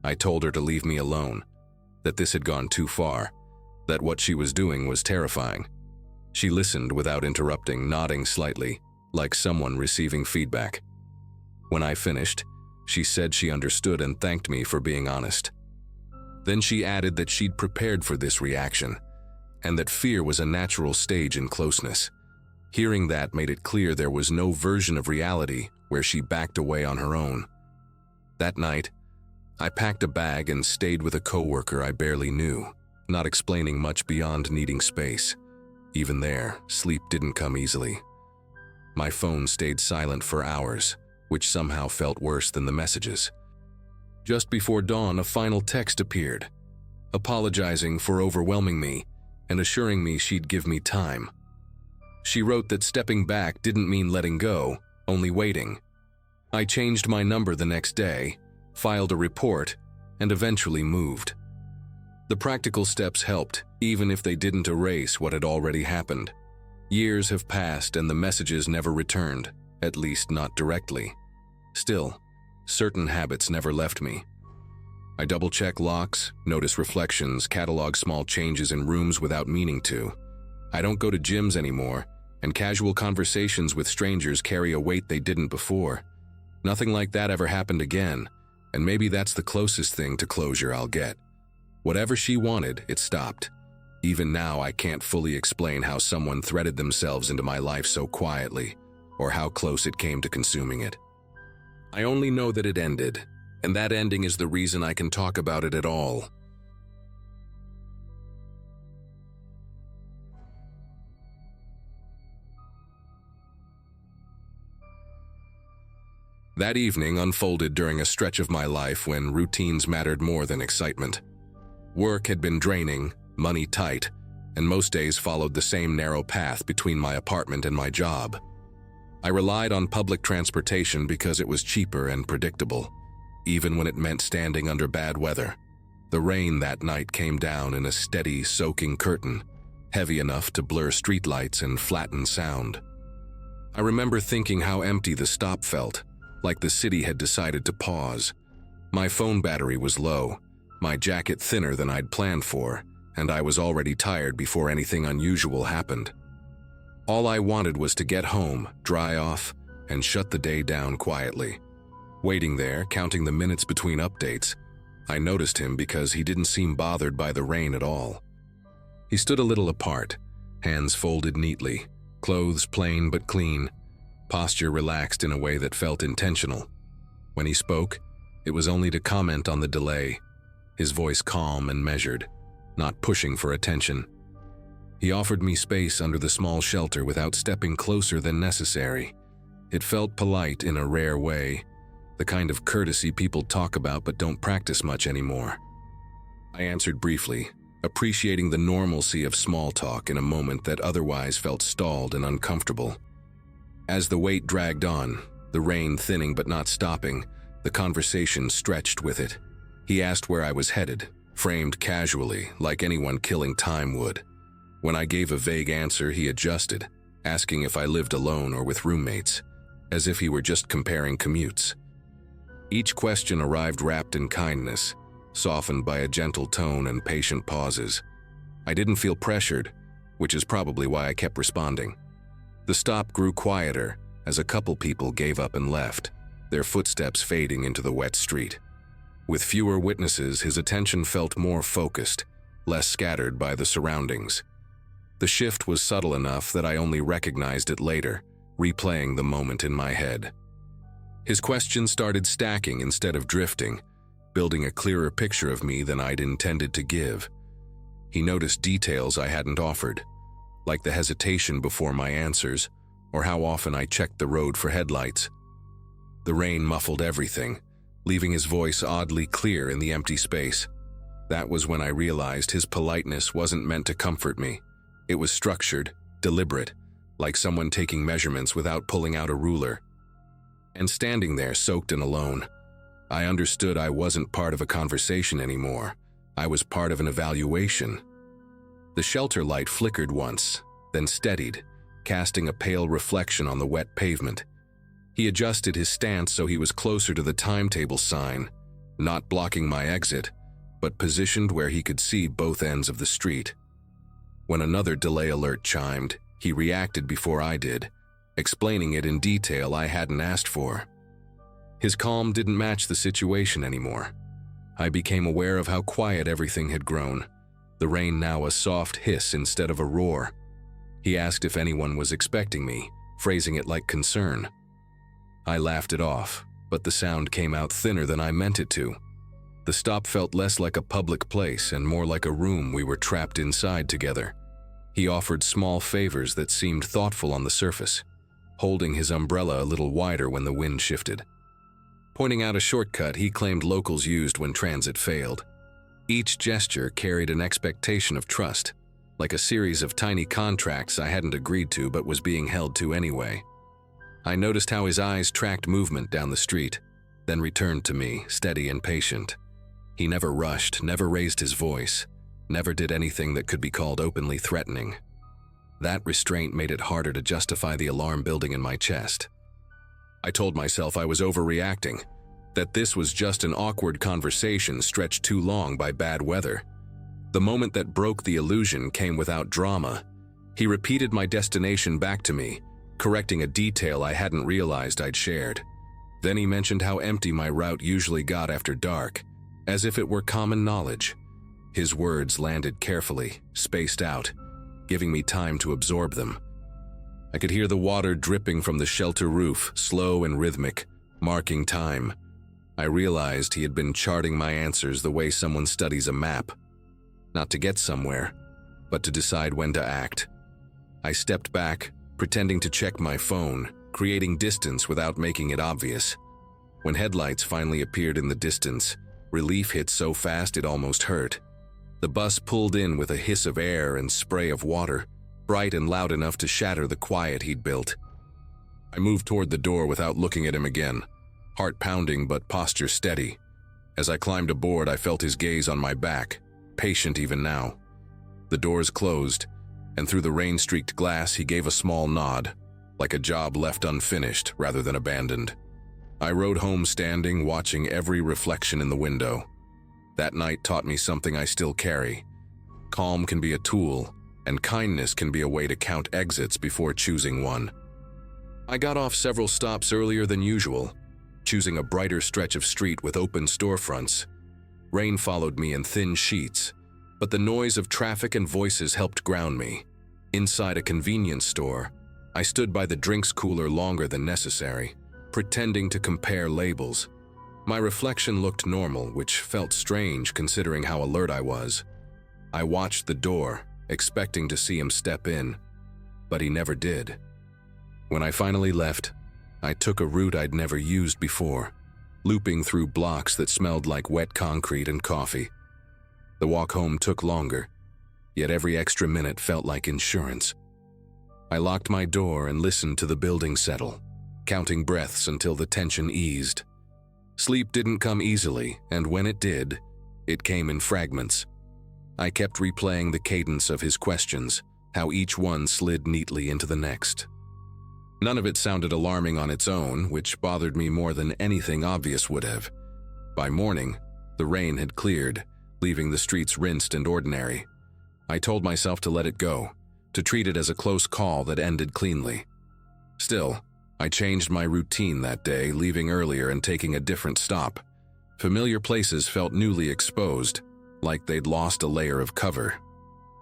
I told her to leave me alone, that this had gone too far, that what she was doing was terrifying. She listened without interrupting, nodding slightly, like someone receiving feedback. When I finished, she said she understood and thanked me for being honest. Then she added that she'd prepared for this reaction, and that fear was a natural stage in closeness. Hearing that made it clear there was no version of reality where she backed away on her own. That night, I packed a bag and stayed with a coworker I barely knew, not explaining much beyond needing space. Even there, sleep didn't come easily. My phone stayed silent for hours, which somehow felt worse than the messages. Just before dawn, a final text appeared, apologizing for overwhelming me and assuring me she'd give me time. She wrote that stepping back didn't mean letting go, only waiting. I changed my number the next day, filed a report, and eventually moved. The practical steps helped, even if they didn't erase what had already happened. Years have passed and the messages never returned, at least not directly. Still, certain habits never left me. I double-check locks, notice reflections, catalog small changes in rooms without meaning to. I don't go to gyms anymore, and casual conversations with strangers carry a weight they didn't before. Nothing like that ever happened again, And maybe that's the closest thing to closure I'll get. Whatever she wanted, it stopped. Even now, I can't fully explain how someone threaded themselves into my life so quietly, or how close it came to consuming it. I only know that it ended, and that ending is the reason I can talk about it at all. That evening unfolded during a stretch of my life when routines mattered more than excitement. Work had been draining, money tight, and most days followed the same narrow path between my apartment and my job. I relied on public transportation because it was cheaper and predictable, even when it meant standing under bad weather. The rain that night came down in a steady, soaking curtain, heavy enough to blur streetlights and flatten sound. I remember thinking how empty the stop felt, like the city had decided to pause. My phone battery was low, my jacket thinner than I'd planned for, and I was already tired before anything unusual happened. All I wanted was to get home, dry off, and shut the day down quietly. Waiting there, counting the minutes between updates, I noticed him because he didn't seem bothered by the rain at all. He stood a little apart, hands folded neatly, clothes plain but clean, posture relaxed in a way that felt intentional. When he spoke, it was only to comment on the delay, his voice calm and measured, not pushing for attention. He offered me space under the small shelter without stepping closer than necessary. It felt polite in a rare way, the kind of courtesy people talk about but don't practice much anymore. I answered briefly, appreciating the normalcy of small talk in a moment that otherwise felt stalled and uncomfortable. As the wait dragged on, the rain thinning but not stopping, the conversation stretched with it. He asked where I was headed, framed casually, like anyone killing time would. When I gave a vague answer, he adjusted, asking if I lived alone or with roommates, as if he were just comparing commutes. Each question arrived wrapped in kindness, softened by a gentle tone and patient pauses. I didn't feel pressured, which is probably why I kept responding. The stop grew quieter as a couple people gave up and left, their footsteps fading into the wet street. With fewer witnesses, his attention felt more focused, less scattered by the surroundings. The shift was subtle enough that I only recognized it later, replaying the moment in my head. His questions started stacking instead of drifting, building a clearer picture of me than I'd intended to give. He noticed details I hadn't offered, like the hesitation before my answers, or how often I checked the road for headlights. The rain muffled everything, leaving his voice oddly clear in the empty space. That was when I realized his politeness wasn't meant to comfort me. It was structured, deliberate, like someone taking measurements without pulling out a ruler. And standing there soaked and alone, I understood I wasn't part of a conversation anymore. I was part of an evaluation. The shelter light flickered once, then steadied, casting a pale reflection on the wet pavement. He adjusted his stance so he was closer to the timetable sign, not blocking my exit, but positioned where he could see both ends of the street. When another delay alert chimed, he reacted before I did, explaining it in detail I hadn't asked for. His calm didn't match the situation anymore. I became aware of how quiet everything had grown, the rain now a soft hiss instead of a roar. He asked if anyone was expecting me, phrasing it like concern. I laughed it off, but the sound came out thinner than I meant it to. The stop felt less like a public place and more like a room we were trapped inside together. He offered small favors that seemed thoughtful on the surface, holding his umbrella a little wider when the wind shifted. Pointing out a shortcut he claimed locals used when transit failed. Each gesture carried an expectation of trust, like a series of tiny contracts I hadn't agreed to but was being held to anyway. I noticed how his eyes tracked movement down the street, then returned to me, steady and patient. He never rushed, never raised his voice, never did anything that could be called openly threatening. That restraint made it harder to justify the alarm building in my chest. I told myself I was overreacting, that this was just an awkward conversation stretched too long by bad weather. The moment that broke the illusion came without drama. He repeated my destination back to me, correcting a detail I hadn't realized I'd shared. Then he mentioned how empty my route usually got after dark, as if it were common knowledge. His words landed carefully, spaced out, giving me time to absorb them. I could hear the water dripping from the shelter roof, slow and rhythmic, marking time. I realized he had been charting my answers the way someone studies a map. Not to get somewhere, but to decide when to act. I stepped back, pretending to check my phone, creating distance without making it obvious. When headlights finally appeared in the distance, relief hit so fast it almost hurt. The bus pulled in with a hiss of air and spray of water, bright and loud enough to shatter the quiet he'd built. I moved toward the door without looking at him again, heart pounding but posture steady. As I climbed aboard, I felt his gaze on my back, patient even now. The doors closed, and through the rain-streaked glass he gave a small nod, like a job left unfinished rather than abandoned. I rode home standing, watching every reflection in the window. That night taught me something I still carry. Calm can be a tool, and kindness can be a way to count exits before choosing one. I got off several stops earlier than usual, choosing a brighter stretch of street with open storefronts. Rain followed me in thin sheets, but the noise of traffic and voices helped ground me. Inside a convenience store, I stood by the drinks cooler longer than necessary, pretending to compare labels. My reflection looked normal, which felt strange considering how alert I was. I watched the door, expecting to see him step in, but he never did. When I finally left, I took a route I'd never used before, looping through blocks that smelled like wet concrete and coffee. The walk home took longer, yet every extra minute felt like insurance. I locked my door and listened to the building settle, counting breaths until the tension eased. Sleep didn't come easily, and when it did, it came in fragments. I kept replaying the cadence of his questions, how each one slid neatly into the next. None of it sounded alarming on its own, which bothered me more than anything obvious would have. By morning, the rain had cleared, leaving the streets rinsed and ordinary. I told myself to let it go, to treat it as a close call that ended cleanly. Still, I changed my routine that day, leaving earlier and taking a different stop. Familiar places felt newly exposed, like they'd lost a layer of cover.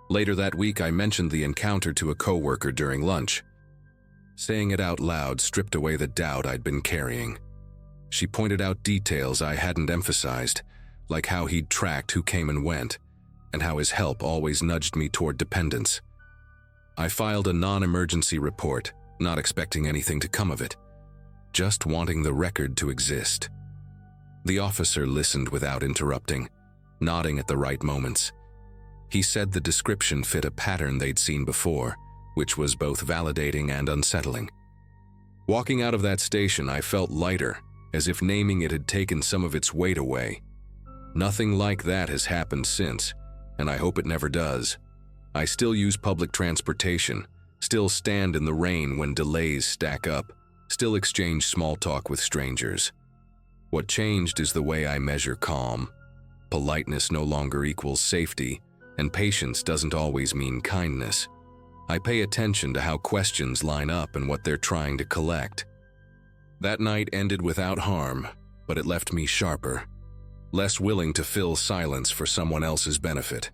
Later that week, I mentioned the encounter to a coworker during lunch. Saying it out loud stripped away the doubt I'd been carrying. She pointed out details I hadn't emphasized, like how he'd tracked who came and went, and how his help always nudged me toward dependence. I filed a non-emergency report, not expecting anything to come of it, just wanting the record to exist. The officer listened without interrupting, nodding at the right moments. He said the description fit a pattern they'd seen before, which was both validating and unsettling. Walking out of that station, I felt lighter, as if naming it had taken some of its weight away. Nothing like that has happened since, and I hope it never does. I still use public transportation, still stand in the rain when delays stack up, still exchange small talk with strangers. What changed is the way I measure calm. Politeness no longer equals safety, and patience doesn't always mean kindness. I pay attention to how questions line up and what they're trying to collect. That night ended without harm, but it left me sharper, less willing to fill silence for someone else's benefit.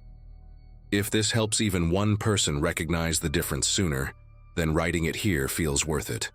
If this helps even one person recognize the difference sooner, then writing it here feels worth it.